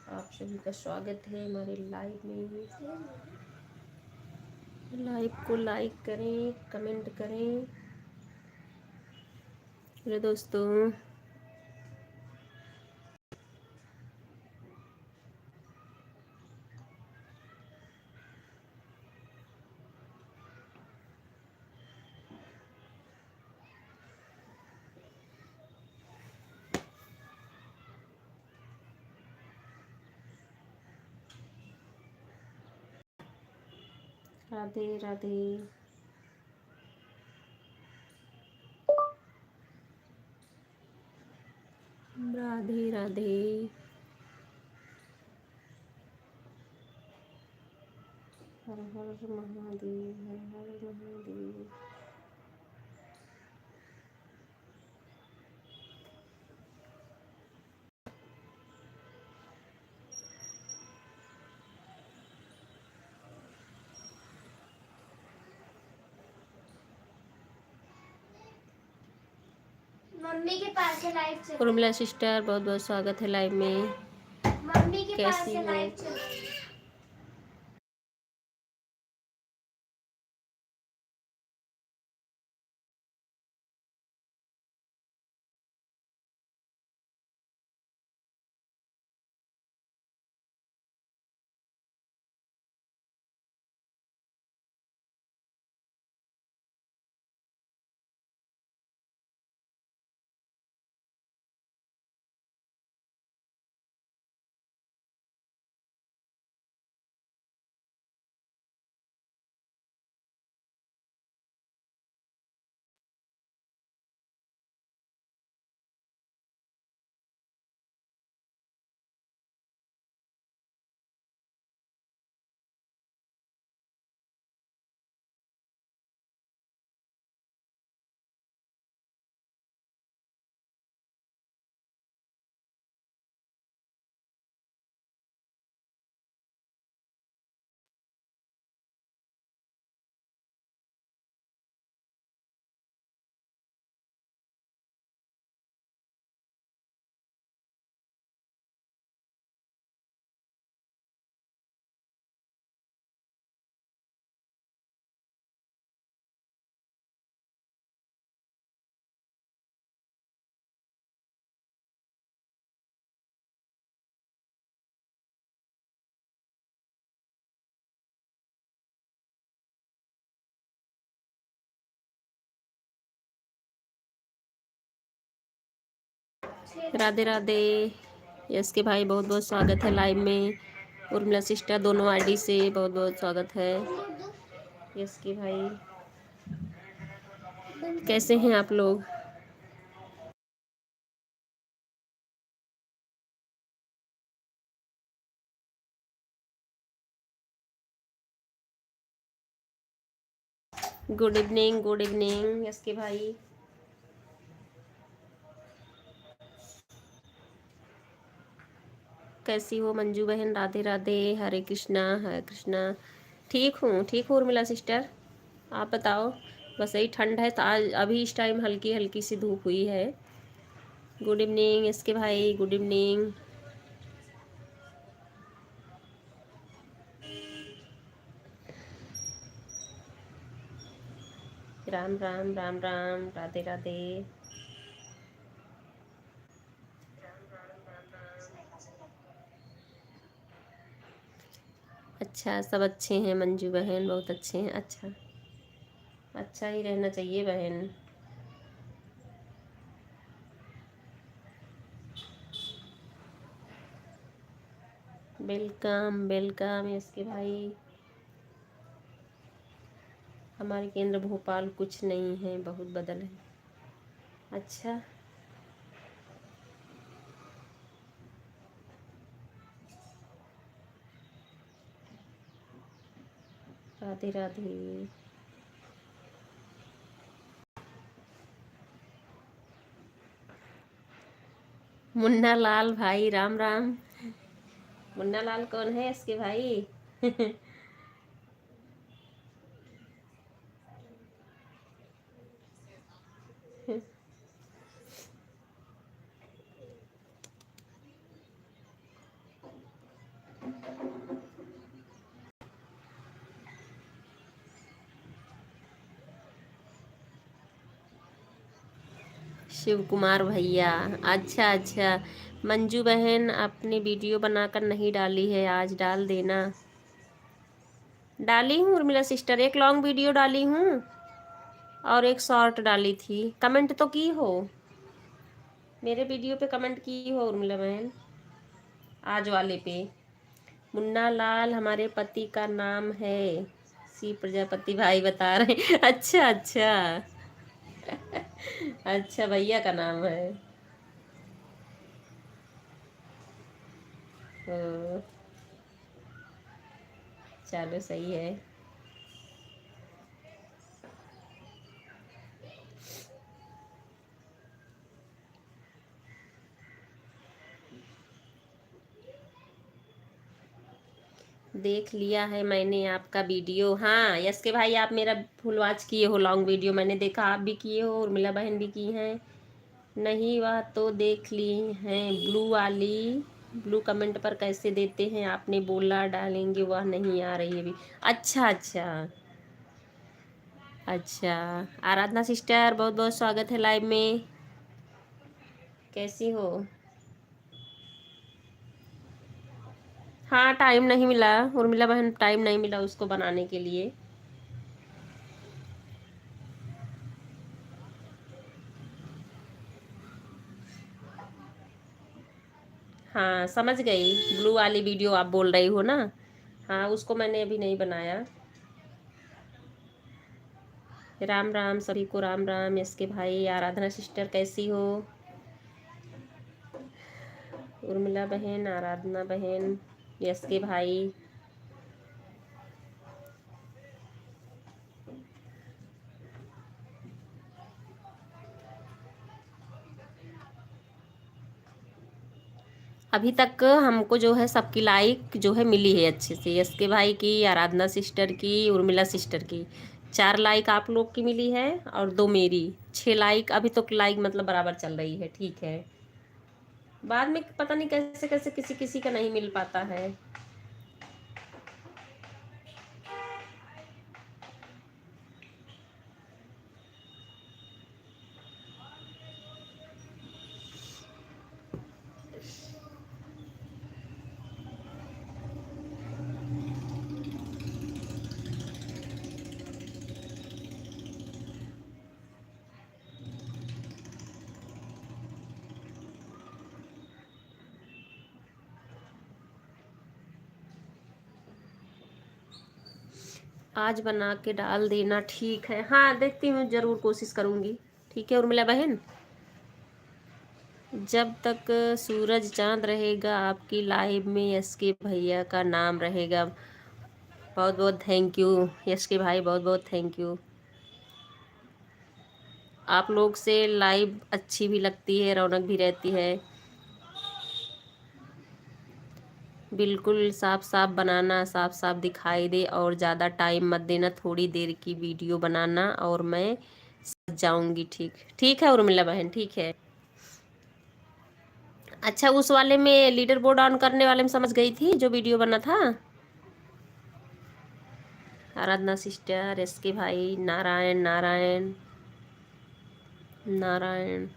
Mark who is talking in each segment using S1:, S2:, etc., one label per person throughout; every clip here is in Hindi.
S1: आप सभी का स्वागत है हमारे लाइव में। लाइव को लाइक करें, कमेंट करें। हेलो दोस्तों, राधे राधे। राधे राधे। हर हर महादेव, हर हर महादेव।
S2: मम्मी के पास है लाइव चल।
S1: उर्मिला सिस्टर, बहुत बहुत स्वागत है लाइव में।
S2: मम्मी के पास
S1: कैसी
S2: है
S1: हो?
S2: लाइव चल।
S1: राधे राधे। यस के भाई, बहुत बहुत स्वागत है लाइव में। उर्मिला सिस्टर, दोनों आईडी से बहुत बहुत स्वागत है। यस के भाई, कैसे हैं आप लोग? Good evening, good evening yes K भाई। कैसी हो मंजू बहन? राधे राधे, हरे कृष्णा हरे कृष्णा। ठीक हूँ, ठीक हूँ उर्मिला सिस्टर, आप बताओ। बस यही ठंड है तो आज अभी इस टाइम हल्की हल्की सी धूप हुई है। गुड इवनिंग इसके भाई, गुड इवनिंग। राम राम राम राम, राधे राधे। अच्छा, सब अच्छे हैं मंजू बहन, बहुत अच्छे हैं। अच्छा, अच्छा ही रहना चाहिए बहन। वेलकम वेलकम इसके भाई। हमारे केंद्र भोपाल कुछ नहीं है, बहुत बदल है। अच्छा, राधे राधे। मुन्ना लाल भाई, राम राम। मुन्ना लाल कौन है इसके भाई? शिव कुमार भैया, अच्छा अच्छा। मंजू बहन आपने वीडियो बनाकर नहीं डाली है, आज डाल देना। डाली हूँ उर्मिला सिस्टर, एक लॉन्ग वीडियो डाली हूँ और एक शॉर्ट डाली थी। कमेंट तो की हो, मेरे वीडियो पे कमेंट की हो उर्मिला बहन, आज वाले पे। मुन्ना लाल हमारे पति का नाम है, सी प्रजापति भाई बता रहे हैं। अच्छा अच्छा। अच्छा भैया का नाम है। ओ, चलो सही है। देख लिया है मैंने आपका वीडियो। हाँ यस के भाई, आप मेरा फुल वॉच किए हो, लॉन्ग वीडियो मैंने देखा, आप भी किए हो, उर्मिला बहन भी की हैं। नहीं वह तो देख ली हैं, ब्लू वाली। ब्लू कमेंट पर कैसे देते हैं, आपने बोला डालेंगे, वह नहीं आ रही है अभी। अच्छा अच्छा अच्छा। आराधना सिस्टर बहुत बहुत स्वागत है लाइव में, कैसी हो? हाँ टाइम नहीं मिला उर्मिला बहन, टाइम नहीं मिला उसको बनाने के लिए। हाँ समझ गई, ब्लू वाली वीडियो आप बोल रही हो ना। हाँ उसको मैंने अभी नहीं बनाया। राम राम सभी को, राम राम। इसके भाई, आराधना सिस्टर कैसी हो? उर्मिला बहन, आराधना बहन, यस के भाई। अभी तक हमको जो है सबकी लाइक जो है मिली है अच्छे से, यस के भाई की, आराधना सिस्टर की, उर्मिला सिस्टर की। 4 लाइक आप लोग की मिली है और 2 मेरी, 6 लाइक अभी तो लाइक मतलब बराबर चल रही है, ठीक है। बाद में पता नहीं कैसे कैसे किसी किसी का नहीं मिल पाता है। आज बना के डाल देना, ठीक है। हाँ देखती हूँ, ज़रूर कोशिश करूँगी। ठीक है उर्मिला बहन, जब तक सूरज चांद रहेगा आपकी लाइव में यश के भैया का नाम रहेगा। बहुत बहुत थैंक यू यश के भाई, बहुत बहुत थैंक यू। आप लोग से लाइव अच्छी भी लगती है, रौनक भी रहती है। बिल्कुल साफ साफ बनाना, साफ साफ दिखाई दे, और ज़्यादा टाइम मत देना, थोड़ी देर की वीडियो बनाना और मैं सज जाऊंगी। ठीक ठीक है उर्मिला बहन, ठीक है। अच्छा उस वाले में लीडर बोर्ड ऑन करने वाले में समझ गई थी, जो वीडियो बना था। आराधना सिस्टर, एस के भाई, नारायण नारायण नारायण।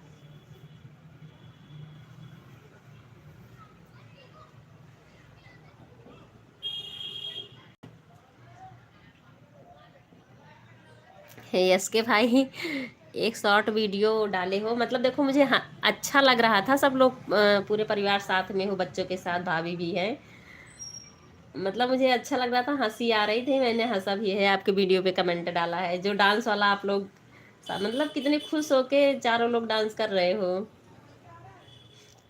S1: यस के भाई, एक शॉर्ट वीडियो डाले हो, मतलब देखो मुझे हाँ, अच्छा लग रहा था। सब लोग पूरे परिवार साथ में हो, बच्चों के साथ, भाभी भी है, मतलब मुझे अच्छा लग रहा था, हंसी आ रही थी, मैंने हंसा भी है। आपके वीडियो पे कमेंट डाला है, जो डांस वाला आप लोग मतलब कितने खुश होके चारों लोग डांस कर रहे हो।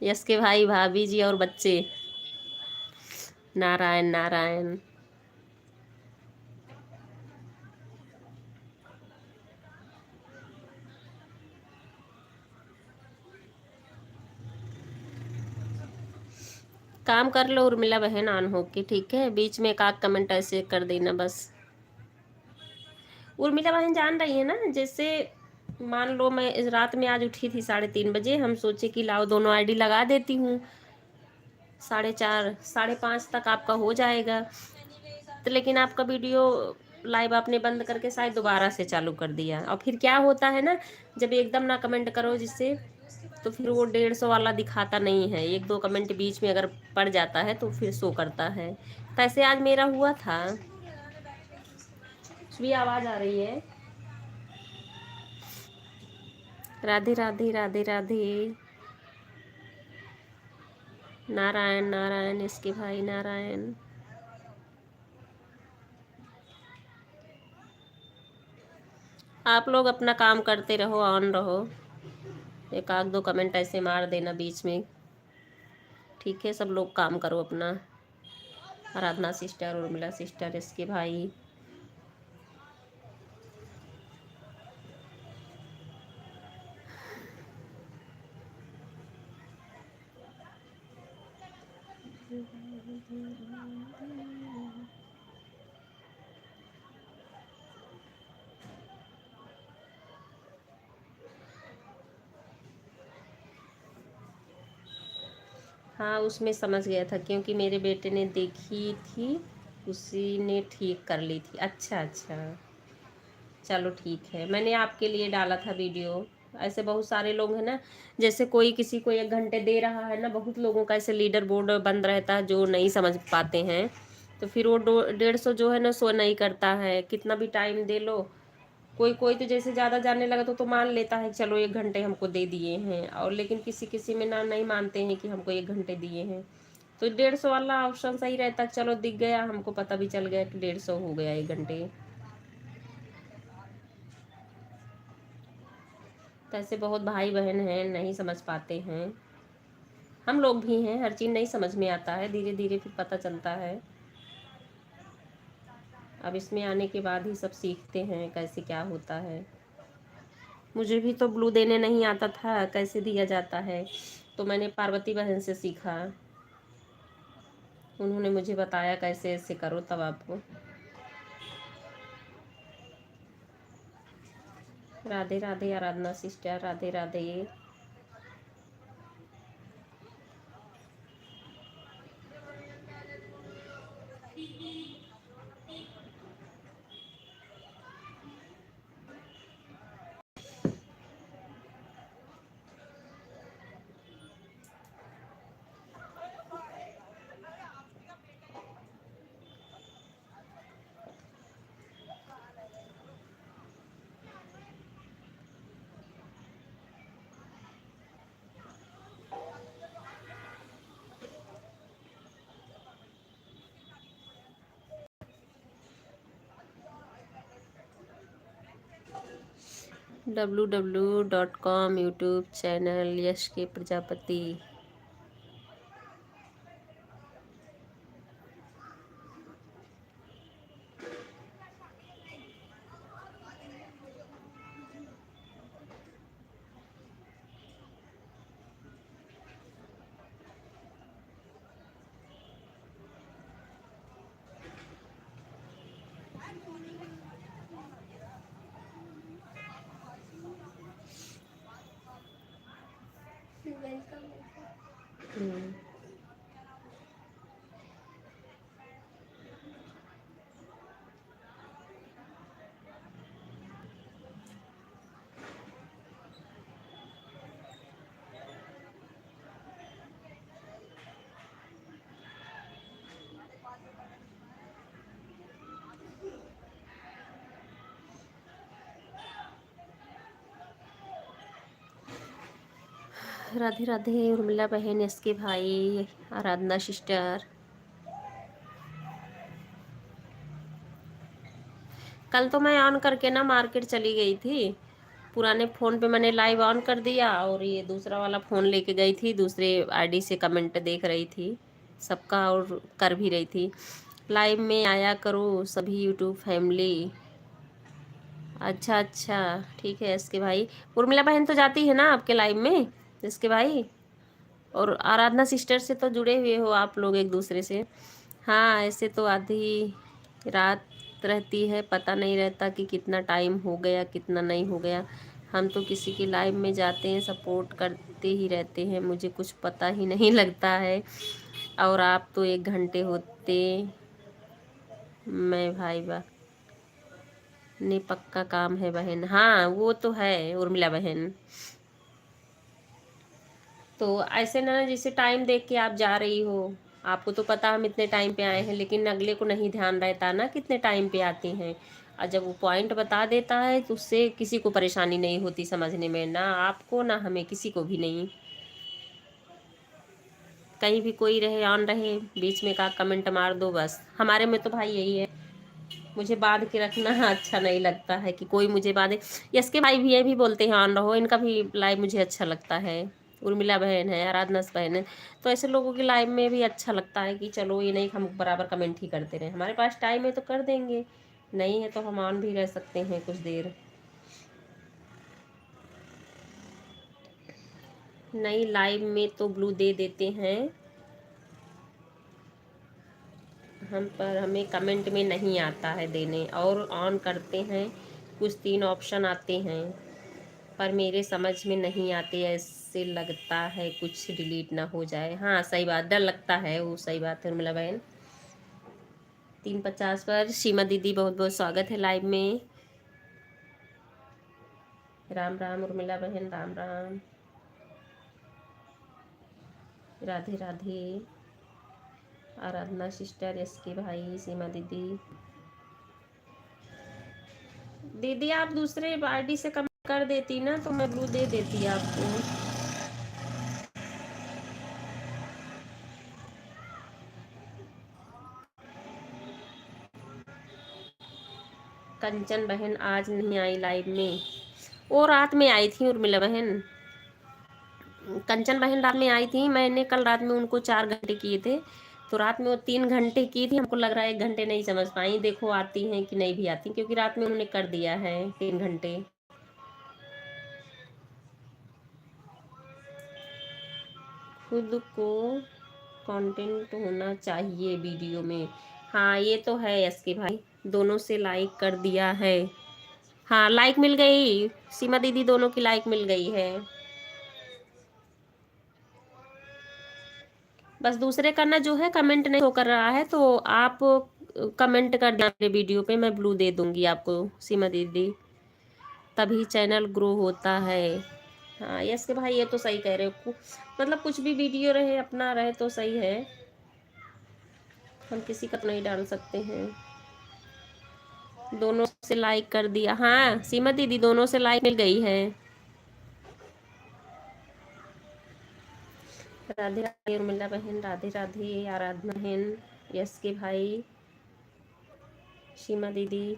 S1: यस के भाई, भाभी जी और बच्चे। नारायण नारायण। काम कर लो उर्मिला बहन ऑन होके, ठीक है। बीच में एक आध कमेंट ऐसे कर देना बस। उर्मिला बहन जान रही है ना, जैसे मान लो मैं इस रात में आज उठी थी 3:30 बजे, हम सोचे कि लाओ दोनों आईडी लगा देती हूँ, 4:30 5:30 तक आपका हो जाएगा। तो लेकिन आपका वीडियो लाइव आपने बंद करके शायद दोबारा से चालू कर दिया, और फिर क्या होता है ना, जब एकदम ना कमेंट करो जिससे, तो फिर वो 150 वाला दिखाता नहीं है, एक दो कमेंट बीच में अगर पड़ जाता है तो फिर शो करता है। तो ऐसे आज मेरा हुआ था। कुछ भी आवाज आ रही है। राधे राधे राधे राधे। नारायण नारायण, इसके भाई नारायण। आप लोग अपना काम करते रहो, ऑन रहो, एक आध दो कमेंट ऐसे मार देना बीच में, ठीक है। सब लोग काम करो अपना। आराधना सिस्टर, उर्मिला सिस्टर, इसके भाई। हाँ, उसमें समझ गया था, क्योंकि मेरे बेटे ने देखी थी, उसी ने ठीक कर ली थी। अच्छा अच्छा, चलो ठीक है। मैंने आपके लिए डाला था वीडियो। ऐसे बहुत सारे लोग हैं ना, जैसे कोई किसी को 1 घंटे दे रहा है ना, बहुत लोगों का ऐसे लीडर बोर्ड बंद रहता है जो नहीं समझ पाते हैं, तो फिर वो 150 जो है ना सो नहीं करता है, कितना भी टाइम दे लो। कोई कोई तो जैसे ज़्यादा जानने लगा तो मान लेता है चलो 1 घंटे हमको दे दिए हैं, और लेकिन किसी किसी में ना नहीं मानते हैं कि हमको 1 घंटे दिए हैं। तो 150 वाला ऑप्शन सही रहता, चलो दिख गया, हमको पता भी चल गया कि 150 हो गया 1 घंटे। तो ऐसे बहुत भाई बहन हैं नहीं समझ पाते हैं, हम लोग भी हैं, हर चीज़ नहीं समझ में आता है, धीरे धीरे फिर पता चलता है। अब इसमें आने के बाद ही सब सीखते हैं कैसे क्या होता है। मुझे भी तो ब्लू देने नहीं आता था, कैसे दिया जाता है, तो मैंने पार्वती बहन से सीखा, उन्होंने मुझे बताया कैसे ऐसे करो तब आपको। Radhe Radhe Aradhana sister, Radhe Radhe. www.com YouTube channel Yash K Prajapati.
S2: Welcome.
S1: Radhe Radhe Urmila बहन, इसके भाई, आराधना सिस्टर। कल तो मैं ऑन करके ना मार्केट चली गई थी, पुराने फ़ोन पे मैंने लाइव ऑन कर दिया, और ये दूसरा वाला फ़ोन लेके गई थी, दूसरे आईडी से कमेंट देख रही थी सबका, और कर भी रही थी। लाइव में आया करो सभी यूट्यूब फैमिली। अच्छा अच्छा, ठीक है इसके भाई। उर्मिला बहन तो जाती है ना आपके लाइव में, इसके भाई, और आराधना सिस्टर से तो जुड़े हुए हो आप लोग एक दूसरे से। हाँ, ऐसे तो आधी रात रहती है, पता नहीं रहता कि कितना टाइम हो गया कितना नहीं हो गया। हम तो किसी की लाइव में जाते हैं, सपोर्ट करते ही रहते हैं, मुझे कुछ पता ही नहीं लगता है, और आप तो 1 घंटे होते। मैं भाई बा नहीं पक्का काम है बहन, हाँ वो तो है उर्मिला बहन। तो ऐसे ना जैसे टाइम देख के आप जा रही हो, आपको तो पता हम इतने टाइम पे आए हैं, लेकिन अगले को नहीं ध्यान रहता ना कितने टाइम पे आती हैं। और जब वो पॉइंट बता देता है तो उससे किसी को परेशानी नहीं होती समझने में, ना आपको ना हमें, किसी को भी नहीं। कहीं भी कोई रहे ऑन रहे, बीच में का कमेंट मार दो बस। हमारे में तो भाई यही है, मुझे बांध के रखना अच्छा नहीं लगता है कि कोई मुझे बांधे। यस के भाई भी ये भी बोलते हैं ऑन रहो, इनका भी लाइव मुझे अच्छा लगता है। उर्मिला बहन है, आराधना बहन है, तो ऐसे लोगों की लाइव में भी अच्छा लगता है कि चलो ये नहीं हम बराबर कमेंट ही करते रहे, हमारे पास टाइम है तो कर देंगे, नहीं है तो हम ऑन भी रह सकते हैं कुछ देर। नहीं लाइव में तो ब्लू दे देते हैं हम, पर हमें कमेंट में नहीं आता है देने, और ऑन करते हैं कुछ 3 ऑप्शन आते हैं पर मेरे समझ में नहीं आते, ऐसे लगता है कुछ डिलीट ना हो जाए। हाँ सही बात, डर लगता है वो, सही बात है उर्मिला बहन। 350 पर सीमा दीदी बहुत बहुत स्वागत है लाइव में। राम राम उर्मिला बहन, Ram Ram, Radhe Radhe. Aradhana sister, yes K भाई, सीमा दीदी। दीदी आप दूसरे आईडी से कम कर देती ना तो मैं ब्लू दे देती आपको। कंचन बहन आज नहीं आई लाइव में, वो रात में आई थी उर्मिला बहन। कंचन बहन रात में आई थी, मैंने कल रात में उनको 4 घंटे किए थे, तो रात में वो 3 घंटे की थी, हमको लग रहा है 1 घंटे नहीं समझ पाई, देखो आती हैं कि नहीं भी आती, क्योंकि रात में उन्होंने कर दिया है 3 घंटे। खुद को कंटेंट होना चाहिए वीडियो में, हाँ ये तो है यस के भाई, दोनों से लाइक कर दिया है। हाँ लाइक मिल गई सीमा दीदी, दोनों की लाइक मिल गई है, बस दूसरे का ना जो है कमेंट नहीं हो कर रहा है, तो आप कमेंट कर दें मेरे वीडियो पे, मैं ब्लू दे दूंगी आपको सीमा दीदी, तभी चैनल ग्रो होता है। हाँ यस के भाई ये तो सही कह रहे हो, मतलब कुछ भी वीडियो रहे अपना रहे तो सही है, हम किसी का तो नहीं डाल सकते हैं। दोनों से लाइक कर दिया, हाँ सीमा दीदी दोनों से लाइक मिल गई है। राधे राधे उर्मिला बहन, राधे राधे आराधना बहन, यस के भाई, सीमा दीदी।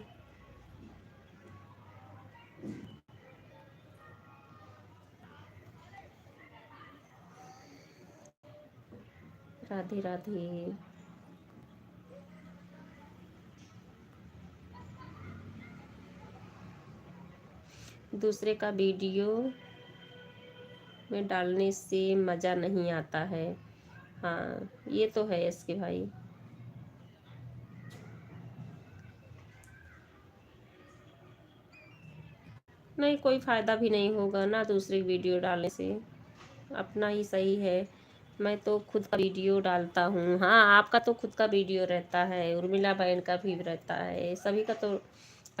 S1: राधे राधे। दूसरे का वीडियो में डालने से मज़ा नहीं आता है, हाँ ये तो है इसके भाई। नहीं कोई फ़ायदा भी नहीं होगा ना दूसरी वीडियो डालने से, अपना ही सही है। मैं तो खुद का वीडियो डालता हूँ, हाँ आपका तो खुद का वीडियो रहता है, उर्मिला बहन का भी रहता है, सभी का तो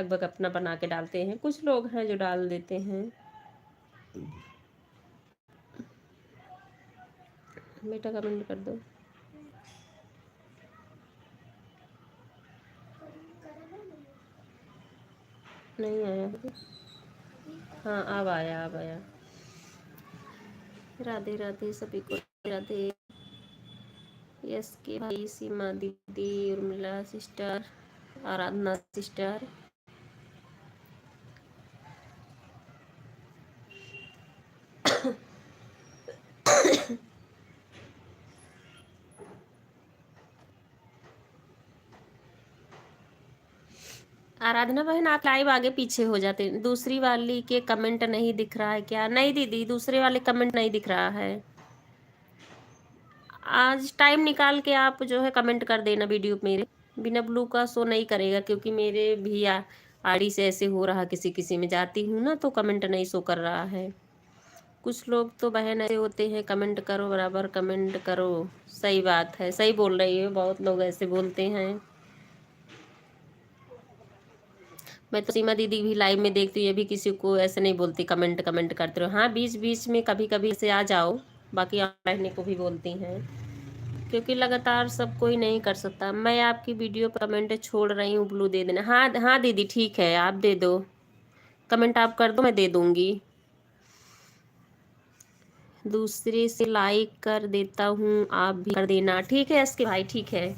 S1: लगभग अपना बना के डालते हैं, कुछ लोग हैं जो डाल देते हैं। बेटा कमेंट कर दो। नहीं आया, हाँ अब आया अब आया। राधे राधे सभी को, राधे। यस के भाई, सीमा दीदी, उर्मिला सिस्टर, आराधना सिस्टर। आराधना बहन आप लाइव आगे पीछे हो जाते, दूसरी वाली के कमेंट नहीं दिख रहा है क्या? नहीं दीदी दूसरे वाले कमेंट नहीं दिख रहा है, आज टाइम निकाल के आप जो है कमेंट कर देना वीडियो पे मेरे, बिना ब्लू का शो नहीं करेगा, क्योंकि मेरे भी आईडी से ऐसे हो रहा, किसी किसी में जाती हूँ ना तो कमेंट नहीं शो कर रहा है। कुछ लोग तो बहन ऐसे होते हैं, कमेंट करो बराबर कमेंट करो, सही बात है, सही बोल रही हो, बहुत लोग ऐसे बोलते हैं। मैं तो सीमा दीदी भी लाइव में देखती हूँ, ये भी किसी को ऐसे नहीं बोलती कमेंट कमेंट करते रहो। हाँ, बीच बीच में कभी कभी ऐसे आ जाओ, बाकी आप रहने को भी बोलती हैं, क्योंकि लगातार सब कोई नहीं कर सकता। मैं आपकी वीडियो पर कमेंट छोड़ रही हूँ, ब्लू दे देना। हाँ हाँ दीदी ठीक है, आप दे दो कमेंट, आप कर दो, मैं दे दूँगी। दूसरे से लाइक कर देता हूँ, आप भी कर देना। ठीक है इसके भाई, ठीक है।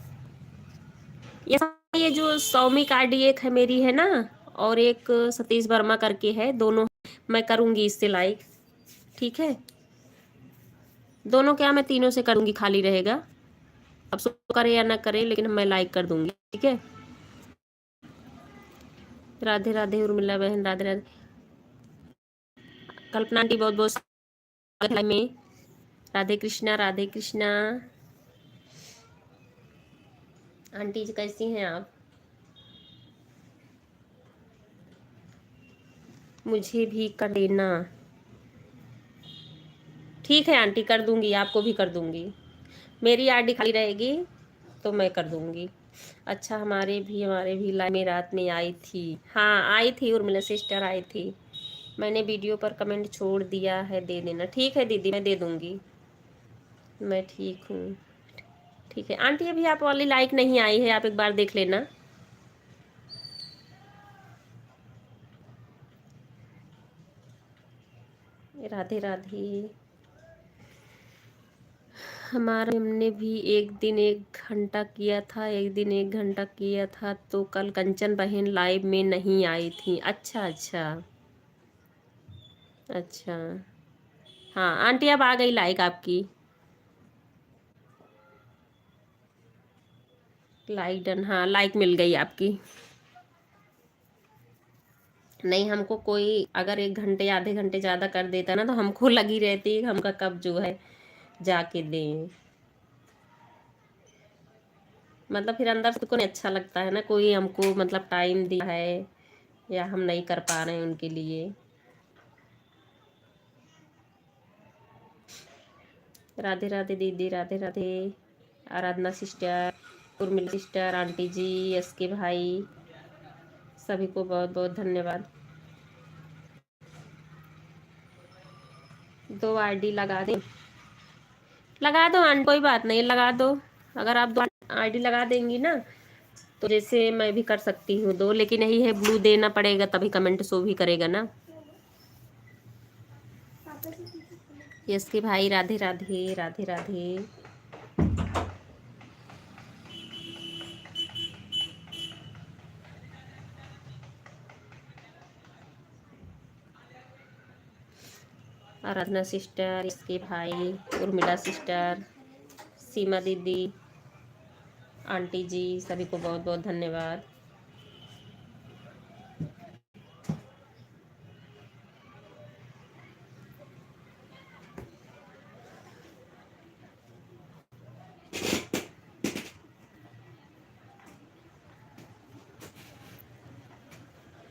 S1: ये जो सौमिक आईडी एक है मेरी है ना, और एक सतीश वर्मा करके है, दोनों मैं करूँगी इससे लाइक। ठीक है, दोनों क्या, मैं तीनों से करूँगी, खाली रहेगा। अब सो करे या ना करे, लेकिन मैं लाइक कर दूँगी। ठीक है, राधे राधे उर्मिला बहन, राधे राधे। कल्पना आंटी बहुत बहुत स्वागत है में। राधे कृष्णा, राधे कृष्णा। आंटी जी कैसी हैं आप? मुझे भी कर देना। ठीक है आंटी, कर दूंगी, आपको भी कर दूंगी। मेरी आईडी खाली रहेगी तो मैं कर दूंगी। अच्छा, हमारे भी लाइव में रात में आई थी। हाँ आई थी, उर्मिला सिस्टर आई थी। मैंने वीडियो पर कमेंट छोड़ दिया है, दे देना। ठीक है दीदी, मैं दे दूंगी। मैं ठीक हूँ। ठीक है आंटी, अभी आप वाली लाइक नहीं आई है, आप एक बार देख लेना। राधे राधे। हमने भी एक दिन 1 घंटा किया था, एक दिन 1 घंटा किया था, तो कल कंचन बहन लाइव में नहीं आई थी। अच्छा अच्छा अच्छा। हाँ आंटी, अब आ गई लाइक आपकी। लाइक डन, हाँ लाइक मिल गई आपकी। नहीं, हमको कोई अगर 1 घंटे आधे घंटे ज़्यादा कर देता ना, तो हमको लगी रहती है हमका कब जो है जाके दें। मतलब फिर अंदर से को नहीं अच्छा लगता है ना, कोई हमको मतलब टाइम दिया है या हम नहीं कर पा रहे हैं उनके लिए। राधे राधे दीदी, Radhe Radhe. Aradhana sister, Urmila sister, aunty जी, एस के भाई, सभी को बहुत बहुत धन्यवाद। 2 आईडी लगा दें? लगा दो आंटी, कोई बात नहीं, लगा दो। अगर आप 2 आईडी लगा देंगी ना, तो जैसे मैं भी कर सकती हूँ 2, लेकिन यही है ब्लू देना पड़ेगा, तभी कमेंट शो भी करेगा ना। यस के भाई, राधे राधे, राधे राधे। आराधना सिस्टर, इसके भाई, उर्मिला सिस्टर, सीमा दीदी, आंटी जी, सभी को बहुत बहुत धन्यवाद।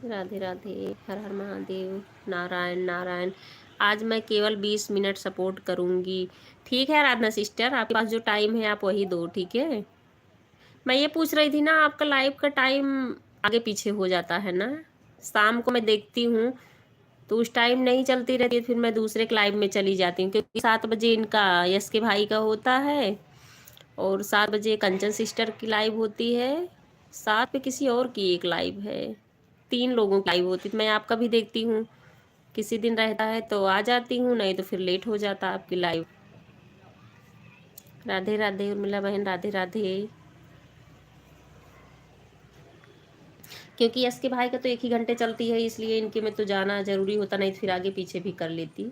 S1: राधे राधे, हर हर महादेव, नारायण नारायण। आज मैं केवल 20 मिनट सपोर्ट करूँगी। ठीक है आराधना सिस्टर, आपके पास जो टाइम है आप वही दो। ठीक है, मैं ये पूछ रही थी ना, आपका लाइव का टाइम आगे पीछे हो जाता है ना। शाम को मैं देखती हूँ तो उस टाइम नहीं चलती रहती है, फिर मैं दूसरे के लाइव में चली जाती हूँ, क्योंकि 7 बजे इनका यश के भाई का होता है, और 7 बजे कंचन सिस्टर की लाइव होती है, 7 पे किसी और की एक लाइव है, 3 लोगों की लाइव होती है। मैं आपका भी देखती हूँ, किसी दिन रहता है तो आ जाती हूँ, नहीं तो फिर लेट हो जाता आपकी लाइव। राधे राधे उर्मिला बहन, राधे राधे। क्योंकि यश के भाई का तो 1 ही घंटे चलती है, इसलिए इनके में तो जाना जरूरी होता, नहीं तो फिर आगे पीछे भी कर लेती।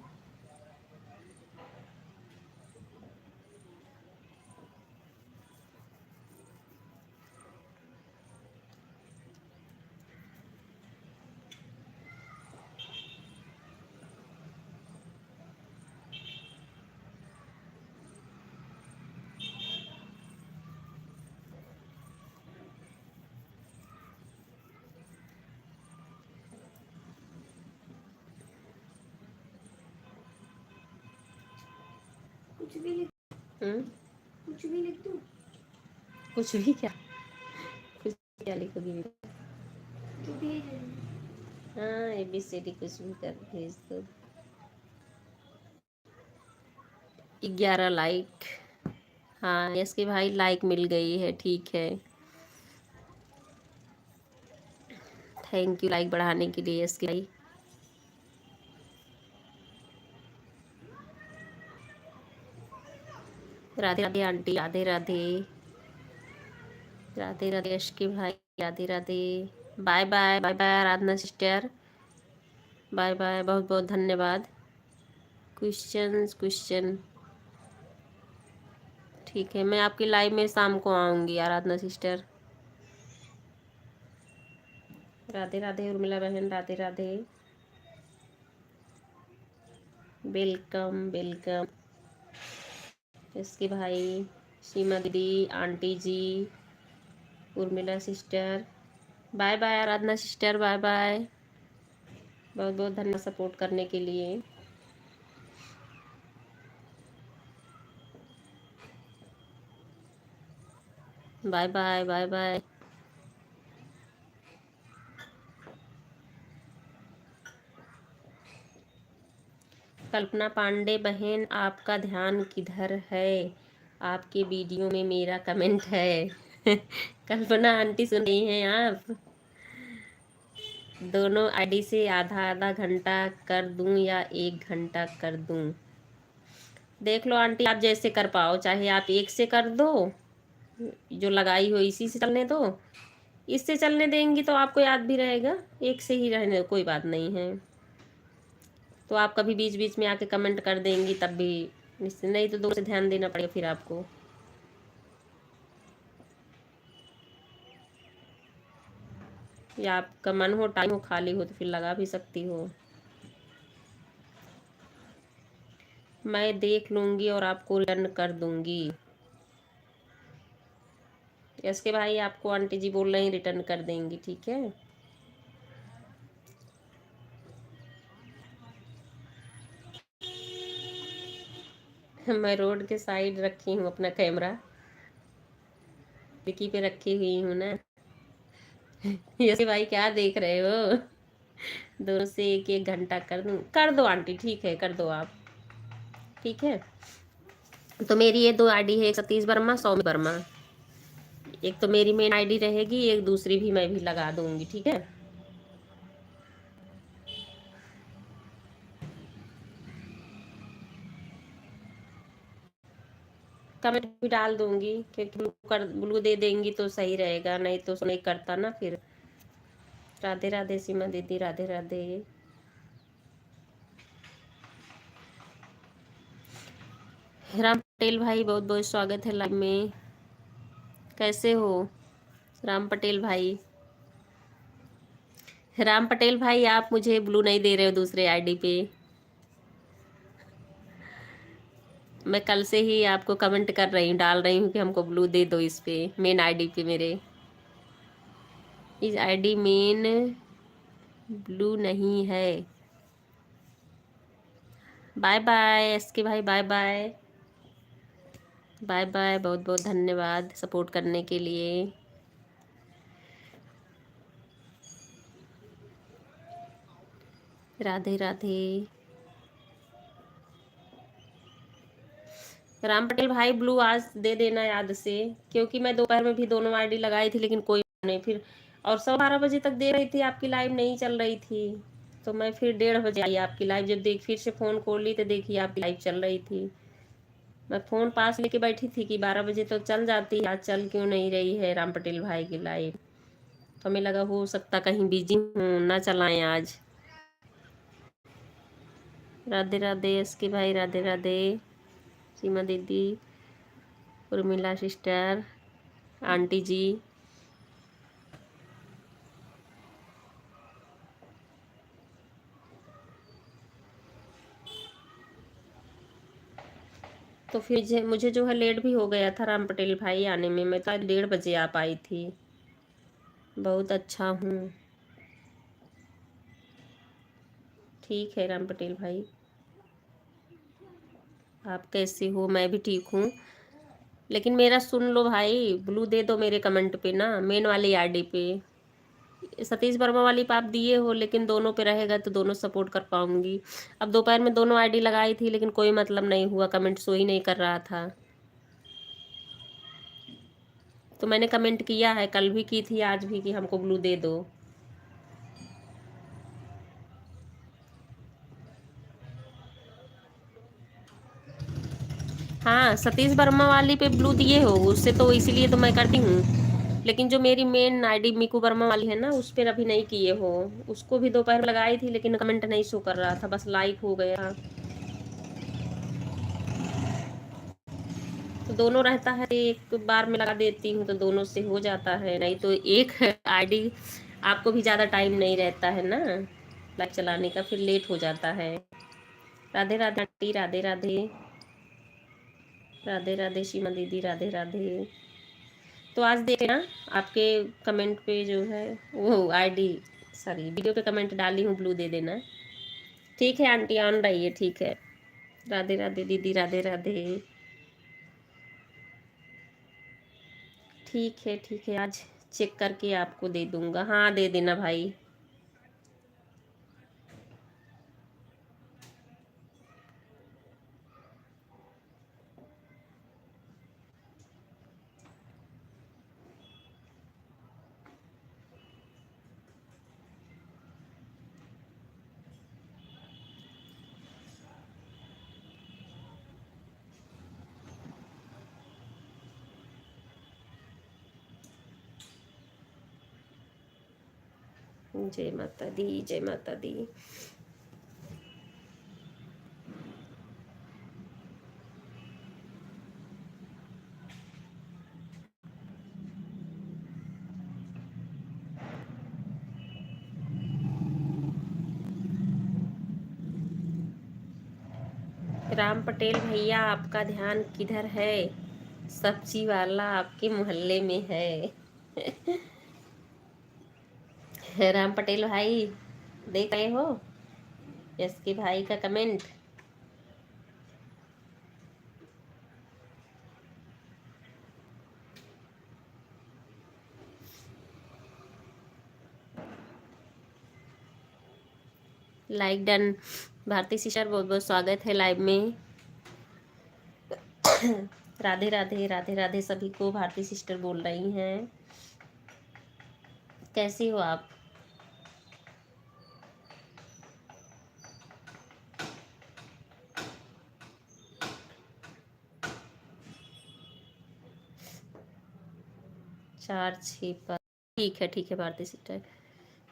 S2: कुछ भी लिख कुछ भी लिख दूं?
S1: कुछ भी क्या? कुछ क्या लिखोगी?
S2: जो भी है।
S1: हाँ ABCD कुछ भी कर भेज दो। 11 लाइक। हाँ यस के भाई लाइक मिल गई है, ठीक है। थैंक यू लाइक बढ़ाने के लिए यस के भाई। राधे राधे आंटी, राधे राधे। राधे राधे यश के भाई, Radhe Radhe. Bye bye, bye bye Aradhana sister, bye bye, बहुत बहुत धन्यवाद। क्वेश्चन ठीक है, मैं आपकी लाइव में शाम को आऊँगी आराधना सिस्टर। राधे राधे उर्मिला बहन, राधे राधे। वेलकम वेलकम इसके भाई, सीमा दीदी, aunty ji, Urmila sister, bye bye Aradhana sister, bye bye. बहुत बहुत धन्यवाद सपोर्ट करने के लिए। Bye bye, bye bye. Kalpana Pandey बहन, आपका ध्यान किधर है? आपके वीडियो में मेरा कमेंट है। कल्पना आंटी सुन रही हैं आप? दोनों आईडी से आधा आधा घंटा कर दूं या 1 घंटा कर दूं? देख लो आंटी, आप जैसे कर पाओ, चाहे आप एक से कर दो, जो लगाई हो इसी से चलने दो। इससे चलने देंगी तो आपको याद भी रहेगा, एक से ही रहने दो, कोई बात नहीं है। तो आप कभी बीच बीच में आके कमेंट कर देंगी तब भी निश्चित, नहीं तो दो से ध्यान देना पड़ेगा फिर आपको। या आपका मन हो, टाइम हो, खाली हो तो फिर लगा भी सकती हो। मैं देख लूँगी और आपको रिटर्न कर दूँगी। यस के भाई, आपको आंटी जी बोल रहे हैं रिटर्न कर देंगी, ठीक है। मैं रोड के साइड रखी हूँ अपना कैमरा, खिड़की पे रखी हुई हूँ ना। यस के भाई क्या देख रहे हो? दोनों से एक एक घंटा कर दूँ? कर दो आंटी, ठीक है, कर दो आप, ठीक है। तो मेरी ये 2 आईडी है, एक सतीश वर्मा, सौम्य वर्मा। एक तो मेरी मेन आईडी रहेगी, एक दूसरी भी मैं भी लगा दूंगी, ठीक है। कमेंट भी डाल दूंगी, क्योंकि ब्लू दे देंगी तो सही रहेगा, नहीं तो नहीं करता ना फिर। राधे राधे सीमा दीदी, राधे राधे। राम पटेल भाई, बहुत बहुत स्वागत है लाइव में। कैसे हो राम पटेल भाई? राम पटेल भाई, आप मुझे ब्लू नहीं दे रहे हो दूसरे आईडी पे। मैं कल से ही आपको कमेंट कर रही हूँ, डाल रही हूँ कि हमको ब्लू दे दो इस पे, मेन आईडी पे मेरे। इस आईडी मेन ब्लू नहीं है। बाय बाय एसके भाई, बाय बाय, बाय बाय, बहुत बहुत धन्यवाद सपोर्ट करने के लिए। राधे राधे। राम पटेल भाई, ब्लू आज दे देना याद से, क्योंकि मैं दोपहर में भी दोनों आईडी लगाई थी लेकिन कोई नहीं, फिर और 12:15 बजे तक दे रही थी, आपकी लाइव नहीं चल रही थी। तो मैं फिर 1:30 बजे आई आपकी लाइव, जब देख फिर से फ़ोन खोल ली तो देखी आपकी लाइव चल रही थी। मैं फ़ोन पास लेके बैठी थी कि 12 बजे तो चल जाती, आज चल क्यों नहीं रही है राम पटेल भाई की लाइव। तो हमें लगा हो सकता कहीं बिजी हूँ, ना चलाएं आज। राधे राधे एसके भाई, राधे राधे सीमा दीदी, उर्मिला सिस्टर, आंटी जी। तो फिर मुझे जो है लेट भी हो गया था राम पटेल भाई आने में, मैं तो 1:30 बजे आ पाई थी। बहुत अच्छा हूँ, ठीक है राम पटेल भाई। आप कैसे हो? मैं भी ठीक हूँ, लेकिन मेरा सुन लो भाई, ब्लू दे दो मेरे कमेंट पे ना, मेन वाली आईडी पे। सतीश वर्मा वाली पे आप दिए हो, लेकिन दोनों पे रहेगा तो दोनों सपोर्ट कर पाऊंगी। अब दोपहर में दोनों आईडी लगाई थी, लेकिन कोई मतलब नहीं हुआ, कमेंट शो ही नहीं कर रहा था। तो मैंने कमेंट किया है, कल भी की थी, आज भी, कि हमको ब्लू दे दो। हाँ, सतीश वर्मा वाली पे ब्लू दिए हो, उससे तो इसीलिए तो मैं करती हूँ। लेकिन जो मेरी मेन आईडी मीकू वर्मा वाली है ना, उस पर अभी नहीं किए हो। उसको भी दोपहर लगाई थी, लेकिन कमेंट नहीं शो कर रहा था, बस लाइक हो गया। तो दोनों रहता है, एक बार में लगा देती हूँ तो दोनों से हो जाता है, नहीं तो एक आईडी आपको भी ज़्यादा टाइम नहीं रहता है ना लाइक चलाने का, फिर लेट हो जाता है। राधे राधे आंटी, राधे राधे, राधे राधे सीमा दीदी, राधे राधे। तो आज देखे ना, आपके कमेंट पे जो है वो आईडी, सॉरी वीडियो पे कमेंट डाली हूँ, ब्लू दे देना। ठीक है आंटी, ऑन रही है, ठीक है। राधे राधे दीदी, राधे राधे। ठीक है, आज चेक करके आपको दे दूंगा। हाँ दे देना भाई। जय माता दी, जय माता दी। राम पटेल भैया, आपका ध्यान किधर है? सब्जी वाला आपके मोहल्ले में है। राम पटेल भाई, देख रहे हो यस के भाई का comment? Like done. Bharti sister, बहुत बहुत स्वागत है लाइव में। राधे राधे, राधे राधे सभी को। भारती सिस्टर बोल रही हैं, कैसी हो आप? चार छः पर, ठीक है भारती सिस्टर।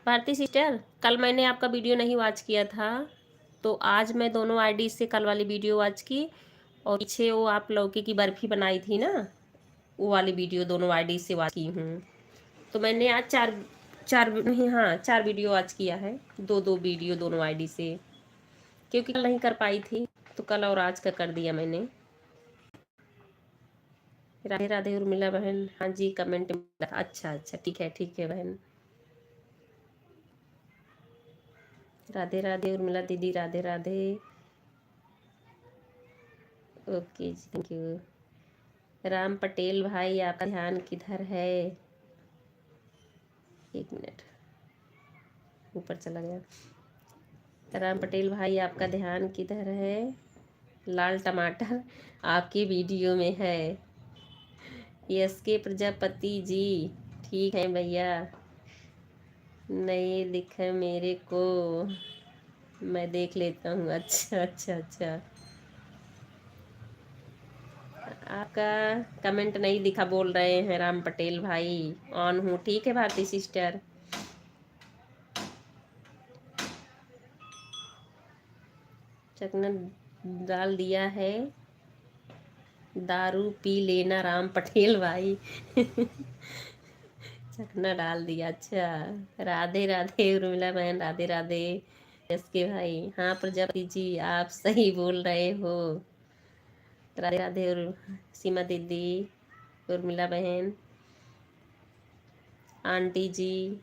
S1: भारती सिस्टर, कल मैंने आपका वीडियो नहीं वॉच किया था, तो आज मैं दोनों आईडी से कल वाली वीडियो वॉच की, और पीछे वो आप लौकी की बर्फी बनाई थी ना, वो वाली वीडियो दोनों आईडी से वॉच की हूँ। तो मैंने आज चार चार नहीं, हाँ, 4 वीडियो वॉच किया है, दो दो वीडियो दोनों आईडी से, क्योंकि कल नहीं कर पाई थी, तो कल और आज का कर दिया मैंने। राधे राधे उर्मिला बहन, हाँ जी कमेंट, अच्छा अच्छा, ठीक है बहन। राधे राधे उर्मिला दीदी, राधे राधे। ओके जी, थैंक यू। राम पटेल भाई, आपका ध्यान किधर है? एक मिनट, ऊपर चला गया। राम पटेल भाई, आपका ध्यान किधर है? लाल टमाटर आपकी वीडियो में है। यस के प्रजापति जी, ठीक है भैया। नहीं दिखा मेरे को, मैं देख लेता हूँ। अच्छा अच्छा अच्छा, आपका कमेंट नहीं दिखा बोल रहे हैं राम पटेल भाई। ऑन हूँ, ठीक है भारती सिस्टर। चकना डाल दिया है, दारू पी लेना राम पटेल भाई। चकना डाल दिया, अच्छा। राधे राधे उर्मिला बहन, राधे राधे। इसके भाई, हाँ प्रजापति जी, आप सही बोल रहे हो। राधे राधे और सीमा दीदी, उर्मिला बहन, आंटी जी,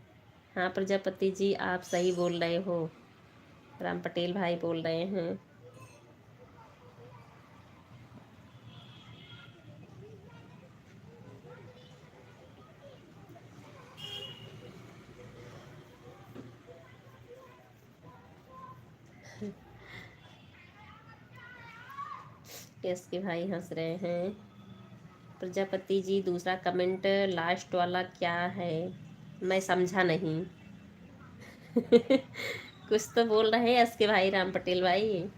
S1: हाँ प्रजापति जी, आप सही बोल रहे हो। राम पटेल भाई बोल रहे हैं। यस के भाई हंस रहे हैं। प्रजापति जी दूसरा कमेंट लास्ट वाला क्या है, मैं समझा नहीं। कुछ तो बोल रहे हैं यस के भाई, राम पटेल भाई।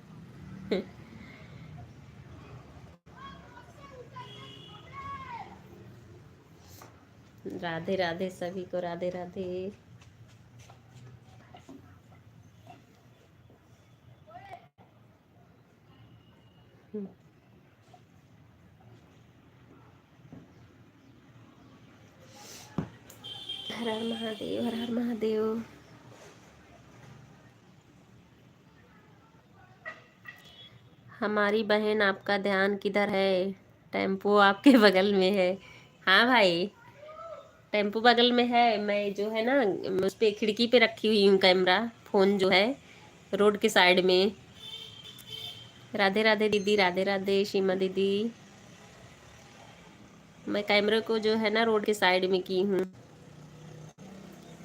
S1: राधे राधे सभी को, राधे राधे। हर हर महादेव, हर हर महादेव। हमारी बहन आपका ध्यान किधर है? टेम्पो आपके बगल में है। हाँ भाई, टेम्पो बगल में है। मैं जो है ना उस पे खिड़की पे रखी हुई हूँ कैमरा, फोन जो है रोड के साइड में। राधे राधे दीदी, राधे राधे सीमा दीदी। मैं कैमरे को जो है ना रोड के साइड में की हूँ।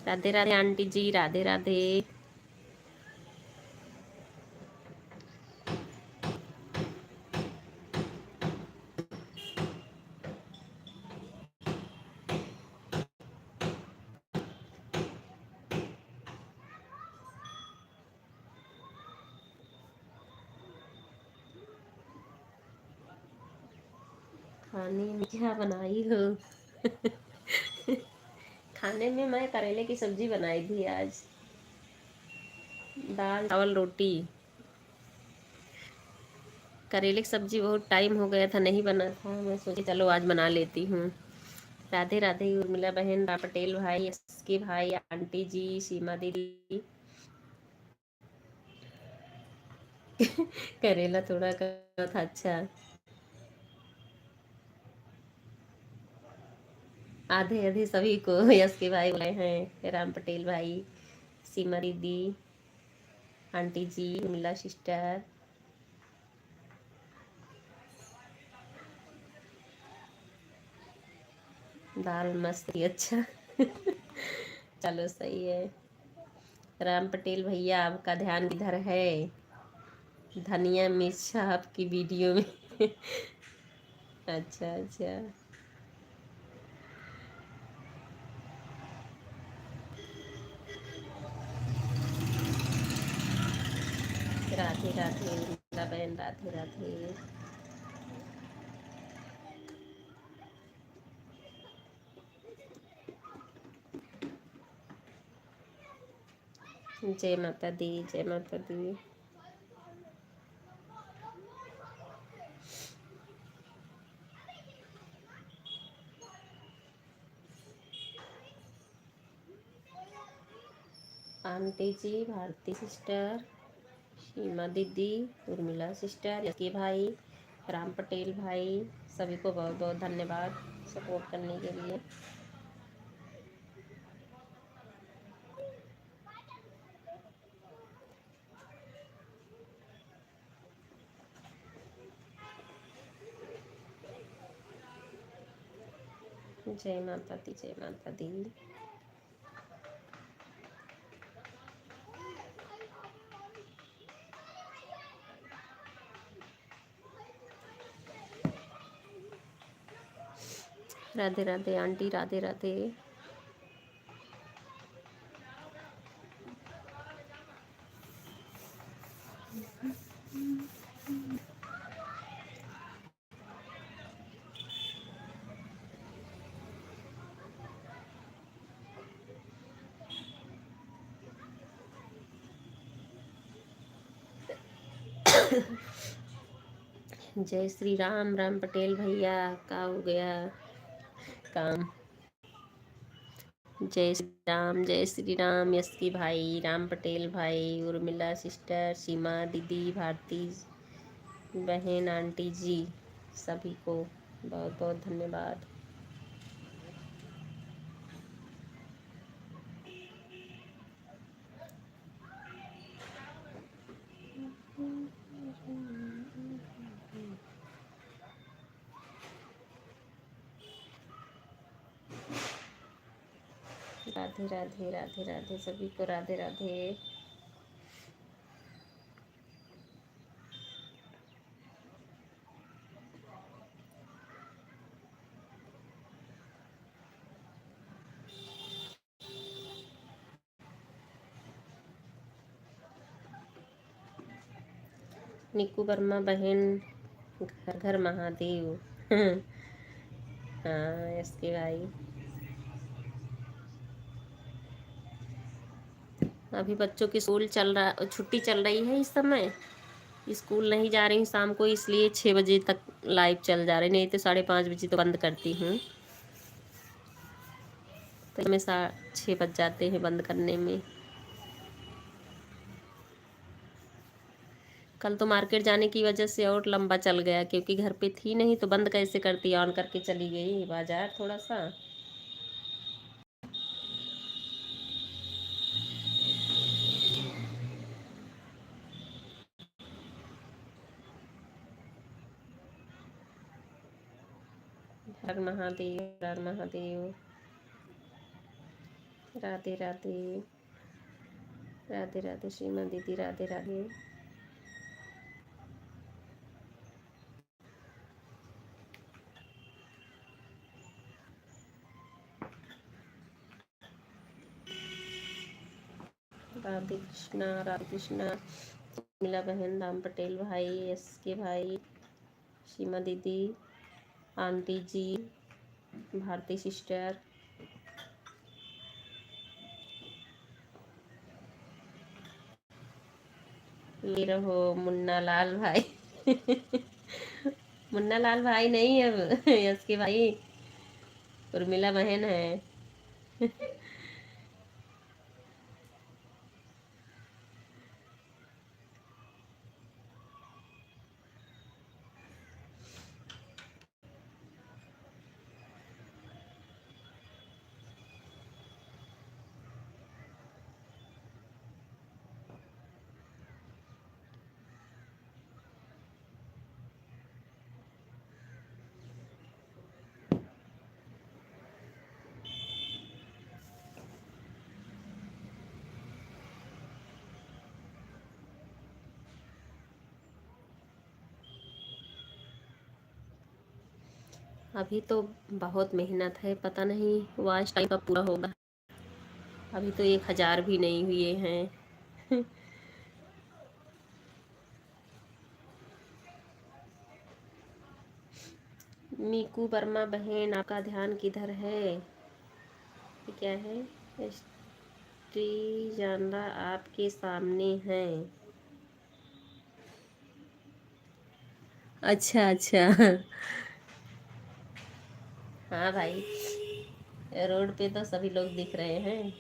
S1: राधे राधे आंटी जी, राधे राधे। खाने में क्या बनाई हो? खाने में मैं करेले की सब्जी बनाई थी आज। दाल चावल रोटी। करेले की सब्जी बहुत टाइम हो गया था नहीं बना था, मैं सोची चलो आज बना लेती हूँ। राधे राधे उर्मिला बहन, पटेल भाई, एसके भाई, आंटी जी, सीमा दीदी। करेला थोड़ा का था। अच्छा, आधे आधे सभी को यस के भाई बोले हैं, राम पटेल भाई, सीमा दीदी, आंटी जी, उर्मिला सिस्टर। दाल मस्त थी। अच्छा। चलो सही है। राम पटेल भैया आपका ध्यान किधर है? धनिया मिर्च आपकी वीडियो में। अच्छा अच्छा। राधे राधे उर्मिला बहन, राधे राधे। जय माता दी, जय माता दी। आंटी जी, भारती सिस्टर, सीमा दीदी, उर्मिला सिस्टर, यकी भाई, राम पटेल भाई, सभी को बहुत बहुत धन्यवाद सपोर्ट करने के लिए। जय माता दी, जय माता दी। राधे राधे आंटी, राधे राधे। जय श्री राम, राम पटेल भैया का हो गया काम। जय श्री राम, जय श्री राम, यस्की भाई, राम पटेल भाई, उर्मिला सिस्टर, सीमा दीदी, भारती बहन, आंटी जी, सभी को बहुत बहुत धन्यवाद। राधे राधे, राधे राधे सभी को, राधे राधे। निक्कू वर्मा बहन, घर घर महादेव। हाँ इसके भाई, अभी बच्चों की स्कूल चल रहा, छुट्टी चल रही है इस समय, स्कूल नहीं जा रही हूँ शाम को, इसलिए 6 बजे तक लाइव चल जा रही, नहीं तो 5:30 बजे तो बंद करती हूँ। तो हमेशा 6 बज जाते हैं बंद करने में। कल तो मार्केट जाने की वजह से और लंबा चल गया, क्योंकि घर पे थी नहीं तो बंद कैसे करती, ऑन करके चली गई बाजार थोड़ा सा। हर महादेव, हर महादेव। राधे राधे, राधे राधे श्रीमती दीदी, राधे राधे। राधे कृष्णा, राधे कृष्णा। नीला बहन, राम पटेल भाई, एस के भाई, सीमा दीदी, आंटी जी, भारती सिस्टर, ये रहो मुन्ना लाल भाई। मुन्ना लाल भाई नहीं, अब यस के भाई, उर्मिला बहन है। अभी तो बहुत मेहनत है, पता नहीं वॉच टाइम कब पूरा होगा। अभी तो 1000 भी नहीं हुए हैं। मीकू वर्मा बहन, आपका ध्यान किधर है? ये क्या है? एसटी जानरा आपके सामने है। अच्छा अच्छा। हाँ भाई, रोड पे तो सभी लोग दिख रहे हैं।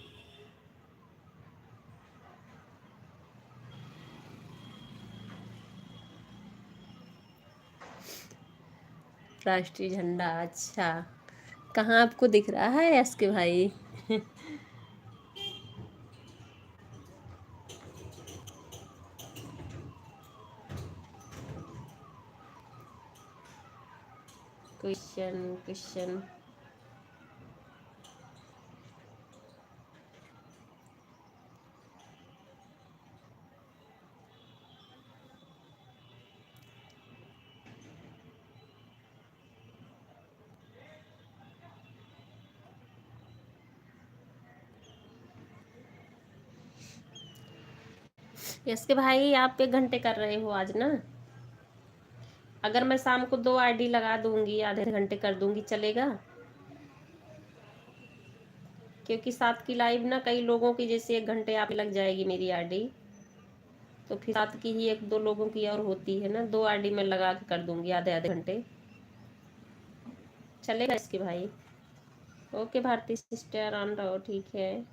S1: राष्ट्रीय झंडा, अच्छा। कहाँ आपको दिख रहा है एस के भाई? Question question. यस के भाई, आप 1 घंटे कर रहे हो आज ना? अगर मैं शाम को 2 आईडी लगा दूंगी, आधे घंटे कर दूंगी, चलेगा? क्योंकि साथ की लाइव ना कई लोगों की, जैसे 1 घंटे आप लग जाएगी मेरी आईडी, तो फिर साथ की ही 1-2 लोगों की और होती है ना, 2 आईडी में लगा के कर दूंगी आधे आधे घंटे, चलेगा इसके भाई? ओके भारती सिस्टर, ऑन रहो, ठीक है।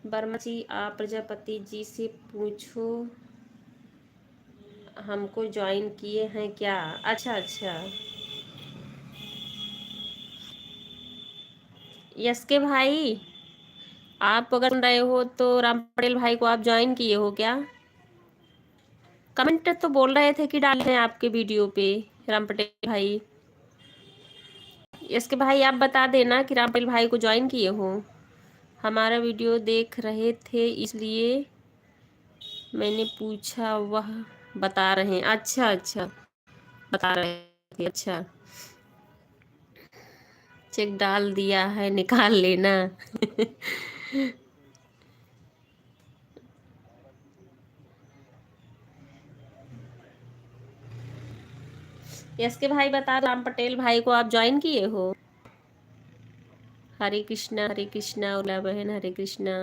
S1: वर्मा जी, आप प्रजापति जी से पूछो हमको ज्वाइन किए हैं क्या? अच्छा अच्छा। यस के भाई, आप अगर सुन रहे हो तो राम पटेल भाई को आप ज्वाइन किए हो क्या? कमेंट तो बोल रहे थे कि डाले हैं आपके वीडियो पे राम पटेल भाई। यस के भाई, आप बता देना कि राम पटेल भाई को ज्वाइन किए हो। हमारा वीडियो देख रहे थे इसलिए मैंने पूछा, वह बता रहे हैं। अच्छा अच्छा, बता रहे थे, अच्छा। चेक डाल दिया है, निकाल लेना। यस के भाई बता दो, राम पटेल भाई को आप ज्वाइन किए हो? हरे कृष्णा उर्मिला बहन, हरे कृष्णा,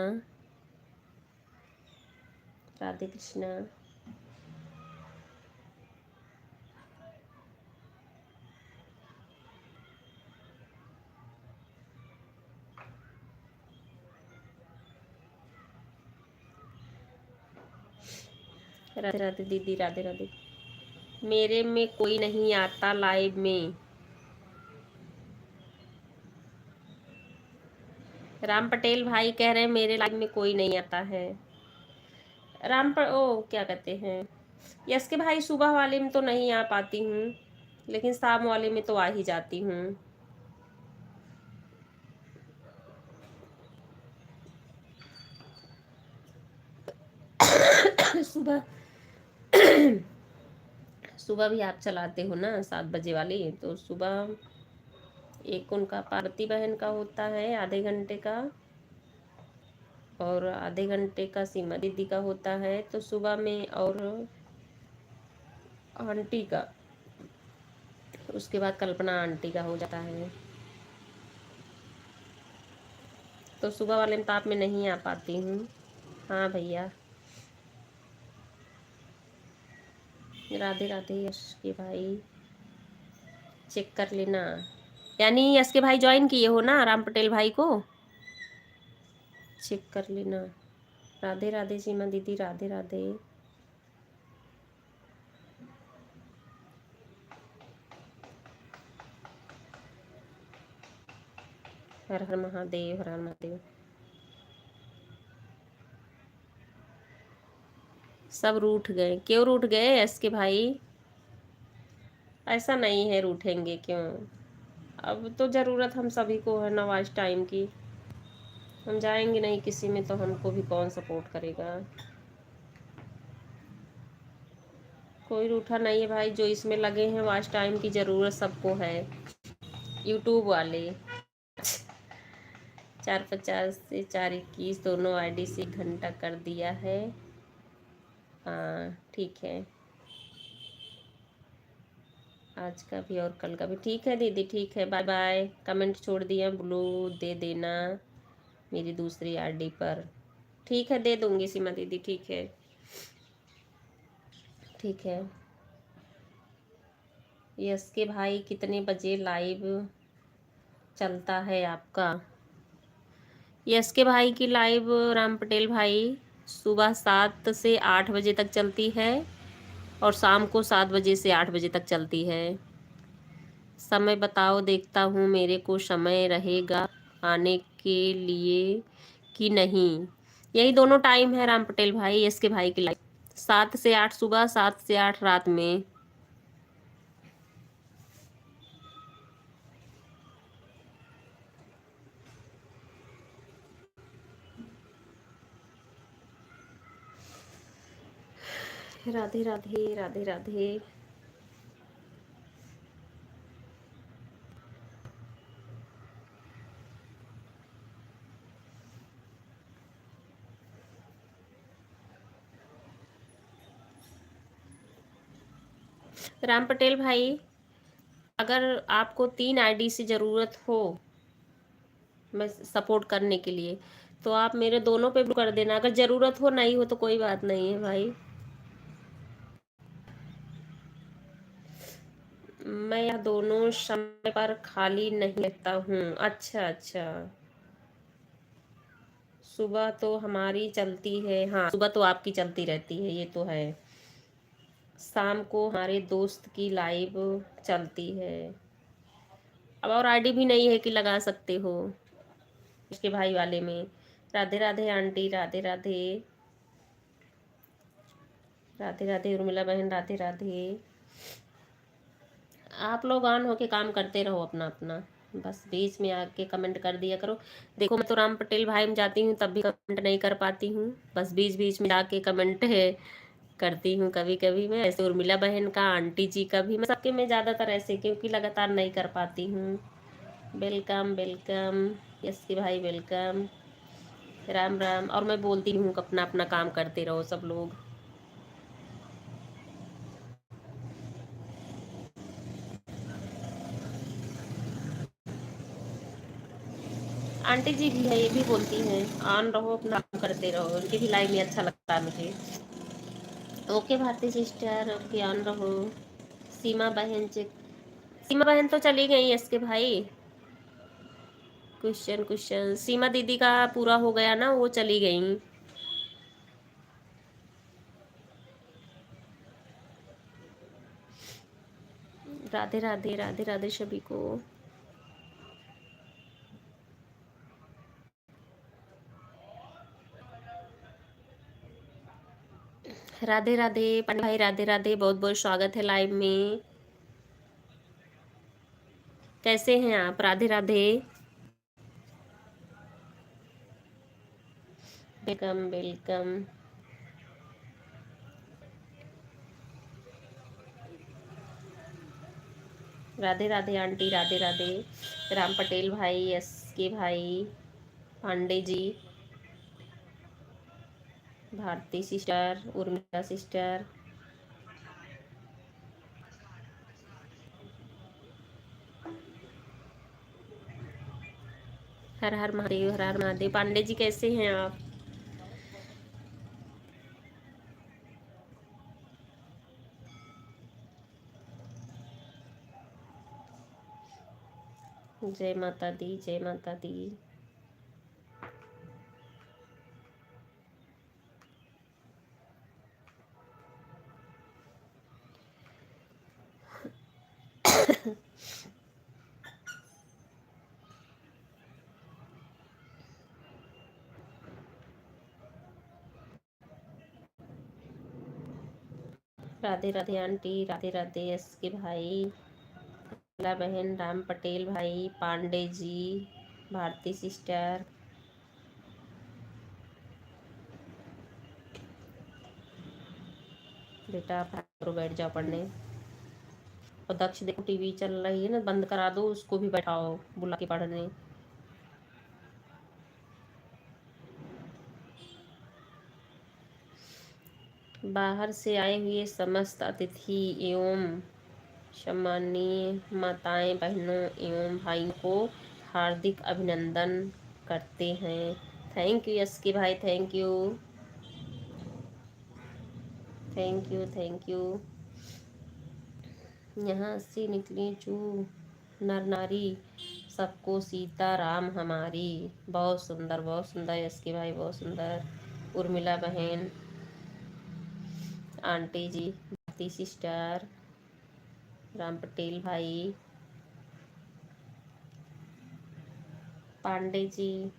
S1: राधे कृष्णा। राधे राधे दीदी, राधे राधे। मेरे में कोई नहीं आता लाइव में। राम पटेल भाई कह रहे हैं मेरे लाइव में कोई नहीं आता है। ओ क्या कहते हैं, यस के भाई सुबह वाले में तो नहीं आ पाती हूँ, लेकिन शाम वाले में तो आ ही जाती हूँ। सुबह सुबह भी आप चलाते हो ना 7 बजे वाली, तो सुबह एक उनका पार्वती बहन का होता है आधे घंटे का, और आधे घंटे का सीमा दीदी का होता है, तो सुबह में, और आंटी का, उसके बाद कल्पना आंटी का हो जाता है। तो सुबह वाले में तो आप में नहीं आ पाती हूँ। हाँ भैया, राधे राधे यश के भाई, चेक कर लेना। यानी यश के भाई ज्वाइन किए हो ना राम पटेल भाई को, चेक कर लेना। राधे राधे सीमा दीदी, राधे राधे। हर हर महादेव, हर हर महादेव। सब रूठ गए, क्यों रूठ गए यश के भाई? ऐसा नहीं है रूठेंगे क्यों, अब तो ज़रूरत हम सभी को है ना आज टाइम की। हम जाएंगे नहीं किसी में तो हमको भी कौन सपोर्ट करेगा। कोई रूठा नहीं है भाई, जो इसमें लगे हैं वाच टाइम की ज़रूरत सबको है। यूट्यूब वाले 450 से 421 दोनों आईडी से 1 घंटा कर दिया है। हाँ ठीक है, आज का भी और कल का भी ठीक है दीदी, ठीक है, बाय बाय। कमेंट छोड़ दिया, ब्लू दे देना मेरी दूसरी आईडी पर। ठीक है, दे दूंगी सीमा दीदी, ठीक है, ठीक है। यस के भाई कितने बजे लाइव चलता है आपका? यस के भाई की लाइव राम पटेल भाई सुबह 7 से 8 बजे तक चलती है, और शाम को 7 बजे से 8 बजे तक चलती है। समय बताओ, देखता हूँ मेरे को समय रहेगा आने के लिए कि नहीं। यही दोनों टाइम है राम पटेल भाई यस के भाई की लाइव, 7 से 8 सुबह, 7 से 8 रात में। राधे राधे, राधे राधे। राम पटेल भाई, अगर आपको 3 आईडी से ज़रूरत हो मैं सपोर्ट करने के लिए, तो आप मेरे दोनों पे कर देना। अगर ज़रूरत हो, नहीं हो तो कोई बात नहीं है भाई। मैं यह दोनों समय पर खाली नहीं रहता हूँ। अच्छा अच्छा, सुबह तो हमारी चलती है, हाँ सुबह तो आपकी चलती रहती है, ये तो है। शाम को हमारे दोस्त की लाइव चलती है। अब और आईडी भी नहीं है कि लगा सकते हो उसके भाई वाले में। राधे राधे आंटी, राधे राधे, राधे राधे उर्मिला बहन, राधे राधे। आप लोग ऑन होके काम करते रहो अपना अपना, बस बीच में आके कमेंट कर दिया करो। देखो मैं तो राम पटेल भाई में जाती हूँ तब भी कमेंट नहीं कर पाती हूँ, बस बीच बीच में जाके कमेंट है करती हूँ। कभी कभी मैं ऐसे उर्मिला बहन का, आंटी जी का भी, मैं सबके में ज़्यादातर ऐसे, क्योंकि लगातार नहीं कर पाती हूँ। वेलकम वेलकम यस के भाई, वेलकम, राम राम। और मैं बोलती हूँ अपना अपना काम करते रहो सब लोग। आंटी जी भी है, ये भी बोलती हैं ऑन रहो, अपना काम करते रहो, उनकी भी लाइव में अच्छा लगता है मुझे। Okay Bharti sister, okay on रहो। सीमा बहन चेक, सीमा बहन तो चली गई इसके भाई। क्वेश्चन क्वेश्चन सीमा दीदी का पूरा हो गया ना, वो चली गई। राधे राधे, राधे राधे सभी को। राधे राधे पांडे भाई, राधे राधे, बहुत बहुत स्वागत है लाइव में। कैसे हैं आप? Radhe Radhe, welcome welcome. Radhe Radhe aunty, Radhe Radhe. Ram Patel भाई, एस के भाई, पांडे जी, भारती सिस्टर, उर्मिला सिस्टर, हर हर महादेव, हर हर महादेव। पांडे जी कैसे हैं आप? जय माता दी, जय माता दी। राधे राधे आंटी, राधे राधे एस के भाई, ला बहन, राम पटेल भाई, पांडे जी, भारती सिस्टर। बेटा आप करो, बैठ जाओ पढ़ने। और दक्ष देखो टीवी चल रही है ना, बंद करा दो, उसको भी बैठाओ बुला के पढ़ने। बाहर से आए हुए समस्त अतिथि एवं सम्मानीय माताएं, बहनों एवं भाइयों को हार्दिक अभिनंदन करते हैं। थैंक यू यस के भाई, thank you, thank you, thank you. यहाँ से निकली जो नर नारी, सबको सीता राम हमारी। बहुत सुंदर, बहुत सुंदर यस के भाई, बहुत सुंदर। उर्मिला बहन, आंटी जी, भारती सिस्टर, राम पटेल भाई, पांडे जी।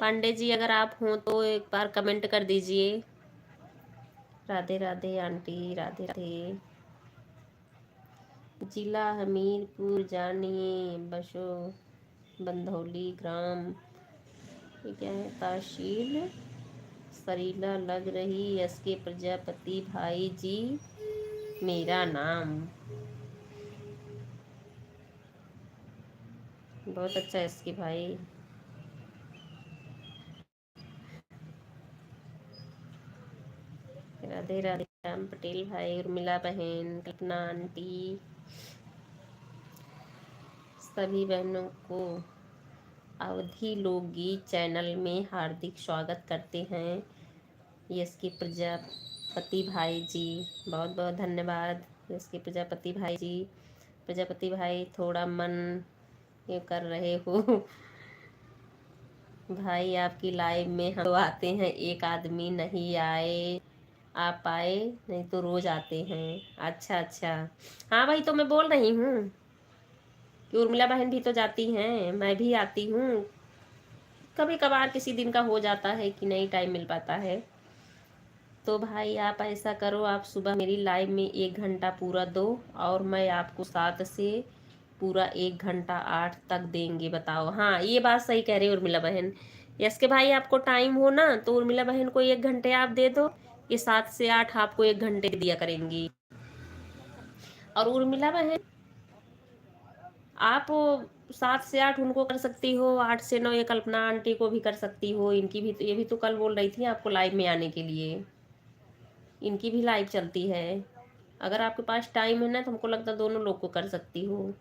S1: पांडे जी अगर आप हों तो एक बार कमेंट कर दीजिए। राधे राधे आंटी, राधे राधे। जिला हमीरपुर जानिए, बसो बंधौली ग्राम, ये क्या है, तहसील सरीला लग रही। एस के प्रजापति भाई जी मेरा नाम। बहुत अच्छा है इसके भाई। राधे राधे राम पटेल भाई, उर्मिला बहन, कल्पना आंटी, सभी बहनों को अवधि लोकगीत चैनल में हार्दिक स्वागत करते हैं। यस के प्रजापति भाई जी, बहुत बहुत धन्यवाद यस के प्रजापति भाई जी। प्रजापति भाई थोड़ा मन ये कर रहे हो भाई, आपकी लाइव में हम तो आते हैं, एक आदमी नहीं आए, आप आए नहीं तो रोज आते हैं। अच्छा अच्छा, हाँ भाई, तो मैं बोल रही हूँ कि उर्मिला बहन भी तो जाती हैं, मैं भी आती हूँ। कभी कभार किसी दिन का हो जाता है कि नहीं टाइम मिल पाता है। तो भाई आप ऐसा करो, आप सुबह मेरी लाइव में 1 घंटा पूरा दो, और मैं आपको 7 से पूरा 1 घंटा 8 तक देंगे। बताओ, हाँ ये बात सही कह रही है उर्मिला बहन। यस के भाई आपको टाइम हो ना तो उर्मिला बहन को 1 घंटे आप दे दो, ये 7 से 8 आपको 1 घंटे दिया करेंगी। और उर्मिला बहन आप 7 से 8 उनको कर सकती हो, 8 से 9 ये कल्पना आंटी को भी कर सकती हो। इनकी भी तो, ये भी तो कल बोल रही थी आपको लाइव में आने के लिए, इनकी भी लाइव चलती है। अगर आपके पास टाइम है ना तो हमको लगता है दोनों लोग को कर सकती हो।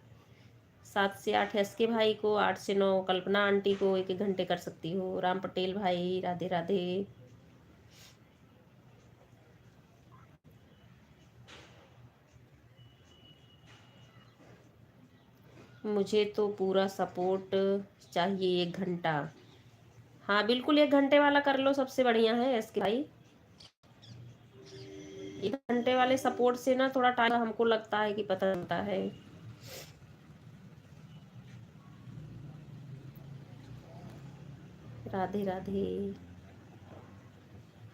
S1: 7 से 8 एस के भाई को, 8 से 9 कल्पना आंटी को 1-1 घंटे कर सकती हो। राम पटेल भाई राधे राधे। मुझे तो पूरा सपोर्ट चाहिए 1 घंटा। हाँ बिल्कुल 1 घंटे वाला कर लो, सबसे बढ़िया है एस के भाई। 1 घंटे वाले सपोर्ट से ना थोड़ा टाइम हमको लगता है कि पता चलता है। राधे राधे।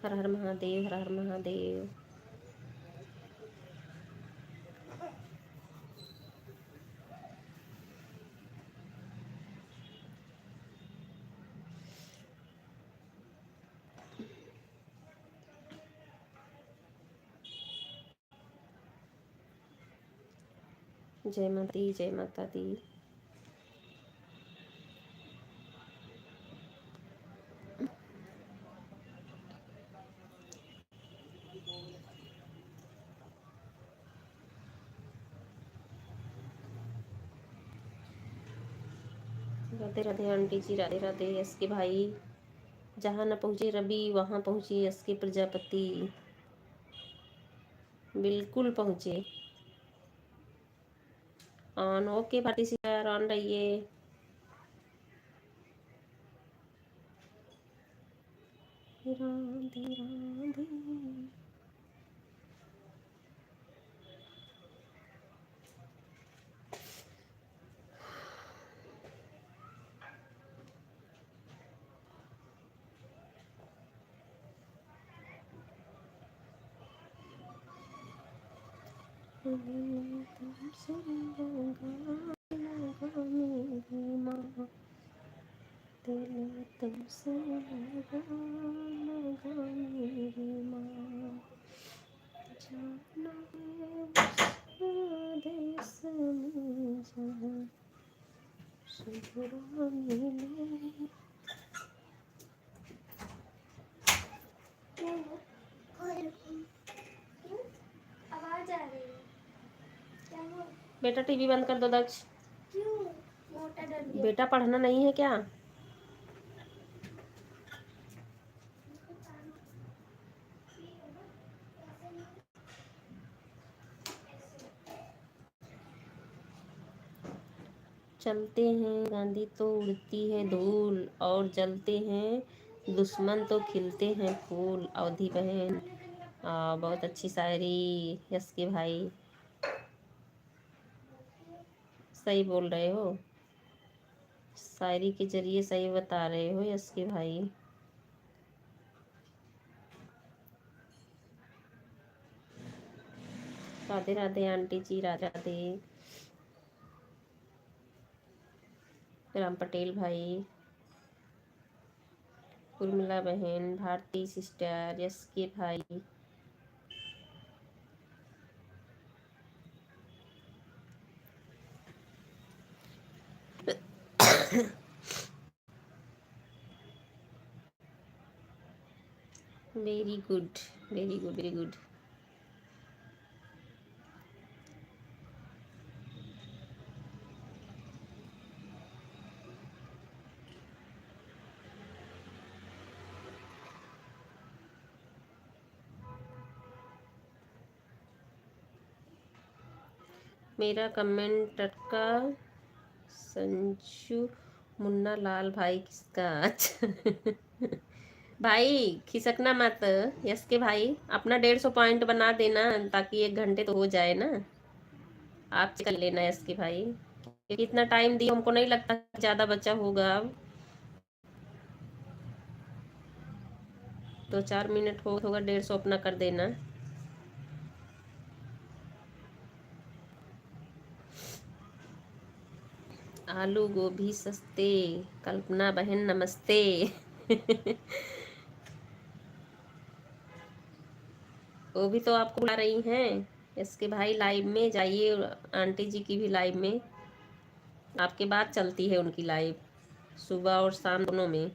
S1: हर हर महादेव, हर हर महादेव। जय माता दी, जय माता दी। राधे राधे आंटी जी, राधे राधे एस के भाई। जहाँ न पहुँचे रवि वहाँ पहुँची एस के प्रजापति। बिल्कुल पहुँचे। On okay Bharti sister, on रहिए। राधे राधे। तुमसे लगा मेरी माँ, दिल तुमसे लगा मेरी माँ। जाना है उस देश में जहाँ सुगरा मिले।
S2: आवाज आ रही है क्या? वो
S1: बेटा टीवी बंद कर दो दक्ष।
S2: क्यों? मोटा डर गया।
S1: बेटा पढ़ना नहीं है क्या? चलते हैं गांधी तो उड़ती है धूल, और जलते हैं दुश्मन तो खिलते हैं फूल। अवधि बहन बहुत अच्छी शायरी यस के भाई, सही बोल रहे हो, शायरी के जरिए सही बता रहे हो यस के भाई। राधे राधे आंटी जी, राधे राधे। राम पटेल भाई, उर्मिला बहन, भारती सिस्टर, यस के भाई। Very good, very good, very good. मेरा कमेंट का संजू मुन्ना लाल भाई किसका? अच्छा भाई खिसकना मत यस के भाई, अपना 150 पॉइंट बना देना ताकि 1 घंटे तो हो जाए ना। आप कर लेना यस के भाई, क्योंकि इतना टाइम दिया, हमको नहीं लगता ज़्यादा बचा होगा। अब 2-4 मिनट हो होगा, 150 अपना कर देना। आलू गोभी सस्ते, कल्पना बहन नमस्ते। वो भी तो आपको बुला रही हैं इसके भाई, लाइव में जाइए, आंटी जी की भी लाइव में, आपके बाद चलती है उनकी लाइव, सुबह और शाम दोनों में।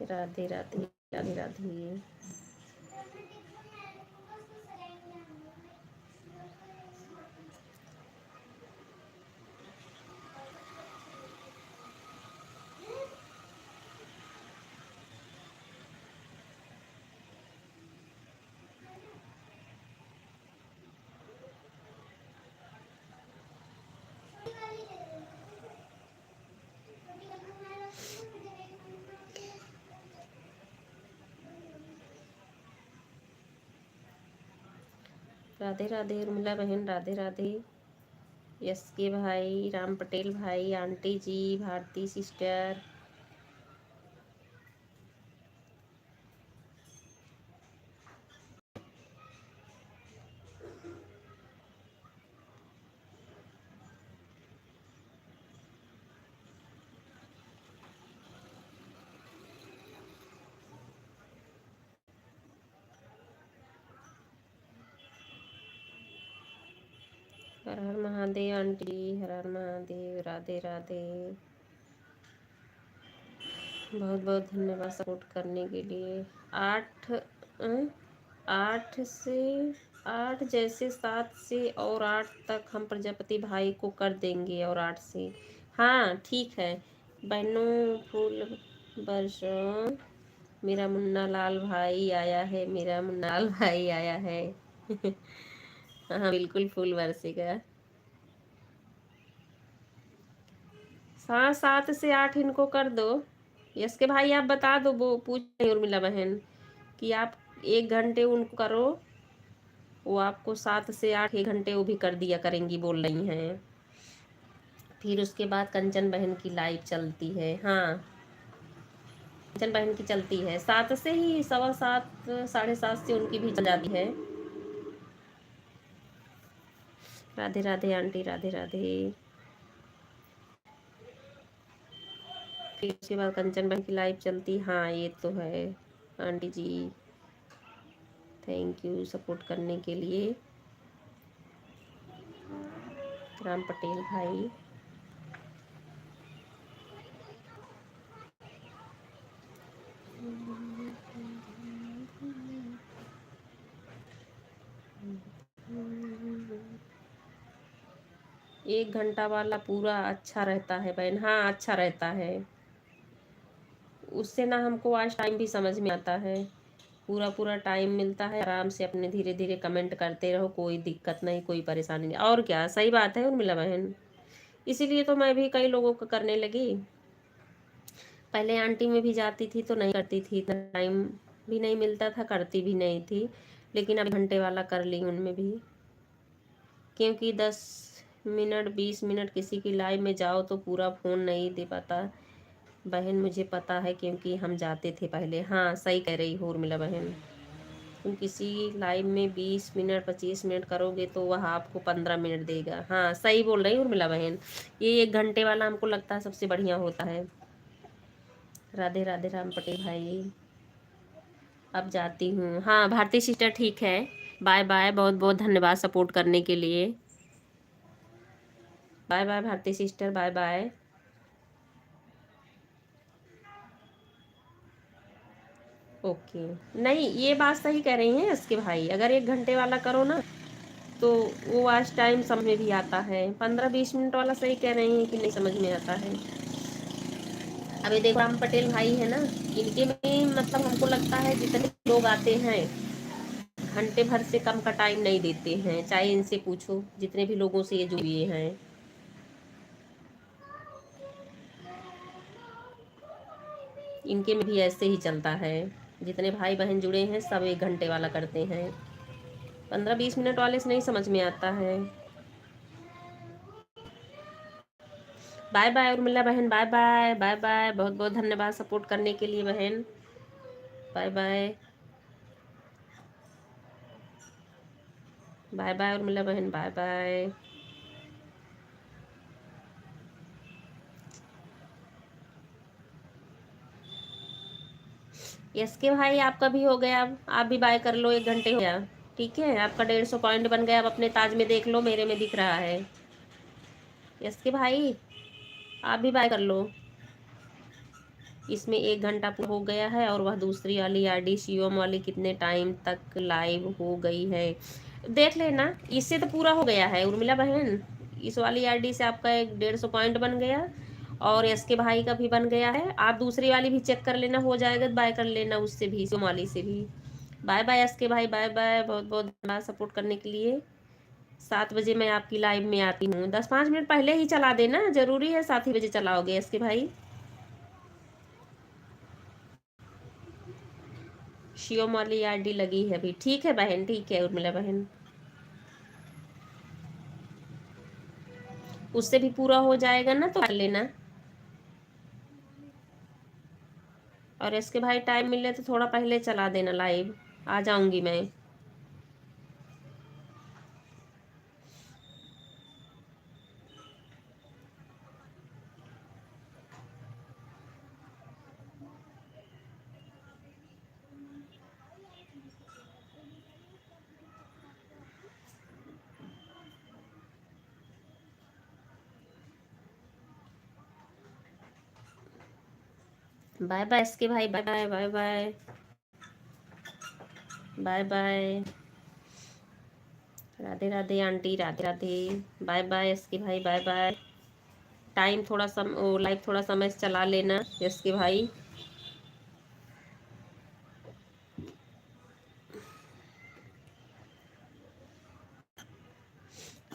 S1: राधे राधे राधे राधे। राधे राधे उर्मिला बहन, राधे राधे। यस के भाई, राम पटेल भाई, आंटी जी, भारती सिस्टर। हर हर महादेव आंटी, हर हर महादेव, राधे राधे। बहुत बहुत धन्यवाद सपोर्ट करने के लिए। 8 जैसे 7 से और 8 तक हम प्रजापति भाई को कर देंगे, और 8 से। हाँ ठीक है बहनों, फूल बरसों। मेरा मुन्ना लाल भाई आया है, मेरा मुन्ना लाल भाई आया है। हाँ बिल्कुल फूल बरसेगा। हाँ 7 से 8 इनको कर दो। यस के भाई आप बता दो, वो पूछ रही उर्मिला बहन कि आप 1 घंटे उनको करो, वो आपको 7 से 8 1 घंटे वो भी कर दिया करेंगी बोल रही हैं। फिर उसके बाद कंचन बहन की लाइव चलती है। हाँ कंचन बहन की चलती है 7 से ही, 7:15 7:30 से उनकी भी चल जाती है। राधे राधे आंटी, राधे राधे। फिर उसके बाद कंचन बहन की लाइव चलती। हाँ ये तो है आंटी जी, थैंक यू सपोर्ट करने के लिए। राम पटेल भाई, एक घंटा वाला पूरा अच्छा रहता है बहन। हाँ अच्छा रहता है, उससे ना हमको आज टाइम भी समझ में आता है, पूरा पूरा टाइम मिलता है। आराम से अपने धीरे धीरे कमेंट करते रहो, कोई दिक्कत नहीं, कोई परेशानी नहीं। और क्या सही बात है उर्मिला बहन, इसीलिए तो मैं भी कई लोगों को करने लगी। पहले आंटी में भी जाती थी तो नहीं करती थी, इतना टाइम भी नहीं मिलता था, करती भी नहीं थी। लेकिन अब घंटे वाला कर ली उनमें भी, क्योंकि 10 मिनट 20 मिनट किसी की लाइव में जाओ तो पूरा फ़ोन नहीं दे पाता बहन, मुझे पता है क्योंकि हम जाते थे पहले। हाँ सही कह रही हो उर्मिला बहन, तुम किसी लाइव में 20 मिनट 25 मिनट करोगे तो वह आपको 15 मिनट देगा। हाँ सही बोल रही उर्मिला बहन, ये 1 घंटे वाला हमको लगता है सबसे बढ़िया होता है। राधे राधे राम पटेल भाई, अब जाती हूँ। हाँ भारती सिस्टर ठीक है, बाय बाय, बहुत बहुत धन्यवाद सपोर्ट करने के लिए। Bye bye Bharti sister, bye bye. Okay, नहीं ये बात सही कह रही हैं इसके भाई, अगर 1 घंटे वाला करो ना तो वो आज टाइम समझ में भी आता है। 15-20 मिनट वाला सही कह रही हैं कि नहीं समझ में आता है। अभी देखो राम पटेल भाई है ना, इनके में मतलब हमको लगता है जितने लोग आते हैं घंटे भर से कम का टाइम नहीं देते हैं, चाहे इनसे पूछो जितने भी लोगों से ये जुड़े हैं। इनके में भी ऐसे ही चलता है, जितने भाई बहन जुड़े हैं सब 1 घंटे वाला करते हैं, 15-20 मिनट वाले से नहीं समझ में आता है। बाय बाय उर्मिला बहन, बाय बाय बाय बाय, बहुत बहुत धन्यवाद सपोर्ट करने के लिए बहन, bye bye bye bye Urmila बहन, बाय बाय। यस के भाई आपका भी हो गया, अब आप भी बाय कर लो, 1 घंटे हो गया। ठीक है आपका 150 पॉइंट बन गया, अब अपने ताज में देख लो, मेरे में दिख रहा है। यस के भाई आप भी बाय कर लो। इसमें 1 घंटा हो गया है और वह दूसरी वाली आरडी शिवम वाली कितने टाइम तक लाइव हो गई है देख लेना। इससे तो पूरा हो गया है उर्मिला बहन। इस वाली आरडी से आपका 150 पॉइंट बन गया और एस के भाई का भी बन गया है। आप दूसरी वाली भी चेक कर लेना, हो जाएगा तो बाय कर लेना उससे भी, शिवम वाली से भी। बाय बाय एस के भाई, बाय बाय। बहुत बहुत धन्यवाद सपोर्ट करने के लिए। 7 बजे मैं आपकी लाइव में आती हूँ। 10-5 मिनट पहले ही चला देना, जरूरी है 7 ही बजे चलाओगे एस के भाई। शिवम वाली आरडी लगी है अभी। ठीक है बहन, ठीक है उर्मिला बहन। उससे भी पूरा हो जाएगा ना तो कर लेना। और इसके भाई टाइम मिले तो थोड़ा पहले चला देना लाइव, आ जाऊंगी मैं। बाय बाय इसके भाई, bye bye bye bye bye bye. Radhe Radhe aunty, Radhe Radhe. Bye bye इसके भाई, बाय बाय। टाइम थोड़ा लाइव थोड़ा समय से चला लेना इसके भाई।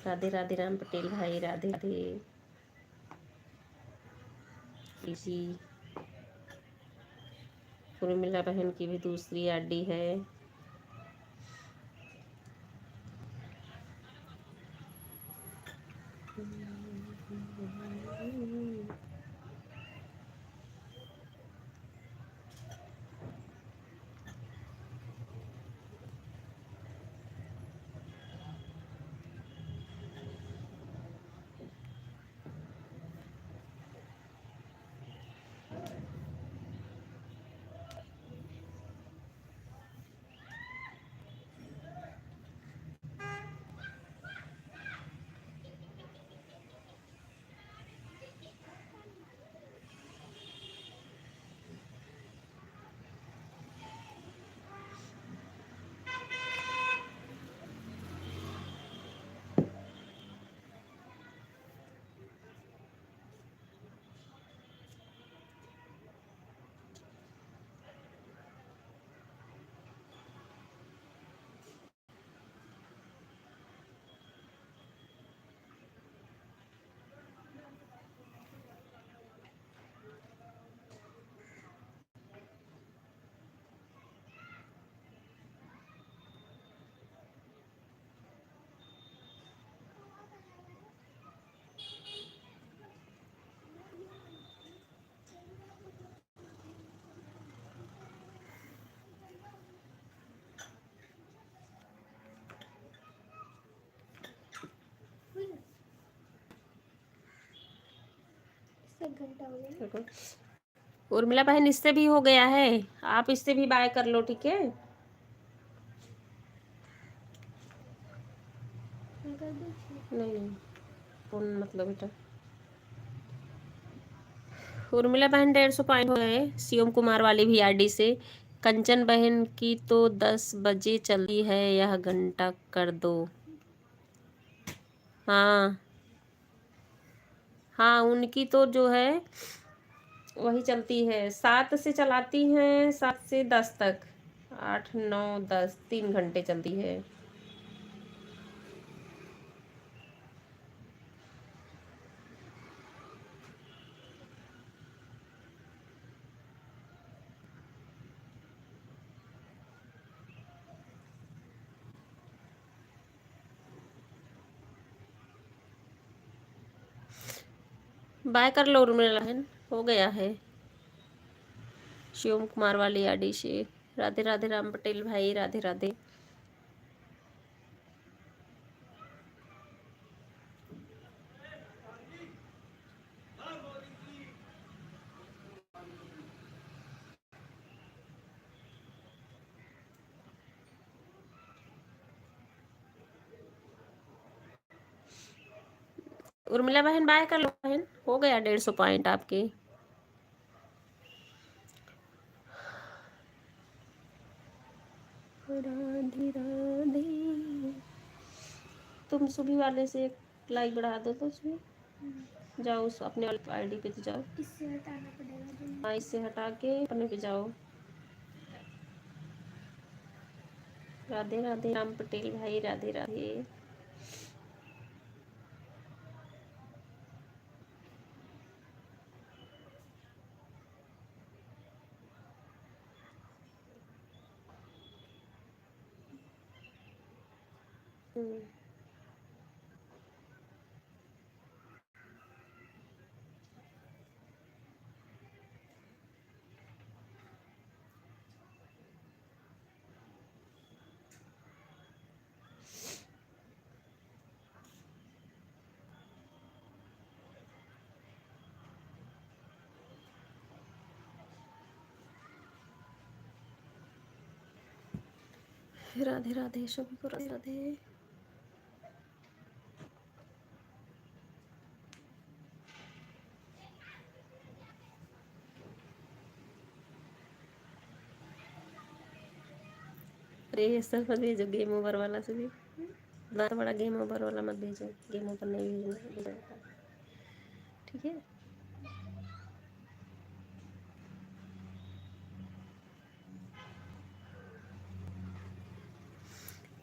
S1: राधे राधे राम पटेल भाई, राधे राधे जी। उर्मिला बहन की भी दूसरी आरडी है।
S2: एक घंटा हो गया।
S1: उर्मिला बहन इससे भी हो गया है, आप इससे भी बाय कर लो, ठीक है। नहीं नहीं फोन मतलब बेटा। उर्मिला बहन 150 पॉइंट हो गए शिवम कुमार वाली भी आरडी से। कंचन बहन की तो 10 बजे चलती है, यह घंटा कर दो। हाँ हाँ, उनकी तो जो है वही चलती है, 7 से चलाती हैं, 7 से 10 तक। 8 9 10 3 घंटे चलती है। बाय कर लो उर्मिला बहन, हो गया है शिवम कुमार वाली आरडी से। राधे राधे राम पटेल भाई, राधे राधे। उर्मिला बहन बाय कर लो बहन, हो गया 150 पॉइंट आपके। तुम सुबह वाले से एक लाइक बढ़ा दो तो उसमें जाओ, उस अपने वाले आईडी पे तो जाओ।
S2: इससे हटाना पड़ेगा जो।
S1: हाँ, इससे हटा के अपने पे जाओ। राधे राधे राम पटेल भाई, राधे राधे। राधे राधे सभी को, राधे राधे। अरे ये सब मत भेजो गेम ओवर वाला से भी, इतना बड़ा गेम ओवर वाला मत भेजो, गेम ओवर नहीं भेजना, ठीक है।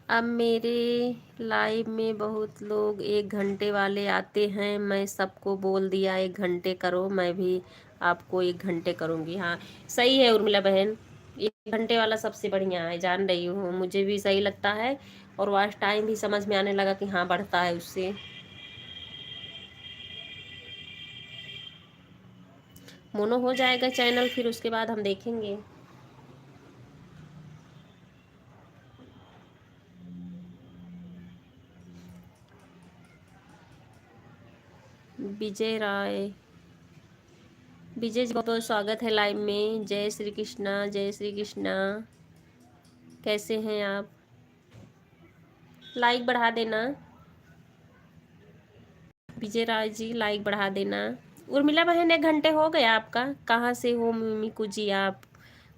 S1: अब मेरे लाइव में बहुत लोग 1 घंटे वाले आते हैं, मैं सबको बोल दिया 1 घंटे करो, मैं भी आपको 1 घंटे करूँगी। हाँ सही है उर्मिला बहन, 1 घंटे वाला सबसे बढ़िया है, जान रही हूँ, मुझे भी सही लगता है और वॉच टाइम भी समझ में आने लगा कि हाँ बढ़ता है उससे। मोनो हो जाएगा चैनल, फिर उसके बाद हम देखेंगे। विजय राय, विजय जी बहुत बहुत स्वागत है लाइव में। जय श्री कृष्णा, जय श्री कृष्णा। कैसे हैं आप? लाइक बढ़ा देना। विजय राय जी लाइक बढ़ा देना। उर्मिला बहन 1 घंटे हो गया आपका? कहाँ से हो मिमिकू जी आप?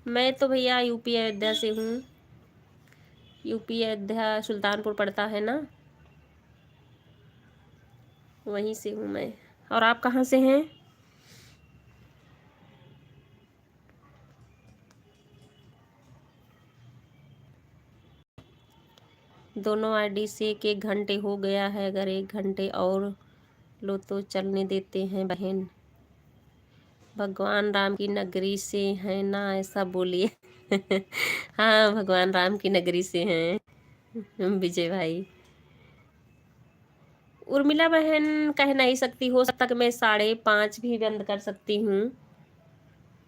S1: मैं तो भैया यूपी अयोध्या से हूँ। यूपी अयोध्या सुल्तानपुर पड़ता है ना, वहीं से हूँ मैं। और आप कहाँ से हैं? दोनों आईडी से 1-1 घंटे हो गया है, अगर 1 घंटे और लो तो चलने देते हैं बहन। भगवान राम की नगरी से हैं ना, ऐसा बोलिए। हाँ भगवान राम की नगरी से हैं विजय भाई। उर्मिला बहन कह नहीं सकती, हो सकता कि मैं 5:30 भी बंद कर सकती हूँ,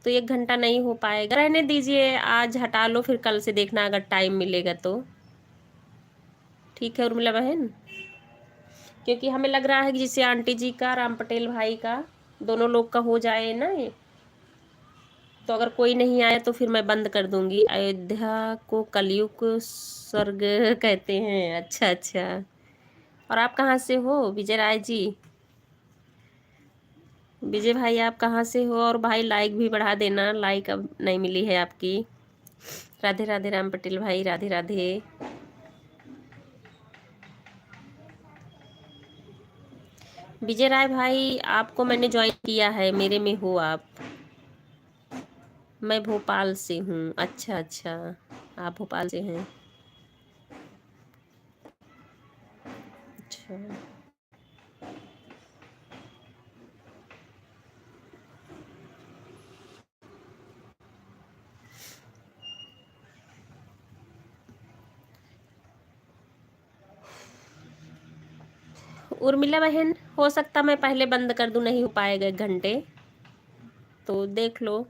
S1: तो 1 घंटा नहीं हो पाएगा। रहने दीजिए, आज हटा लो, फिर कल से देखना अगर टाइम मिलेगा तो। ठीक है उर्मिला बहन, क्योंकि हमें लग रहा है कि जिससे आंटी जी का, राम पटेल भाई का, दोनों लोग का हो जाए ना ये, तो अगर कोई नहीं आया तो फिर मैं बंद कर दूंगी। अयोध्या को कलयुग स्वर्ग कहते हैं। अच्छा अच्छा। और आप कहाँ से हो विजय राय जी? विजय भाई आप कहाँ से हो? और भाई लाइक भी बढ़ा देना, लाइक अब नहीं मिली है आपकी। राधे राधे राम पटेल भाई, राधे राधे। विजय राय भाई आपको मैंने ज्वाइन किया है, मेरे में हो आप। मैं भोपाल से हूँ। अच्छा अच्छा, आप भोपाल से हैं। अच्छा, उर्मिला बहन हो सकता मैं पहले बंद कर दूं, नहीं हो पाएगा 1 घंटे, तो देख लो।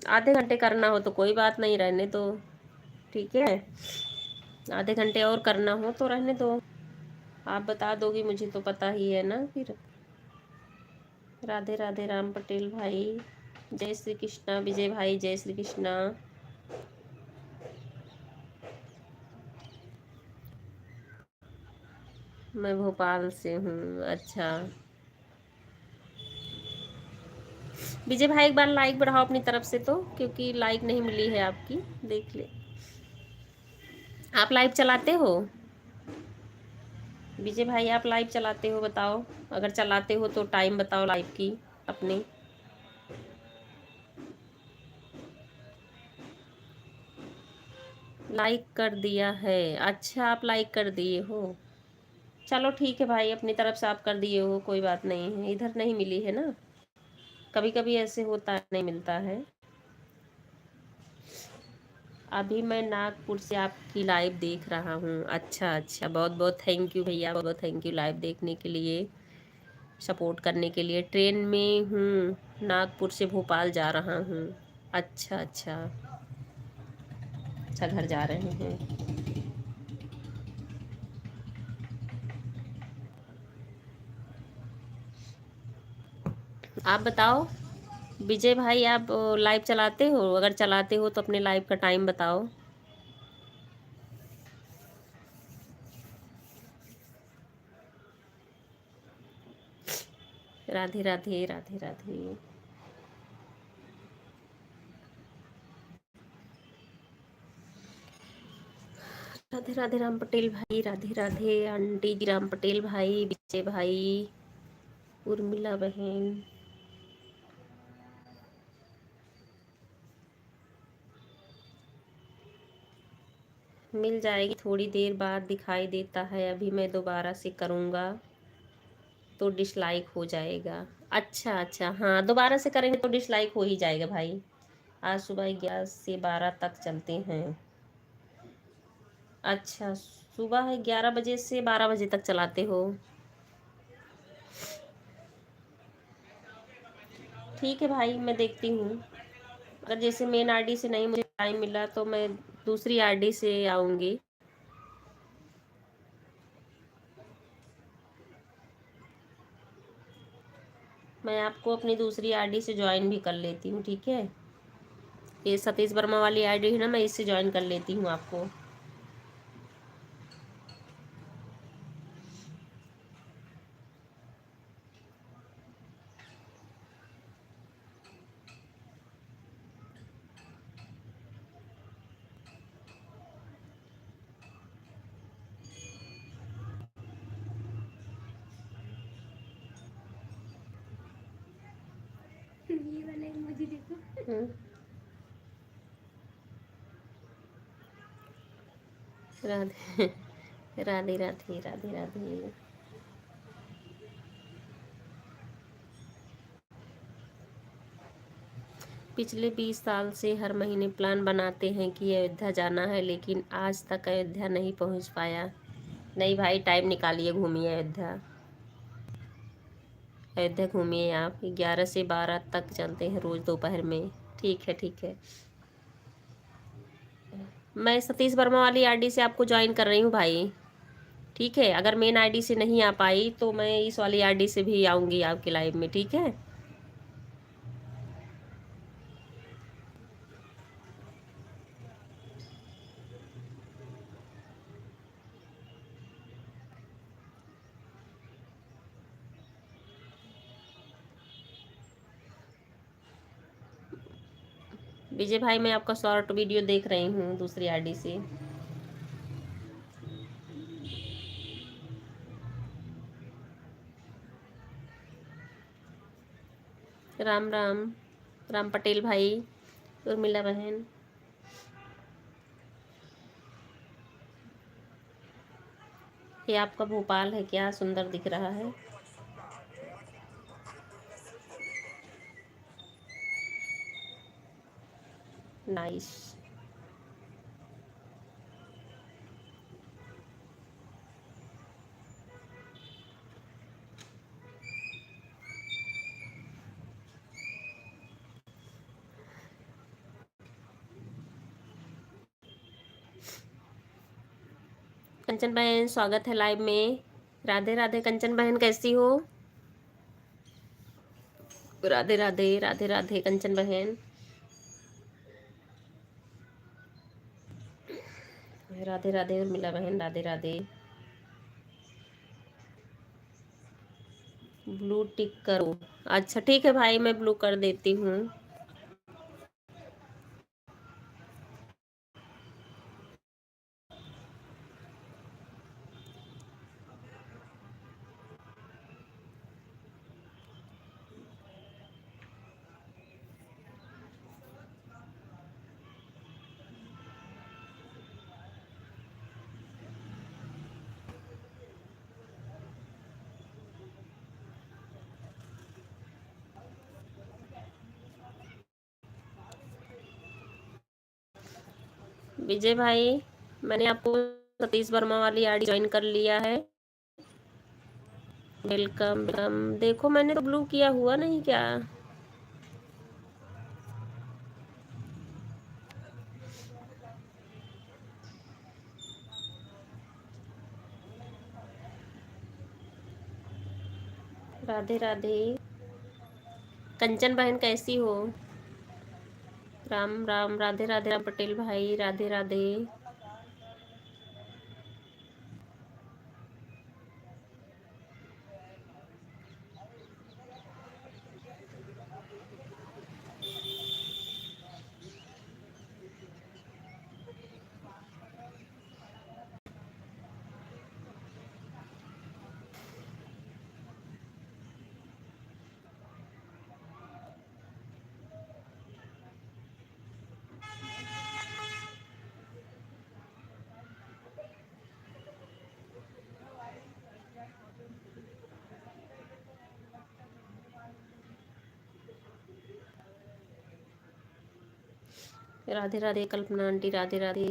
S1: आधे घंटे करना हो तो कोई बात नहीं, रहने दो, ठीक है। आधे घंटे और करना हो तो रहने दो, आप बता दोगी मुझे तो पता ही है ना फिर। राधे राधे राम पटेल भाई, जय श्री कृष्णा। विजय भाई जय श्री कृष्णा। मैं भोपाल से हूँ। अच्छा विजय भाई एक बार लाइक बढ़ाओ अपनी तरफ से तो, क्योंकि लाइक नहीं मिली है आपकी, देख ले। आप लाइव चलाते हो विजय भाई? आप लाइव चलाते हो? बताओ, अगर चलाते हो तो टाइम बताओ लाइव की अपनी। लाइक कर दिया है? अच्छा, आप लाइक कर दिए हो। चलो ठीक है भाई, अपनी तरफ से आप कर दिए हो, कोई बात नहीं है। इधर नहीं मिली है ना, कभी कभी ऐसे होता है, नहीं मिलता है। अभी मैं नागपुर से आपकी लाइव देख रहा हूँ। अच्छा अच्छा, बहुत बहुत थैंक यू भैया, बहुत बहुत थैंक यू लाइव देखने के लिए, सपोर्ट करने के लिए। ट्रेन में हूँ, नागपुर से भोपाल जा रहा हूँ। अच्छा अच्छा अच्छा, घर जा रहे हैं। आप बताओ विजय भाई, आप लाइव चलाते हो? अगर चलाते हो तो अपने लाइव का टाइम बताओ। राधे राधे राधे राधे। राधे राधे राम पटेल भाई, राधे राधे आंटी जी, राम पटेल भाई, विजय भाई, उर्मिला बहन। मिल जाएगी, थोड़ी देर बाद दिखाई देता है। अभी मैं दोबारा से करूँगा तो डिसलाइक हो जाएगा। अच्छा अच्छा, हाँ दोबारा से करेंगे तो डिसलाइक हो ही जाएगा भाई। आज सुबह 11 से 12 तक चलते हैं। अच्छा, सुबह 11 बजे से 12 बजे तक चलाते हो? ठीक है भाई, मैं देखती हूँ। अगर जैसे मेन आईडी से नहीं मुझे टाइम मिला तो मैं दूसरी आईडी से आऊँगी। मैं आपको अपनी दूसरी आईडी से ज्वाइन भी कर लेती हूँ, ठीक है? ये सतीश वर्मा वाली आईडी है ना, मैं इससे ज्वाइन कर लेती हूँ आपको।
S2: ये वाला इमोजी देखो।
S1: राधे राधे राधे राधे राधे। पिछले 20 साल से हर महीने प्लान बनाते हैं कि अयोध्या जाना है, लेकिन आज तक अयोध्या नहीं पहुंच पाया। नहीं भाई, टाइम निकालिए, घूमिए अयोध्या। अयोध्या घूमिए आप। 11 से 12 तक चलते हैं रोज़ दोपहर में। ठीक है ठीक है। मैं सतीश वर्मा वाली आईडी से आपको ज्वाइन कर रही हूँ भाई, ठीक है? अगर मेन आईडी से नहीं आ पाई तो मैं इस वाली आईडी से भी आऊँगी आपके लाइव में, ठीक है? विजय भाई, मैं आपका शॉर्ट वीडियो देख रही हूँ दूसरी आईडी से। राम राम, राम पटेल भाई, उर्मिला बहन। ये आपका भोपाल है क्या? सुंदर दिख रहा है। नाइस। कंचन बहन, स्वागत है लाइव में। राधे राधे कंचन बहन, कैसी हो? राधे राधे राधे राधे कंचन बहन। राधे राधे उर्मिला बहन, राधे राधे। ब्लू टिक करो? अच्छा ठीक है भाई, मैं ब्लू कर देती हूँ। विजय भाई, मैंने आपको सतीश वर्मा वाली आईडी ज्वाइन कर लिया है। Welcome welcome. देखो मैंने तो ब्लू किया हुआ नहीं क्या? राधे राधे। कंचन बहन कैसी हो? राम राम। राधे राधे राम पटेल भाई, राधे राधे। राधे राधे कल्पना आंटी, राधे राधे।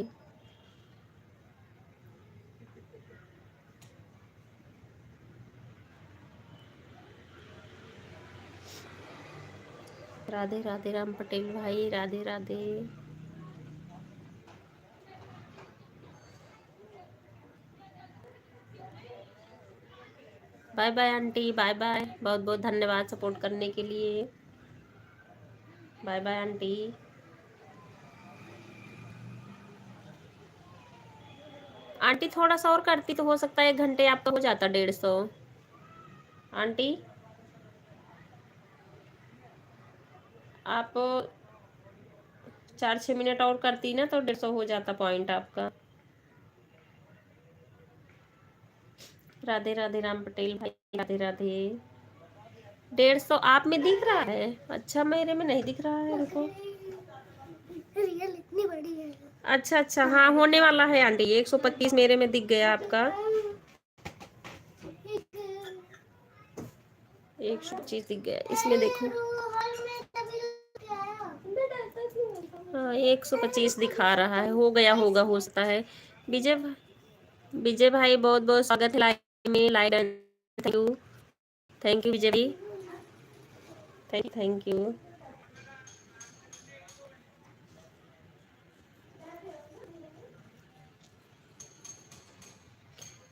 S1: राधे राधे राम पटेल भाई, Radhe Radhe. Bye bye aunty, bye bye. बहुत बहुत धन्यवाद सपोर्ट करने के लिए। Bye bye aunty. आंटी थोड़ा सा और करती तो हो सकता है 1 घंटे आपका हो जाता 150। आंटी आप 4-6 मिनट और करती ना तो 150 हो जाता पॉइंट आपका। राधे राधे राम पटेल भाई, राधे राधे। 150 आप में दिख रहा है? अच्छा, मेरे में नहीं दिख रहा है, रुको।
S2: रियल इतनी बड़ी है।
S1: अच्छा अच्छा, हाँ होने वाला है आंटी। 125 मेरे में दिख गया आपका। 125 दिख गया इसमें, देखो। हाँ 125 दिखा रहा है। हो गया होगा, हो सकता है। विजय भाई बहुत बहुत स्वागत है लाइव में। Live thank you, thank you Vijay भाई, थैंक यू।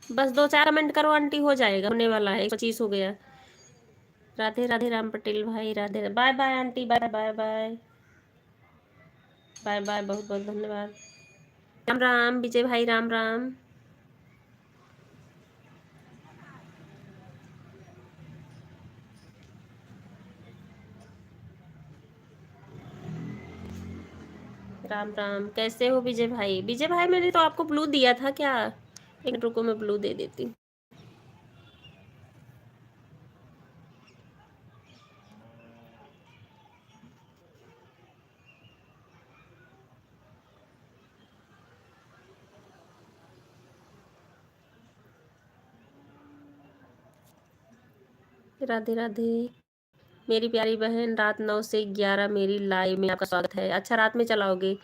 S1: बस 2-4 कमेंट करो आंटी, हो जाएगा, होने वाला है। 125 हो गया। राधे राधे राम पटेल भाई, Radhe. Bye bye aunty, bye bye bye bye bye. बहुत बहुत धन्यवाद। राम राम विजय भाई, राम राम। राम राम, कैसे हो विजय भाई? विजय भाई मैंने तो आपको ब्लू दिया था क्या? एक मिनट रुको, मैं ब्लू दे देती हूँ। राधे राधे मेरी प्यारी बहन। रात 9 से 11 मेरी लाइव में आपका स्वागत है। अच्छा, रात में चलाओगे?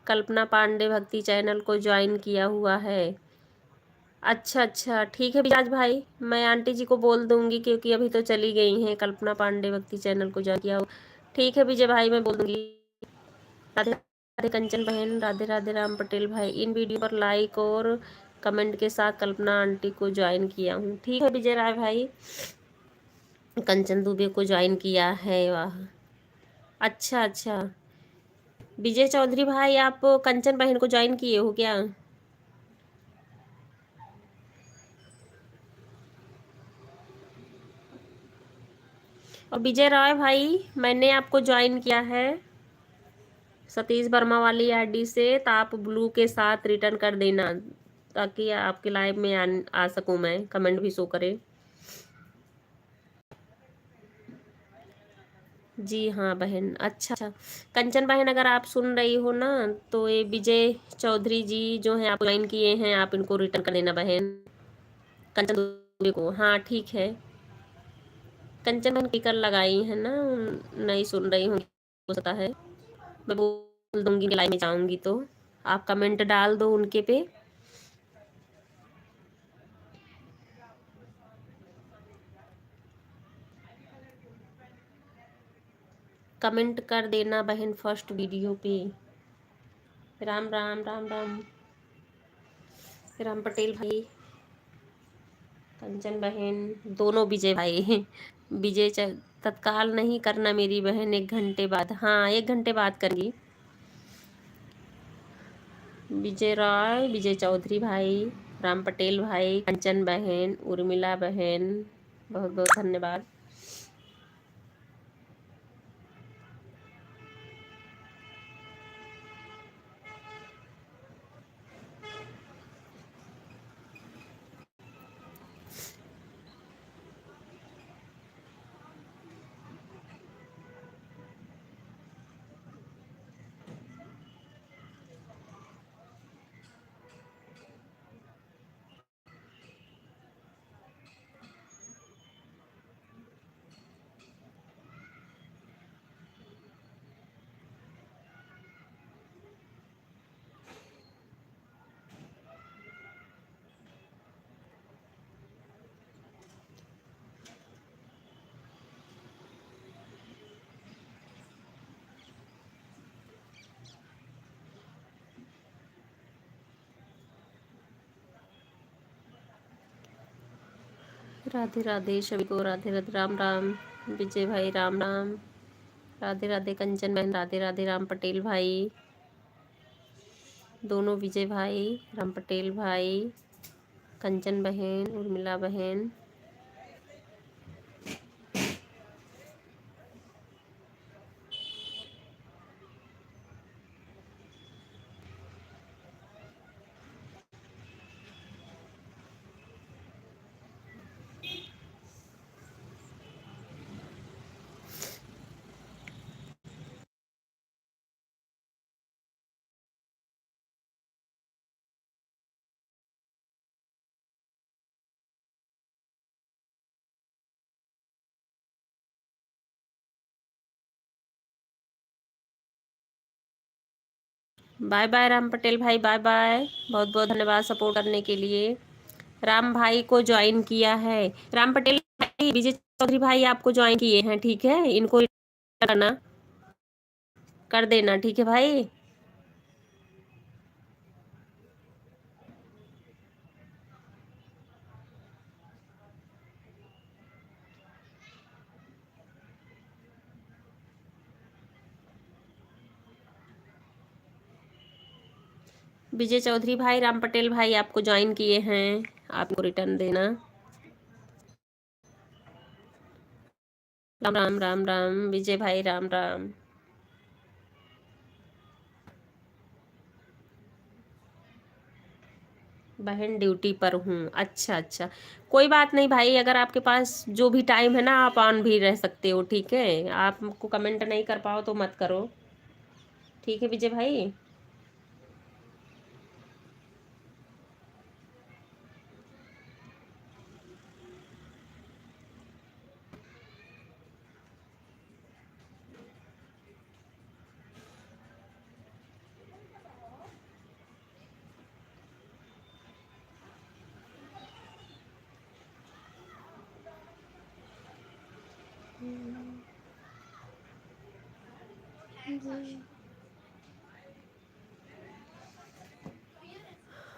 S1: कल्पना पांडे भक्ति चैनल को ज्वाइन किया हुआ है। अच्छा अच्छा, ठीक है विराज भाई, मैं आंटी जी को बोल दूंगी क्योंकि अभी तो चली गई हैं। कल्पना पांडे भक्ति चैनल को ज्वाइन किया हो। ठीक है विजय भाई, मैं बोल दूंगी। राधे राधे कंचन बहन, राधे राधे राम पटेल भाई। इन वीडियो पर लाइक और कमेंट के साथ कल्पना आंटी को ज्वाइन किया हूँ। ठीक है विजय राय भाई, कंचन दुबे को ज्वाइन किया है। वाह, अच्छा अच्छा। विजय चौधरी भाई, आप कंचन बहन को ज्वाइन किए हो क्या? और विजय राय भाई, मैंने आपको ज्वाइन किया है सतीश वर्मा वाली आईडी से, तो आप ब्लू के साथ रिटर्न कर देना ताकि आपके लाइव में आ सकूं मैं, कमेंट भी शो करे। जी हाँ बहन, अच्छा अच्छा। कंचन बहन, अगर आप सुन रही हो ना तो ये विजय चौधरी जी जो हैं आप ज्वाइन किए हैं, आप इनको रिटर्न कर देना बहन, कंचन दुबे को। हाँ ठीक है। कंचन बहन टिकर लगाई है ना, नहीं सुन रही हूँ, हो सकता है। मैं बोल दूंगी लाइव में जाऊंगी तो। आप कमेंट डाल दो उनके पे। कमेंट कर देना बहन फर्स्ट वीडियो पे। राम राम राम राम। राम पटेल भाई, कंचन बहन, दोनों विजय भाई। विजय तत्काल नहीं करना मेरी बहन, 1 घंटे बाद। हाँ 1 घंटे बाद करूँगी। विजय रॉय, विजय चौधरी भाई, राम पटेल भाई, कंचन बहन, उर्मिला बहन, बहुत बहुत धन्यवाद। राधे राधे सभी को, राधे राधे, राम राम विजय भाई, राम राम, राधे राधे कंचन बहन, राधे राधे राम पटेल भाई, दोनों विजय भाई, राम पटेल भाई, कंचन बहन, उर्मिला बहन। बाय बाय राम पटेल भाई, बाय बाय, बहुत बहुत धन्यवाद सपोर्ट करने के लिए। राम भाई को ज्वाइन किया है, राम पटेल भाई, विजय चौधरी भाई आपको ज्वाइन किए हैं, ठीक है, इनको करना कर देना, ठीक है भाई। विजय चौधरी भाई, राम पटेल भाई आपको ज्वाइन किए हैं, आपको रिटर्न देना। राम राम राम राम विजय भाई, राम राम। बहन ड्यूटी पर हूँ, अच्छा अच्छा, कोई बात नहीं भाई, अगर आपके पास जो भी टाइम है ना आप ऑन भी रह सकते हो, ठीक है, आपको कमेंट नहीं कर पाओ तो मत करो, ठीक है विजय भाई।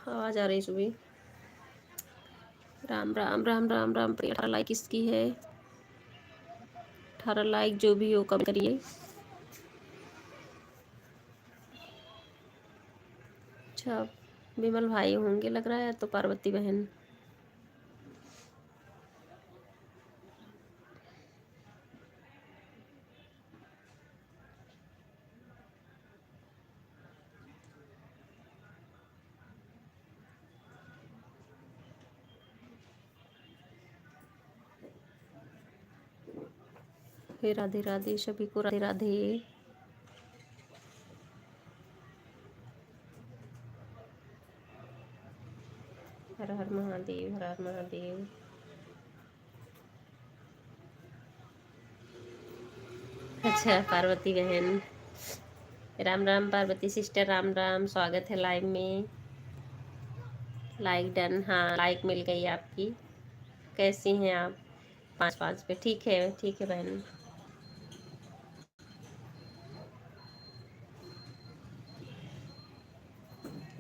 S1: आवाज आ रही सुबह। राम राम राम राम राम। 18 लाइक किसकी है? 18 लाइक जो भी हो कम करिए। अच्छा, विमल भाई होंगे लग रहा है, तो पार्वती बहन। हे राधे राधे सभी को, राधे राधे। हर हर महादेव, हर हर महादेव। अच्छा पार्वती बहन, राम राम पार्वती सिस्टर, राम राम, स्वागत है लाइव में। लाइक डन, हाँ लाइक मिल गई आपकी। कैसी हैं आप? 5 5 पे ठीक है बहन।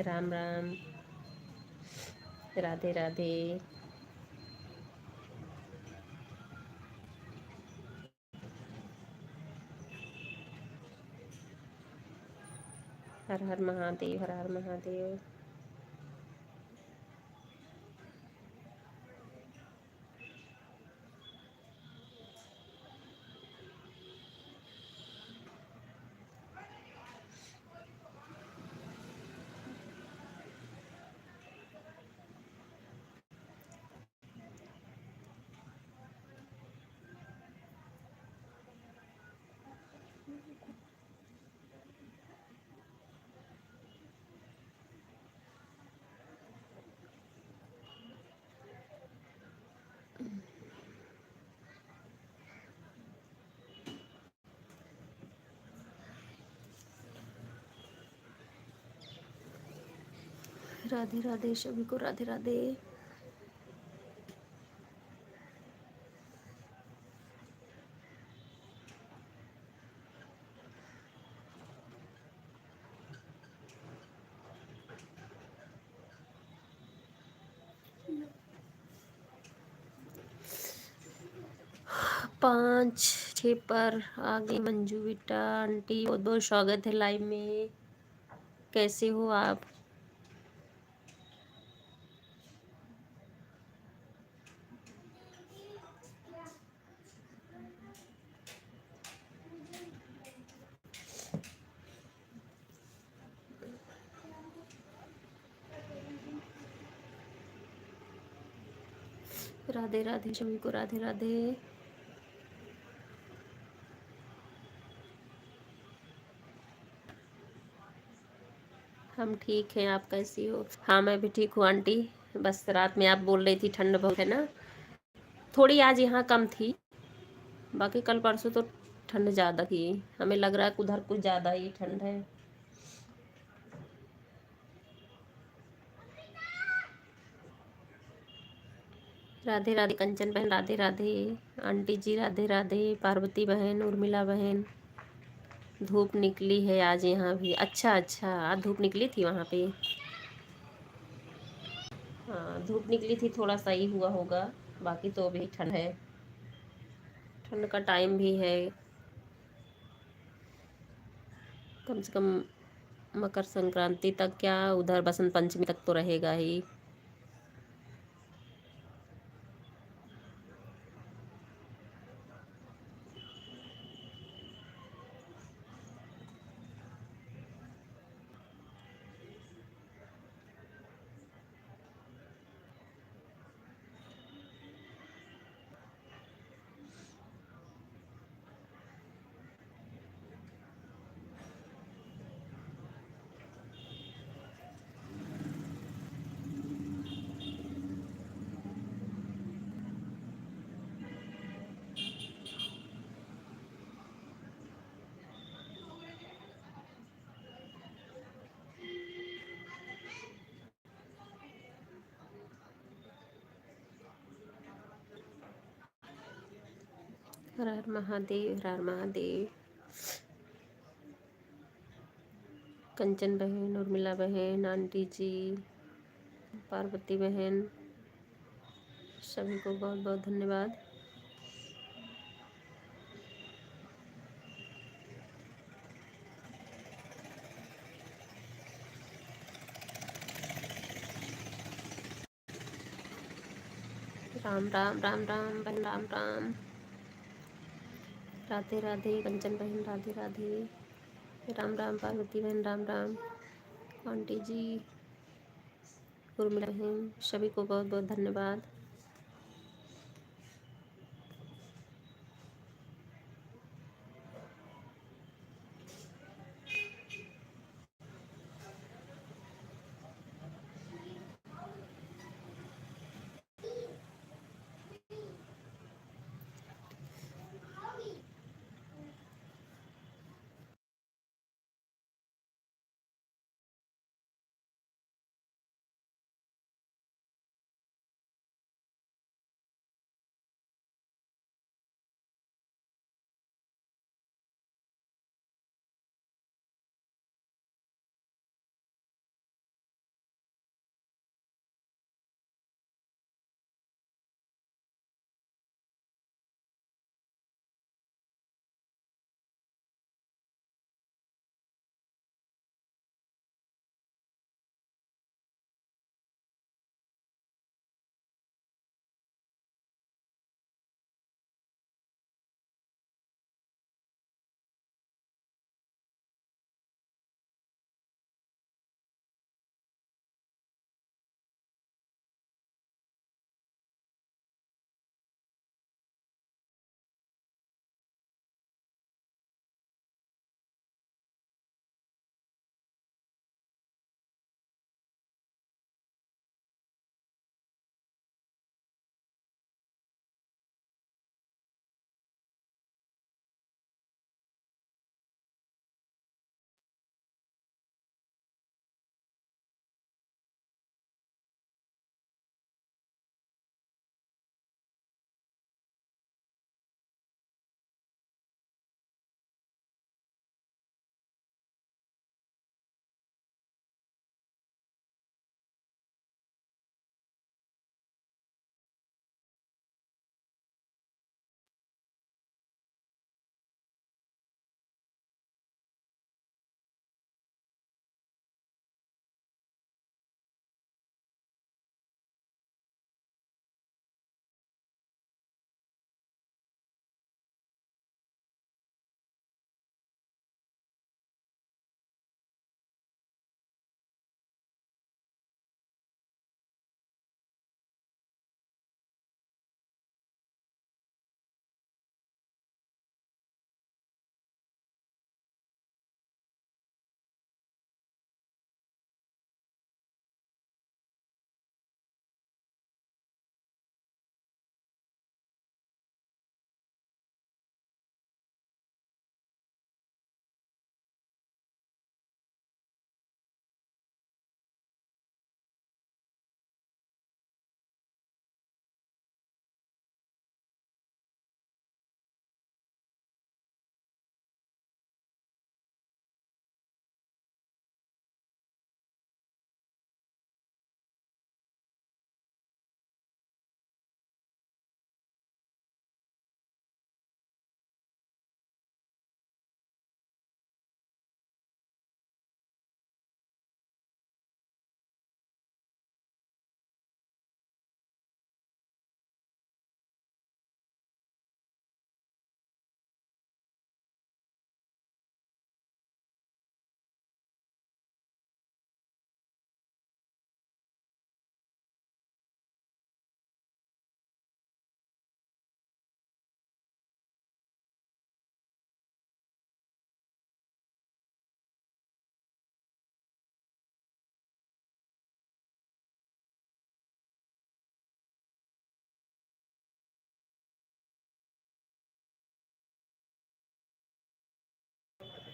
S1: राम राम, राधे राधे। हर हर महादेव, हर हर महादेव। राधे राधे सभी को, राधे राधे। पाँच छः पर आ गई मंजू बेटा। आंटी बहुत बहुत स्वागत है लाइव में। कैसे हो आप? राधे राधे सभी को, राधे राधे। हम ठीक हैं, आप कैसी हो? हाँ मैं भी ठीक हूँ आंटी। बस रात में आप बोल रही थी ठंड बहुत है ना, थोड़ी आज यहाँ कम थी। बाकी कल परसों तो ठंड ज़्यादा थी। हमें लग रहा है उधर कुछ ज़्यादा ही ठंड है। राधे राधे कंचन बहन, राधे राधे। आंटी जी राधे राधे। पार्वती बहन, उर्मिला बहन। धूप निकली है आज यहाँ भी। अच्छा अच्छा, आज धूप निकली थी वहाँ पे। हाँ धूप निकली थी, थोड़ा सही हुआ होगा। बाकी तो अभी ठंड है। ठंड का टाइम भी है। कम से कम मकर संक्रांति तक, क्या उधर बसंत पंचमी तक तो रहेगा ही। हर हर महादेव, हर हर महादेव। कंचन बहन, उर्मिला बहन, आंटी जी, पार्वती बहन, सभी को बहुत बहुत धन्यवाद। राम राम, राम राम बहन, राम राम। राधे राधे कंचन बहन, राधे राधे। राम राम पार्वती बहन, राम राम। आंटी जी, उर्मिला बहन, सभी को बहुत बहुत धन्यवाद।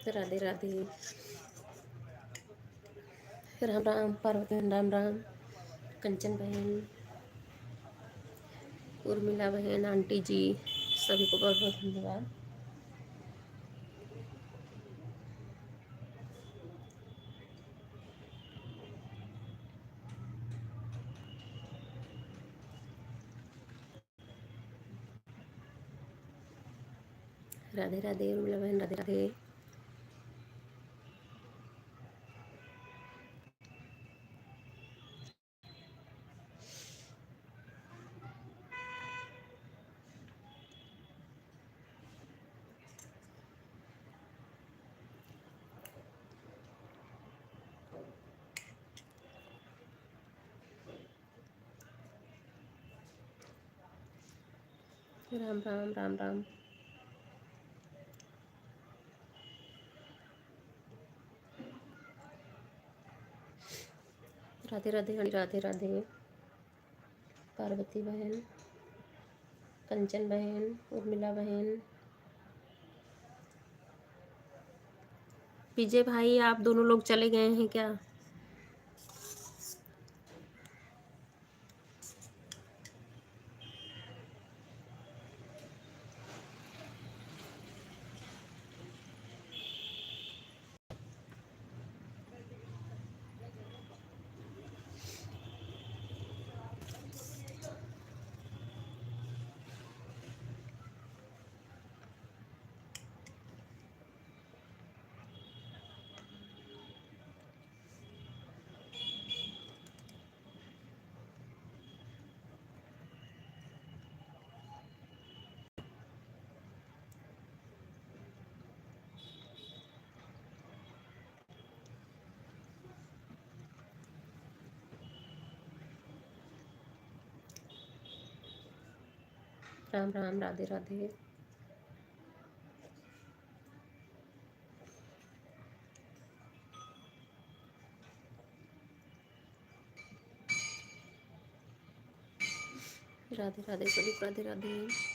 S1: राधे राधे। राम राम पार्वती बहन, राम राम कंचन बहन, उर्मिला बहन, आंटी जी, सभी को बहुत बहुत धन्यवाद। राधे राधे उर्मिला बहन, राधे राधे। राम राम राम राम। राधे राधे राधे राधे। पार्वती बहन, कंचन बहन, उर्मिला बहन, विजय भाई, आप दोनों लोग चले गए हैं क्या? राम राम राधे राधे। राधे राधे सभी को राधे राधे।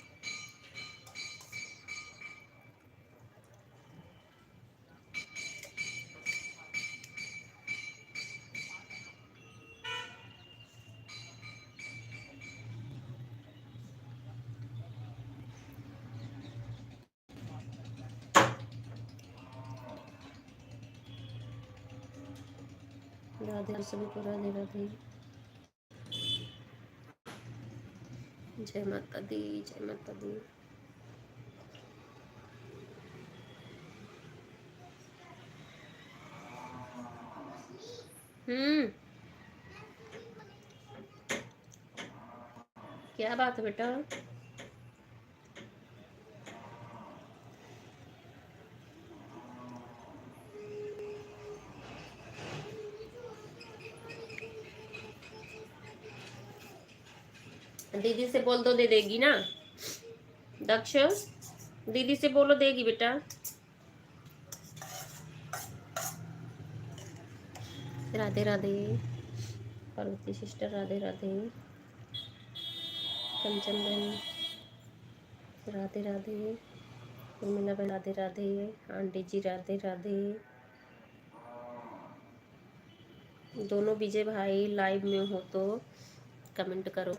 S1: राधे सभी को राधे राधे। जय माता दी, जय माता दी। क्या बात है बेटा? दीदी से बोल दो, दे देगी ना। दक्ष, दीदी से बोलो, देगी बेटा। राधे राधे पार्वती सिस्टर, राधे राधे कंचन बहन, राधे राधे उर्मिला बहन, राधे राधे आंटी जी, राधे राधे। दोनों विजय भाई लाइव में हो तो कमेंट करो।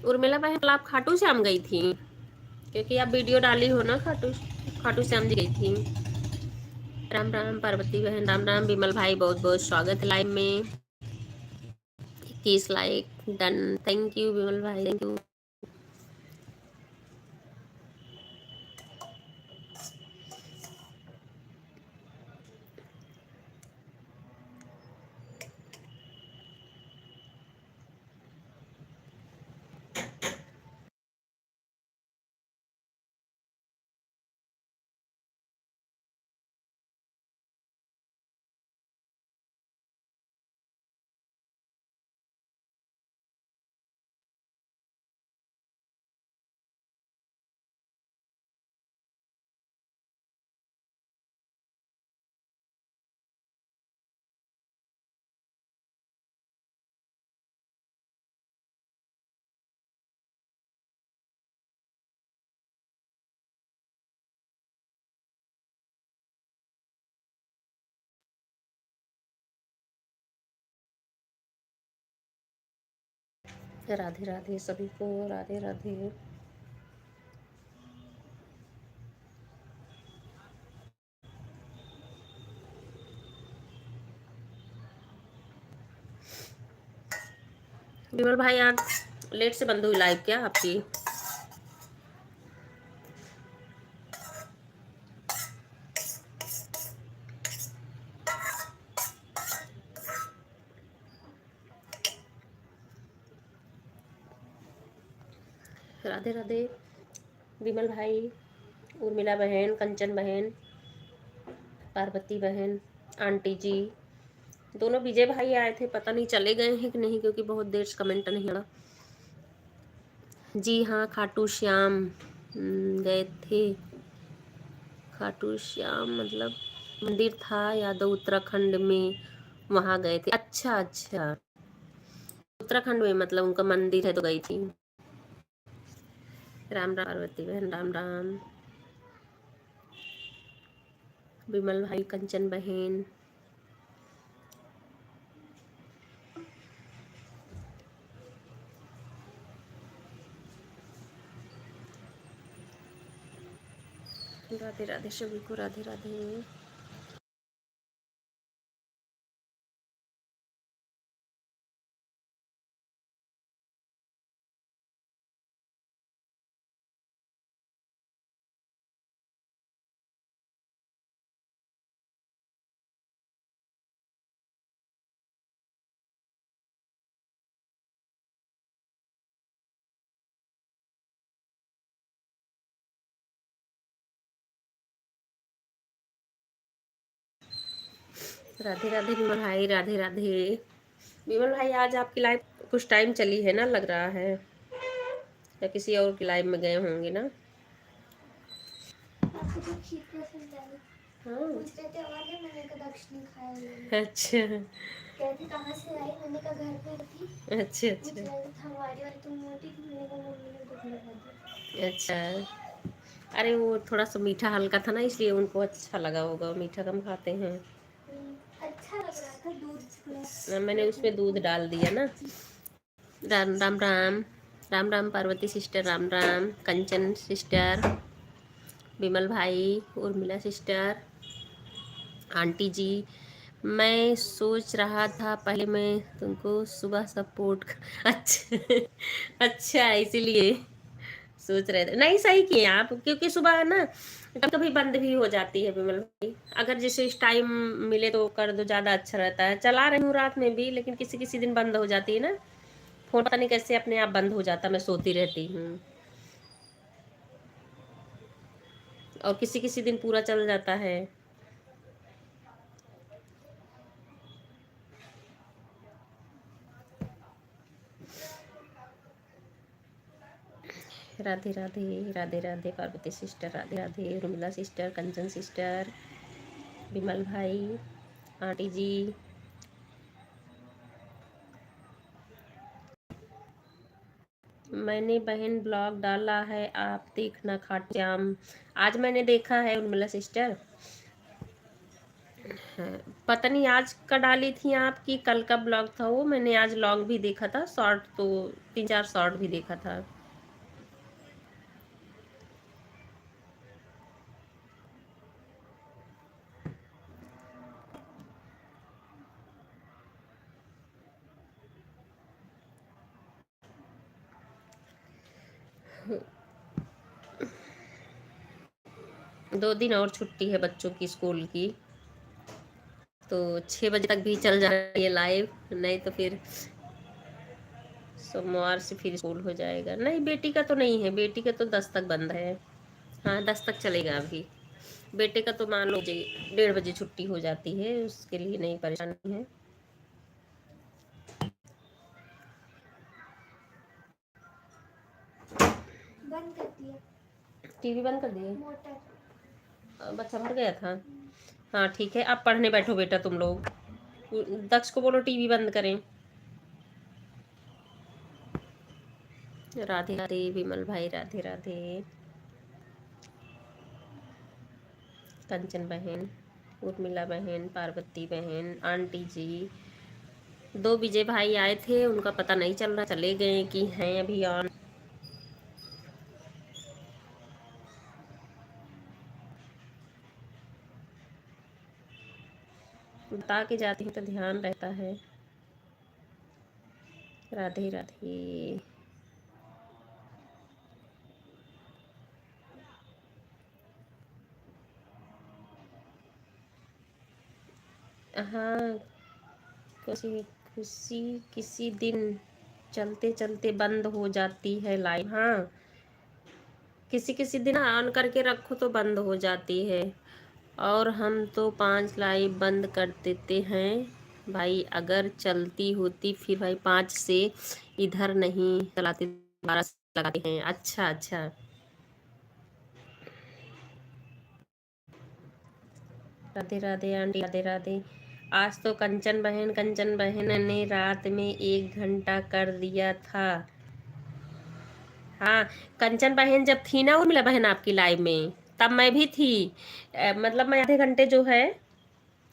S1: उर्मिला बहन, आप खाटू श्याम गई थी? क्योंकि आप वीडियो डाली हो ना, खाटू श्याम जी गई थी। राम राम पार्वती बहन, राम राम विमल भाई, बहुत बहुत स्वागत लाइव में। 21 लाइक डन। थैंक यू विमल भाई, थैंक यू। राधे राधे सभी को, राधे राधे। विमल भाई आज लेट से बंद हुई लाइव क्या आपकी? राधे राधे विमल भाई, उर्मिला बहन, कंचन बहन, पार्वती बहन, आंटी जी, दोनों विजय भाई आए थे, पता नहीं चले गए हैं कि नहीं, क्योंकि बहुत देर से कमेंट नहीं आया। जी हाँ, खाटू श्याम गए थे। खाटू श्याम मतलब मंदिर था यादव उत्तराखंड में, वहाँ गए थे। अच्छा अच्छा, उत्तराखंड में मतलब उनका मंदिर है तो गई थी। राम राम पार्वती बहन, राम राम विमल भाई, कंचन बहन, राधे राधे सभी को, राधे राधे। राधे राधे विमल भाई, राधे राधे विमल भाई। आज आपकी लाइव कुछ टाइम चली है ना, लग रहा है, या किसी और की लाइव में गए होंगे ना।
S2: आपको तो खीर पसंद है।
S1: हाँ
S2: पूछ रहे थे और ने मैंने कहा दक्ष ने खाया है।
S1: अच्छा
S2: कहते कहाँ से आई, मैंने कहा घर पे थी।
S1: अच्छा
S2: पूछ
S1: अच्छा
S2: रहे थे हमारी वाली तुम मोटी थी, मैंने कहा मम्मी ने तो खिला दिया।
S1: अच्छा। अरे वो थोड़ा सा मीठा हल्का था ना, इसलिए उनको अच्छा लगा होगा, मीठा कम खाते हैं।
S2: अच्छा लग रहा था दूध।
S1: मैंने उसमें दूध डाल दिया ना। राम राम राम, राम राम पार्वती सिस्टर, राम राम कंचन सिस्टर, विमल भाई, उर्मिला सिस्टर, आंटी जी। मैं सोच रहा था पहले मैं तुमको सुबह सपोर्ट अच्छा अच्छा, इसीलिए सोच रहे थे। नहीं सही किए आप, क्योंकि सुबह ना कभी कभी बंद भी हो जाती है विमल भाई। अगर जैसे इस टाइम मिले तो कर दो, ज़्यादा अच्छा रहता है। चला रही हूँ रात में भी, लेकिन किसी किसी दिन बंद हो जाती है ना फोन, पता नहीं कैसे अपने आप बंद हो जाता, मैं सोती रहती हूँ, और किसी किसी दिन पूरा चल जाता है। राधे राधे, राधे राधे पार्वती सिस्टर, राधे राधे उर्मिला सिस्टर, कंचन सिस्टर, विमल भाई, आंटी जी। मैंने बहन ब्लॉग डाला है, आप देखना खाटू श्याम। आज मैंने देखा है उर्मिला सिस्टर। हाँ, पता नहीं आज का डाली थी आपकी, कल का ब्लॉग था वो, मैंने आज लॉग भी देखा था, शॉर्ट तो 3-4 शॉर्ट भी देखा था। 2 दिन और छुट्टी है बच्चों की स्कूल की, तो 6 बजे तक भी चल जा रही है लाइव, नहीं तो फिर सोमवार से फिर स्कूल हो जाएगा। नहीं बेटी का तो नहीं है, बेटी का तो 10 तक बंद है। हाँ 10 तक चलेगा अभी। बेटे का तो मान लो 1:30 बजे छुट्टी हो जाती है, उसके लिए नहीं परेशानी है।
S2: बंद कर दिया,
S1: टीवी बंद कर दिए,
S2: मोटर
S1: बच्चा भर गया था। हाँ ठीक है, अब पढ़ने बैठो बेटा तुम लोग। दक्ष को बोलो टीवी बंद करें। राधे राधे विमल भाई, राधे राधे। कंचन बहन, उर्मिला बहन, पार्वती बहन, आंटी जी। 2 विजय भाई आए थे, उनका पता नहीं चल रहा चले गए कि हैं अभी ऑन। बता के जाती हूँ तो ध्यान रहता है। राधे राधे। हाँ किसी किसी किसी दिन चलते चलते बंद हो जाती है लाइव। हाँ किसी किसी दिन ऑन करके रखो तो बंद हो जाती है, और हम तो 5 लाइव बंद कर देते हैं भाई। अगर चलती होती फिर भाई 5 से इधर नहीं चलाते, 12 से लगाते हैं। अच्छा अच्छा। राधे राधे आंटी, राधे राधे। आज तो कंचन बहन ने रात में 1 घंटा कर दिया था। हाँ कंचन बहन जब थी ना उर्मिला बहन आपकी लाइव में, तब मैं भी थी। मतलब मैं आधे घंटे जो है,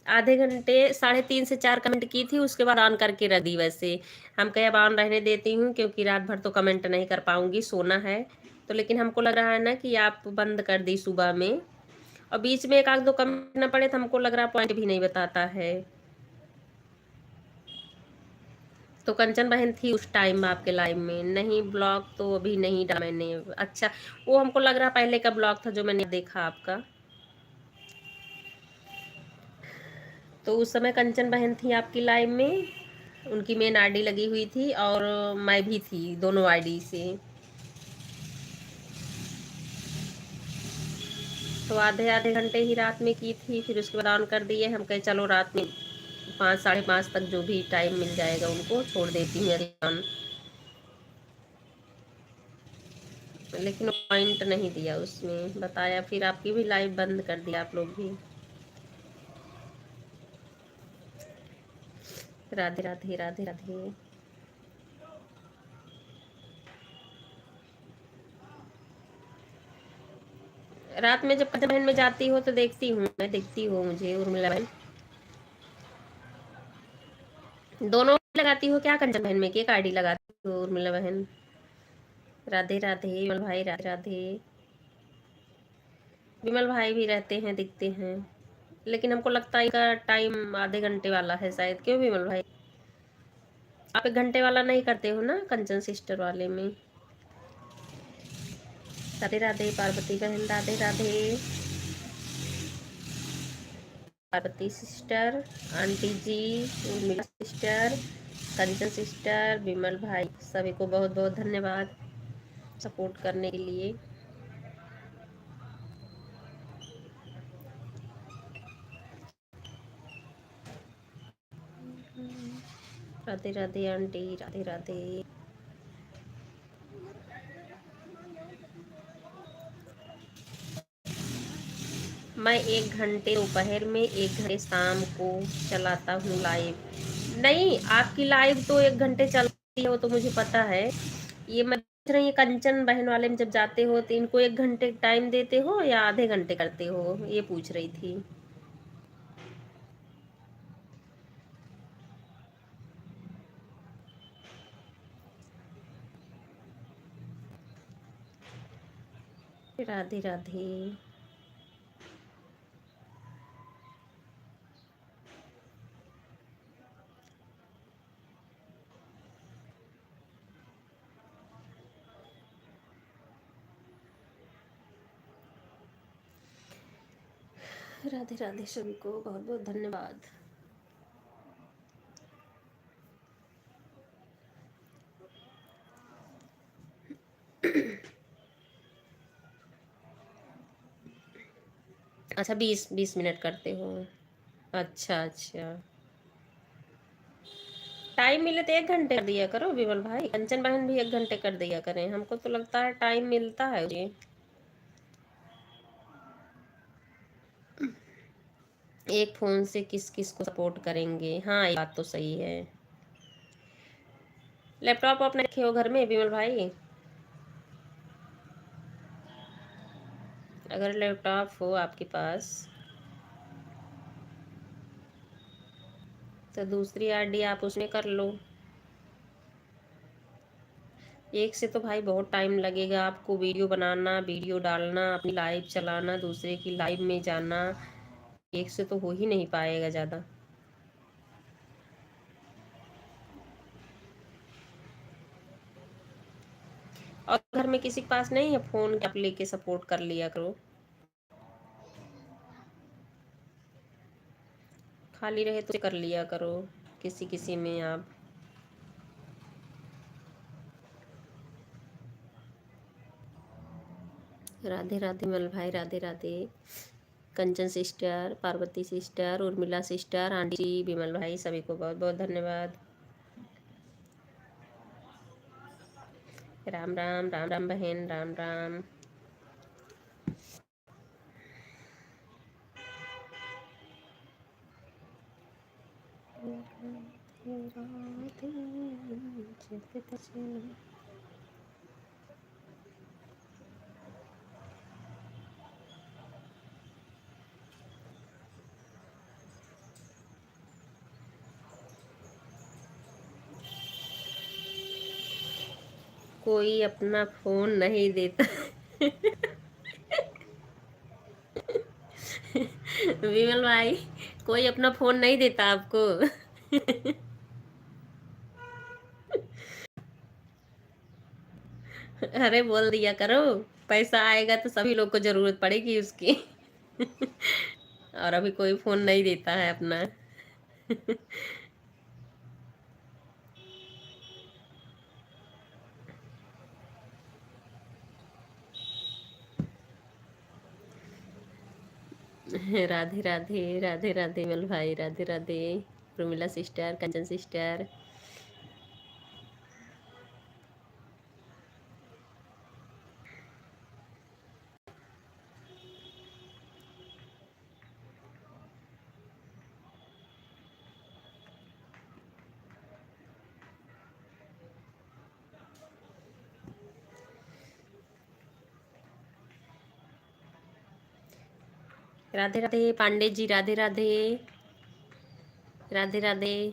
S1: आधे घंटे 3.5 से 4 कमेंट की थी, उसके बाद ऑन करके रख दी। वैसे हम कहे अब ऑन रहने देती हूँ क्योंकि रात भर तो कमेंट नहीं कर पाऊंगी, सोना है तो। लेकिन हमको लग रहा है ना कि आप बंद कर दी सुबह में, और बीच में 1 आध 2 कमेंट न पड़े तो हमको लग रहा पॉइंट भी नहीं बताता है। तो कंचन बहन थी उस टाइम आपके लाइव में? नहीं ब्लॉग तो अभी नहीं डाला मैंने। अच्छा वो हमको लग रहा पहले का ब्लॉग था जो मैंने देखा आपका। तो उस समय कंचन बहन थी आपकी लाइव में, उनकी मेन आईडी लगी हुई थी और मैं भी थी, दोनों आईडी से। तो आधे आधे घंटे ही रात में की थी, फिर उसके बाद ऑन कर दिए। हम कहे चलो रात में 5 5:30 तक जो भी टाइम मिल जाएगा उनको छोड़ देती हूँ ऑन। लेकिन पॉइंट नहीं दिया उसमें, बताया फिर आपकी भी लाइव बंद कर दिया आप लोग भी। राधे राधे, राधे राधे। रात में जब कंचन बहन में जाती हो तो देखती हूँ मैं, देखती हूँ मुझे उर्मिला बहन। दोनों लगाती हो क्या कंचन बहन में, की एक आईडी लगाती हो उर्मिला बहन? राधे राधे विमल भाई, राधे राधे। विमल भाई भी रहते हैं, दिखते हैं, लेकिन हमको लगता है इनका टाइम आधे घंटे वाला है शायद। क्यों विमल भाई, आप 1 घंटे वाला नहीं करते हो ना कंचन सिस्टर वाले में? राधे राधे पार्वती बहन, Radhe Radhe. Parvati sister, aunty ji, Urmila sister, कंचन सिस्टर, विमल भाई, सभी को बहुत बहुत धन्यवाद सपोर्ट करने के लिए। राधे राधे आंटी, राधे राधे। मैं 1 घंटे दोपहर में, 1 घंटे शाम को चलाता हूँ लाइव। नहीं आपकी लाइव तो 1 घंटे चलती है वो तो मुझे पता है। ये मैं पूछ रही, कंचन बहन वाले में जब जाते हो तो इनको 1 घंटे टाइम देते हो या आधे घंटे करते हो, ये पूछ रही थी। राधे राधे। राधे राधे सभी को बहुत बहुत धन्यवाद। अच्छा 20 20 मिनट करते हो? अच्छा अच्छा, टाइम मिले तो 1 घंटे कर दिया करो विमल भाई, कंचन बहन भी 1 घंटे कर दिया करें, हमको तो लगता है टाइम मिलता है जी। एक फोन से किस किस को सपोर्ट करेंगे, हाँ ये बात तो सही है। लैपटॉप अपने रखे हो घर में विमल भाई? अगर लैपटॉप हो आपके पास तो दूसरी आईडी आप उसमें कर लो। एक से तो भाई बहुत टाइम लगेगा आपको, वीडियो बनाना, वीडियो डालना, अपनी लाइव चलाना, दूसरे की लाइव में जाना, एक से तो हो ही नहीं पाएगा ज़्यादा। और घर में किसी के पास नहीं है फ़ोन आप लेके सपोर्ट कर लिया करो, खाली रहे तो कर लिया करो किसी किसी में आप। राधे राधे मल भाई, Radhe Radhe. Kanchan sister, Parvati sister, Urmila sister, aunty ji, Vimal भाई, सभी को बहुत बहुत धन्यवाद। राम राम, राम राम बहन, राम राम। कोई अपना फोन नहीं देता। विमल भाई, कोई अपना फोन नहीं देता आपको? अरे बोल दिया करो, पैसा आएगा तो सभी लोग को जरूरत पड़ेगी उसकी। और अभी कोई फोन नहीं देता है अपना। राधे राधे, राधे राधे विमल भाई, राधे राधे। उर्मिला सिस्टर, कंचन सिस्टर। राधे राधे पांडे जी, राधे राधे, राधे राधे।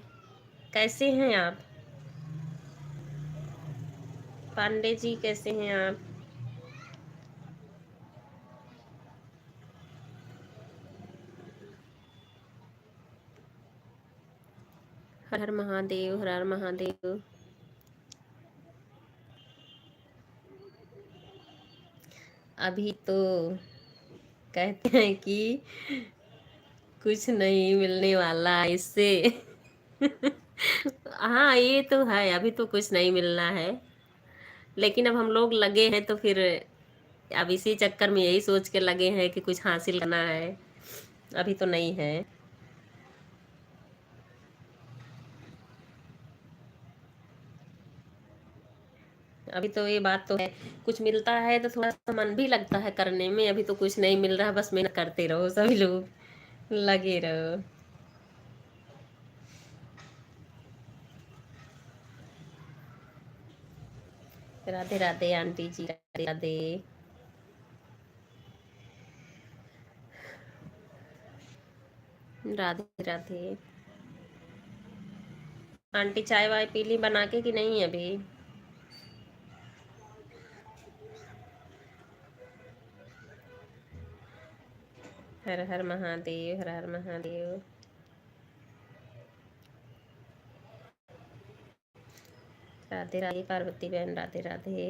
S1: कैसे हैं आप पांडे जी, कैसे हैं आप? हर हर महादेव, हर हर महादेव। अभी तो कहते हैं कि कुछ नहीं मिलने वाला इससे। हाँ ये तो है, अभी तो कुछ नहीं मिलना है, लेकिन अब हम लोग लगे हैं तो फिर अब इसी चक्कर में यही सोच के लगे हैं कि कुछ हासिल करना है। अभी तो नहीं है। अभी तो ये बात तो है, कुछ मिलता है तो थोड़ा सा मन भी लगता है करने में, अभी तो कुछ नहीं मिल रहा, बस मेहनत करते रहो सभी लोग, लगे रहो। राधे राधे आंटी जी, राधे राधे। राधे राधे। आंटी चाय वाय पी ली बना के कि नहीं अभी? हर हर महादेव, हर हर महादेव। राधे राधे पार्वती बहन, राधे राधे।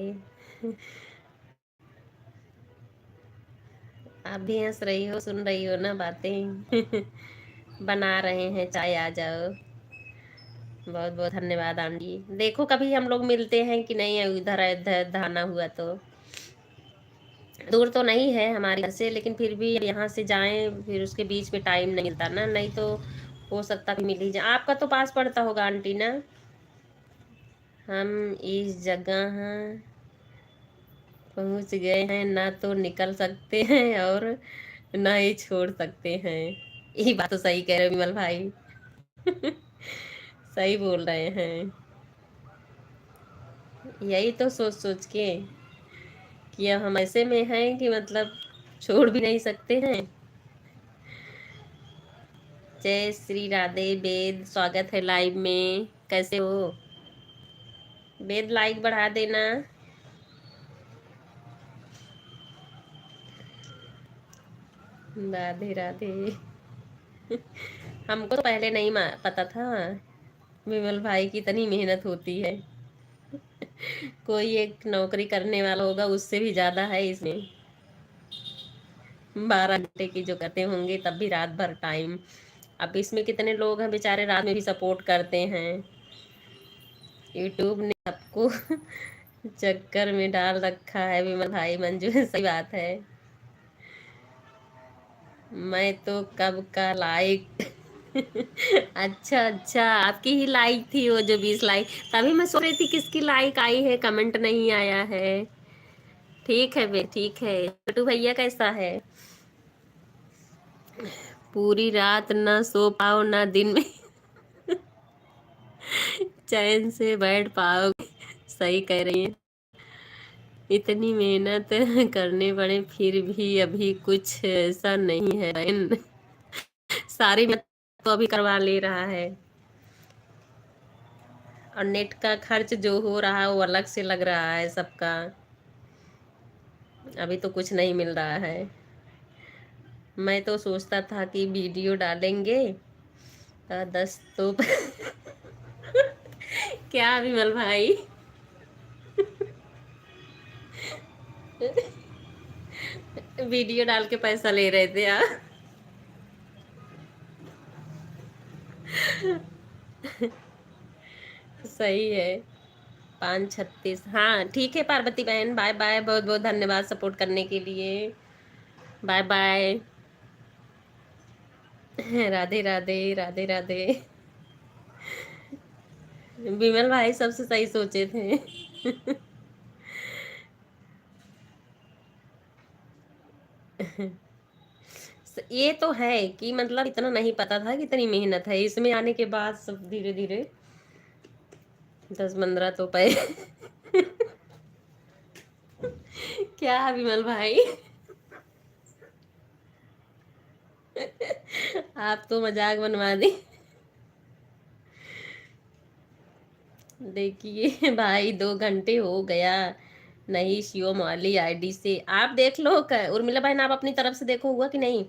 S1: आप भी हंस रही हो, सुन रही हो ना बातें। बना रहे हैं चाय, आ जाओ। बहुत बहुत धन्यवाद आंटी। देखो कभी हम लोग मिलते हैं कि नहीं, इधर इधर आना हुआ तो। दूर तो नहीं है हमारे घर से, लेकिन फिर भी यहाँ से जाएं फिर उसके बीच में टाइम नहीं मिलता ना, नहीं तो हो सकता कि मिल ही जाए। आपका तो पास पड़ता होगा आंटी ना। हम इस जगह पहुंच गए हैं, ना तो निकल सकते हैं और ना ही छोड़ सकते हैं। यही बात तो सही कह रहे हो विमल भाई। सही बोल रहे हैं। यही तो सोच सोच के कि अब हम ऐसे में हैं कि मतलब छोड़ भी नहीं सकते हैं। जय श्री राधे। वेद स्वागत है लाइव में, कैसे हो वेद? लाइक बढ़ा देना। राधे राधे। हमको तो पहले नहीं पता था विमल भाई की इतनी मेहनत होती है। कोई एक नौकरी करने वाला होगा उससे भी ज्यादा है इसमें। 12 घंटे की जो करते होंगे तब भी रात भर टाइम। अब इसमें कितने लोग हैं बेचारे रात में भी सपोर्ट करते हैं। यूट्यूब ने सबको चक्कर में डाल रखा है विमल भाई। मंजू सही बात है। मैं तो कब का लाइक। अच्छा अच्छा, आपकी ही लाइक थी वो जो 20 लाइक। तभी मैं सोच रही थी किसकी लाइक आई है, कमेंट नहीं आया है। ठीक है बे, ठीक है। छोटू भैया कैसा है? पूरी रात ना सो पाओ ना दिन में चैन से बैठ पाओगे। सही कह रही हैं। इतनी मेहनत करने पड़े फिर भी अभी कुछ ऐसा नहीं है बहन। सारी मेहनत तो अभी करवा ले रहा है, और नेट का खर्च जो हो रहा है वो अलग से लग रहा है सबका। अभी तो कुछ नहीं मिल रहा है। मैं तो सोचता था कि वीडियो डालेंगे 10 तो क्या विमल भाई? वीडियो डाल के पैसा ले रहे थे आप? सही है। 5:36। हाँ ठीक है पार्वती बहन, बाय बाय। बहुत बहुत धन्यवाद सपोर्ट करने के लिए। Bye bye. राधे राधे राधे राधे। विमल भाई सबसे सही सोचे थे। ये तो है कि मतलब इतना नहीं पता था कि इतनी मेहनत है इसमें आने के बाद सब धीरे धीरे 10-15 तो पे। क्या विमल भाई? आप तो मजाक बनवा दी। देखिए भाई 2 घंटे हो गया। नहीं शिवम वाली आईडी से आप देख लो। उर्मिला बहन आप अपनी तरफ से देखो हुआ कि नहीं।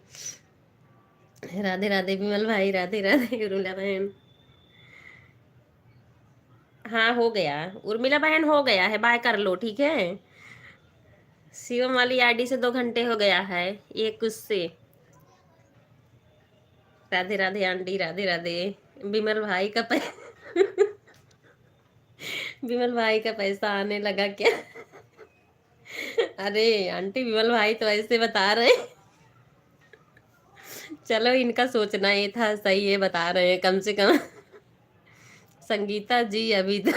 S1: राधे राधे विमल भाई, राधे राधे उर्मिला बहन। हाँ हो गया उर्मिला बहन, हो गया है। बाय कर लो ठीक है। शिवम वाली आईडी से 2 घंटे हो गया है, एक उससे। राधे राधे आंटी, राधे राधे। विमल भाई का विमल भाई का पैसा आने लगा क्या? अरे आंटी विमल भाई तो ऐसे बता रहे। चलो इनका सोचना ये था, सही है बता रहे हैं कम से कम। संगीता जी अभी तो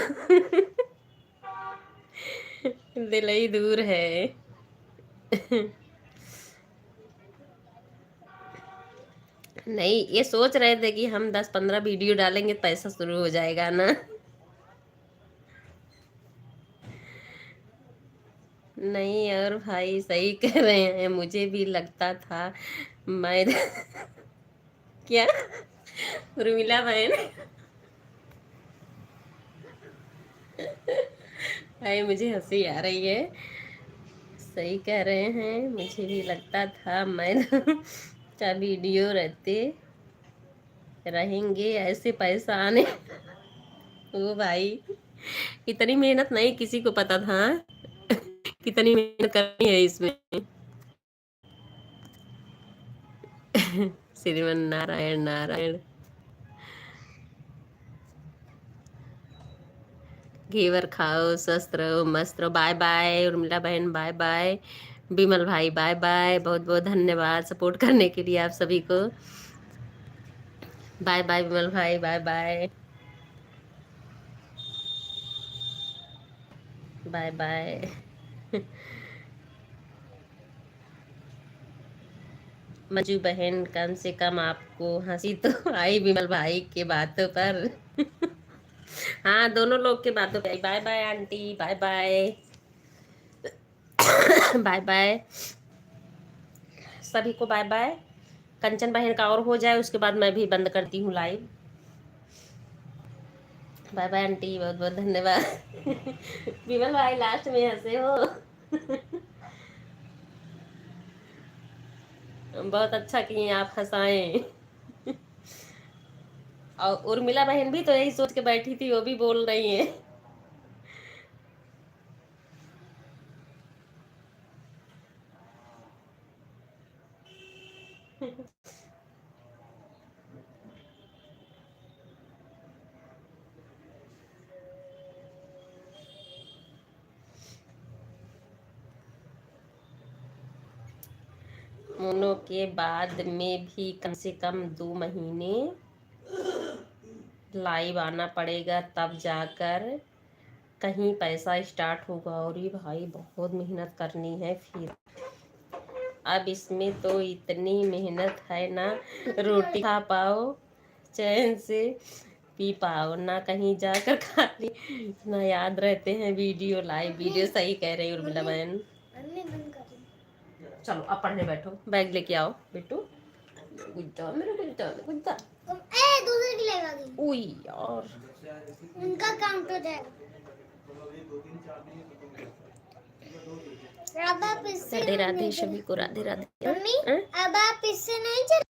S1: दिल ही दूर है। नहीं ये सोच रहे थे कि हम 10-15 वीडियो डालेंगे तो पैसा शुरू हो जाएगा ना। नहीं और भाई सही कह रहे हैं, मुझे भी लगता था। मैं क्या उर्मिला बहन? भाई मुझे हंसी आ रही है। सही कह रहे हैं, मुझे भी लगता था मैं क्या वीडियो रहते रहेंगे ऐसे पैसा आने। ओ भाई इतनी मेहनत नहीं किसी को पता था कितनी मेहनत करनी है इसमें। श्रीमन नारायण नारायण। घेवर खाओ, स्वस्थ रहो, मस्त रहो। बाय बाय उर्मिला बहन, बाय बाय विमल भाई, बाय बाय। बहुत बहुत धन्यवाद सपोर्ट करने के लिए आप सभी को। बाय बाय विमल भाई, bye bye bye bye. Manju बहन, कम से कम आपको हंसी तो आई विमल भाई के बातों पर। हाँ, दोनों लोग के बातों पे आई। Bye bye aunty, bye bye bye bye सभी को, बाय बाय। कंचन बहन का और हो जाए उसके बाद मैं भी बंद करती हूँ लाइव। बाय बाय आंटी, बहुत बहुत धन्यवाद। विमल भाई लास्ट में हंसे हो। बहुत अच्छा किए आप हंसाएं। और उर्मिला बहन भी तो यही सोच के बैठी थी, वो भी बोल रही है। मोनो के बाद में भी कम से कम 2 महीने लाइव आना पड़ेगा, तब जाकर कहीं पैसा स्टार्ट होगा। और ये भाई बहुत मेहनत करनी है फिर। अब इसमें तो इतनी मेहनत है ना, रोटी खा पाओ चैन से, पी पाओ ना, कहीं जाकर खाली ना याद रहते हैं वीडियो, लाइव वीडियो। सही कह रही उर्मिला बहन। चलो अब पढ़ने बैठो, बैग लेके आओ बिट्टू। गुड्डा मेरा गुड्डा गुड्डा।
S2: दूसरे की लगा दी।
S1: उई यार,
S2: उनका काउंट हो जाएगा। अब आप इससे
S1: राधे राधे
S2: नहीं
S1: सभी को, राधे राधे।
S2: मम्मी,
S1: हाँ?
S2: अब आप इससे नहीं चल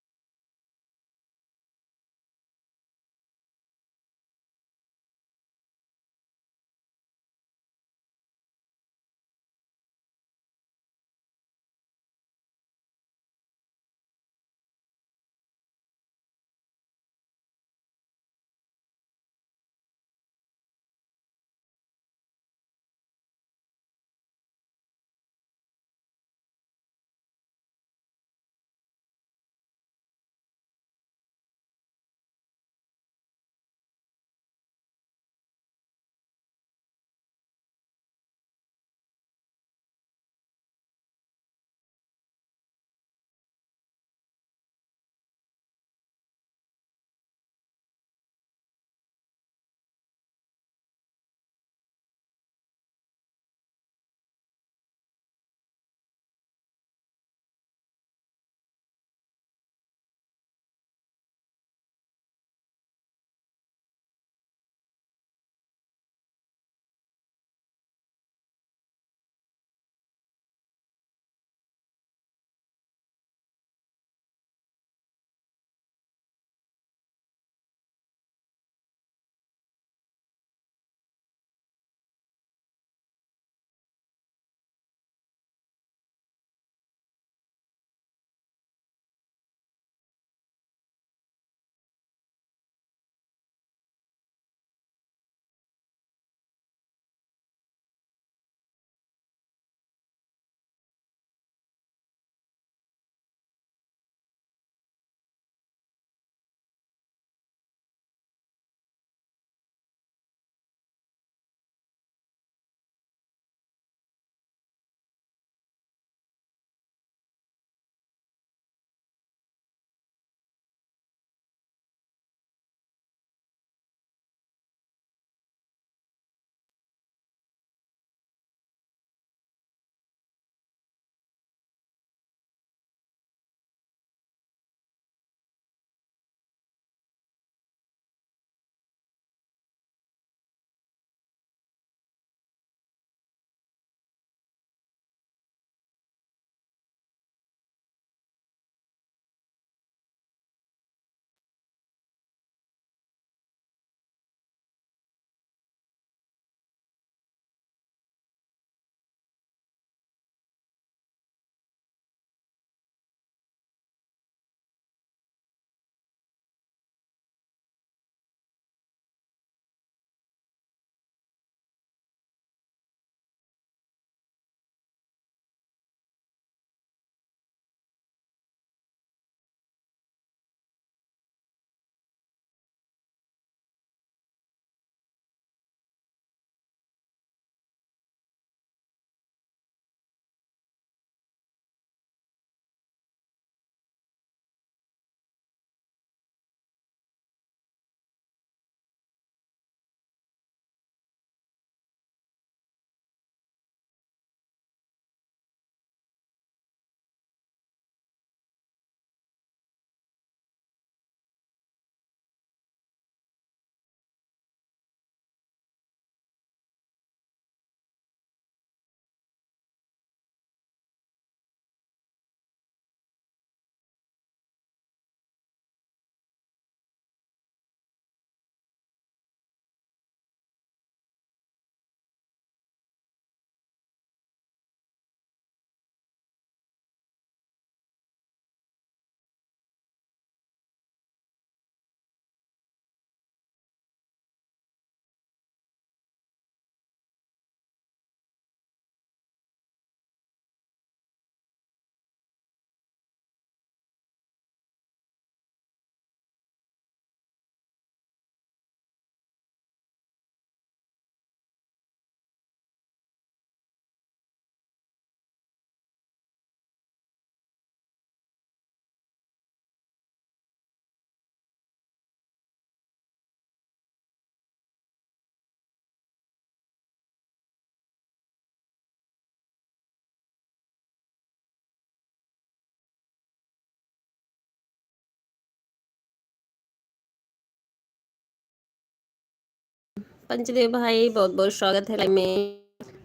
S1: पंचदेव भाई बहुत बहुत स्वागत है लाइव में।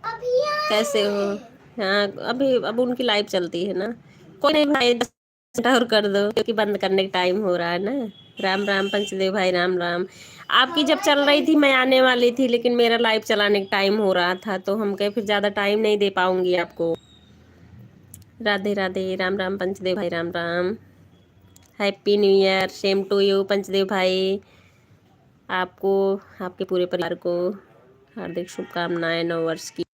S2: अभी
S1: कैसे हो? हाँ, अभी अब उनकी लाइव चलती है ना। कोई नहीं भाई, 10 मिनट और कर दो क्योंकि बंद करने का टाइम हो रहा है ना। राम राम पंचदेव भाई, राम राम। आपकी जब चल रही थी मैं आने वाली थी, लेकिन मेरा लाइव चलाने का टाइम हो रहा था तो हम कहे फिर ज़्यादा टाइम नहीं दे पाऊंगी आपको। राधे राधे, राम राम पंचदेव भाई, Ram Ram. Happy new year, same to you Panchdev भाई। आपको, आपके पूरे परिवार को हार्दिक शुभकामनाएं नववर्ष की।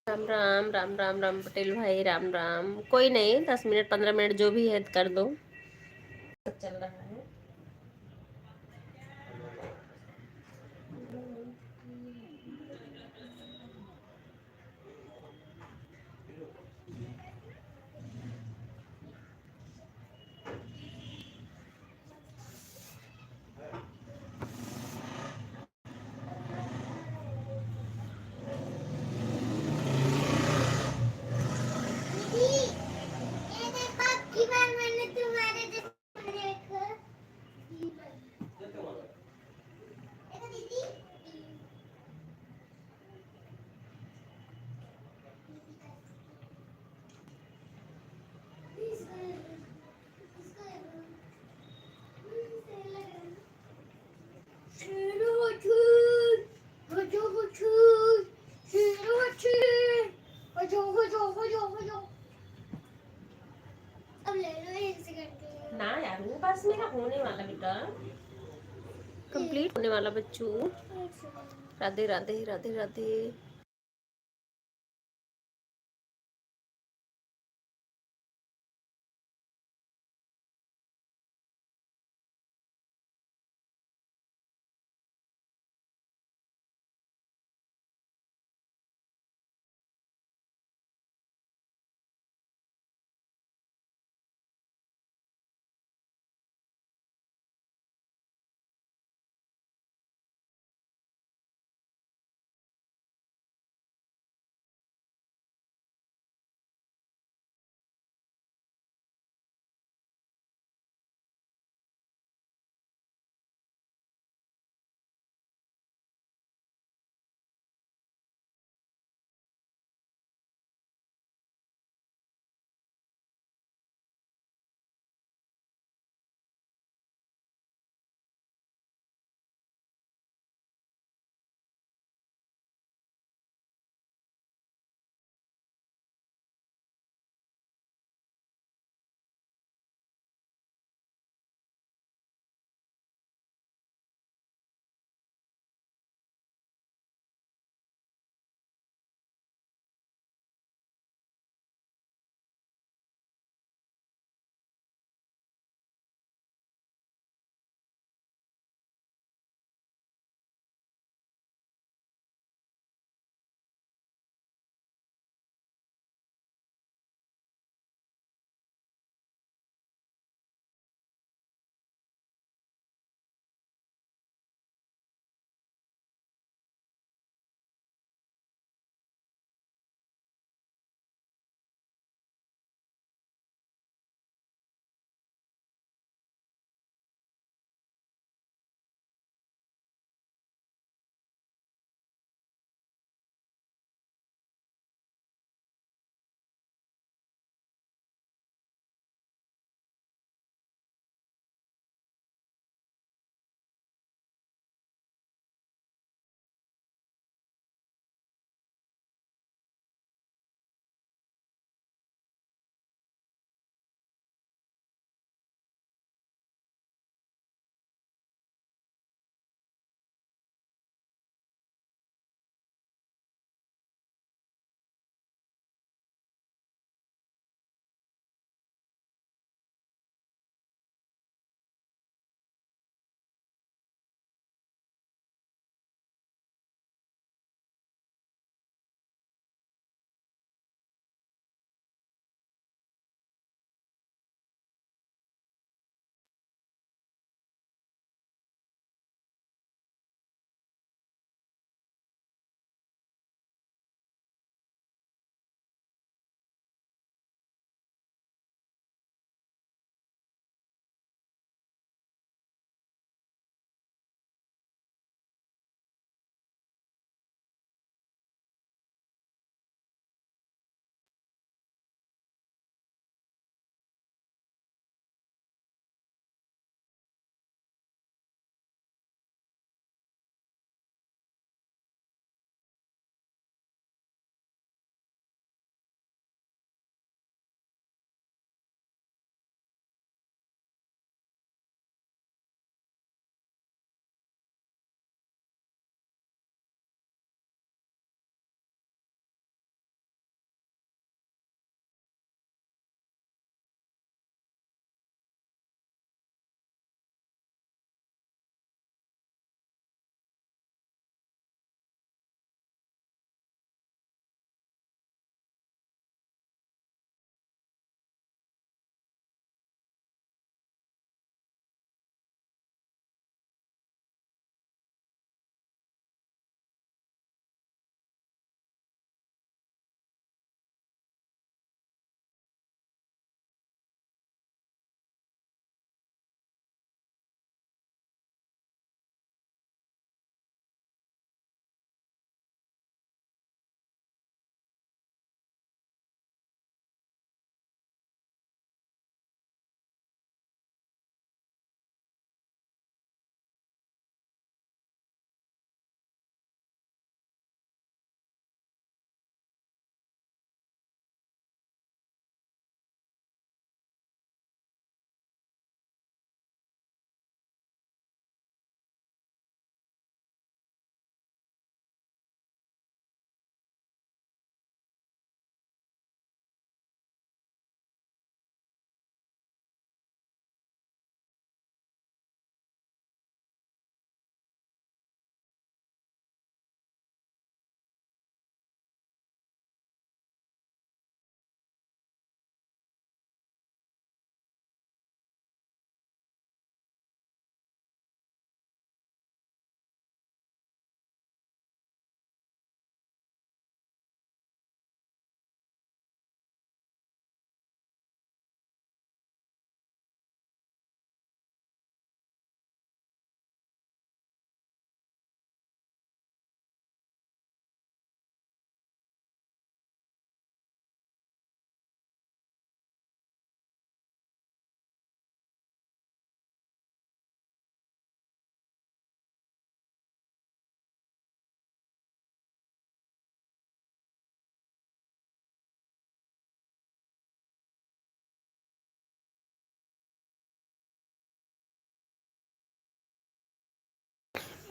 S1: राम राम, राम राम, राम पटेल भाई, राम राम। कोई नहीं, 10 मिनट 15 मिनट जो भी है कर दो। चल रहा है।
S2: दीदी ये देखो की बार मैंने तुम्हारे देखो देखो दीदी अब ले लो 1 सेकंड के लिए।
S1: ना यार, वो बस मेरा होने वाला बेटा, कंप्लीट होने वाला बच्चू।
S2: 1 second.
S1: Radhe Radhe, Radhe Radhe.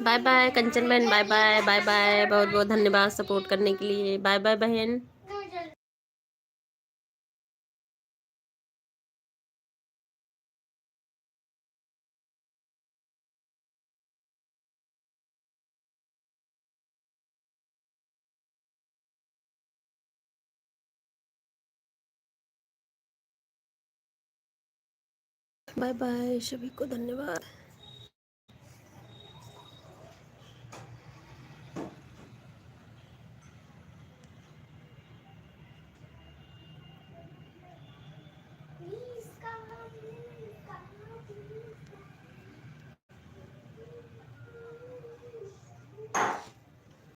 S1: Bye bye Kanchan बहन, बाय बाय, बाय बाय, बहुत बहुत धन्यवाद सपोर्ट करने के लिए। बाय बाय बहन। बाय बाय, सभी को धन्यवाद।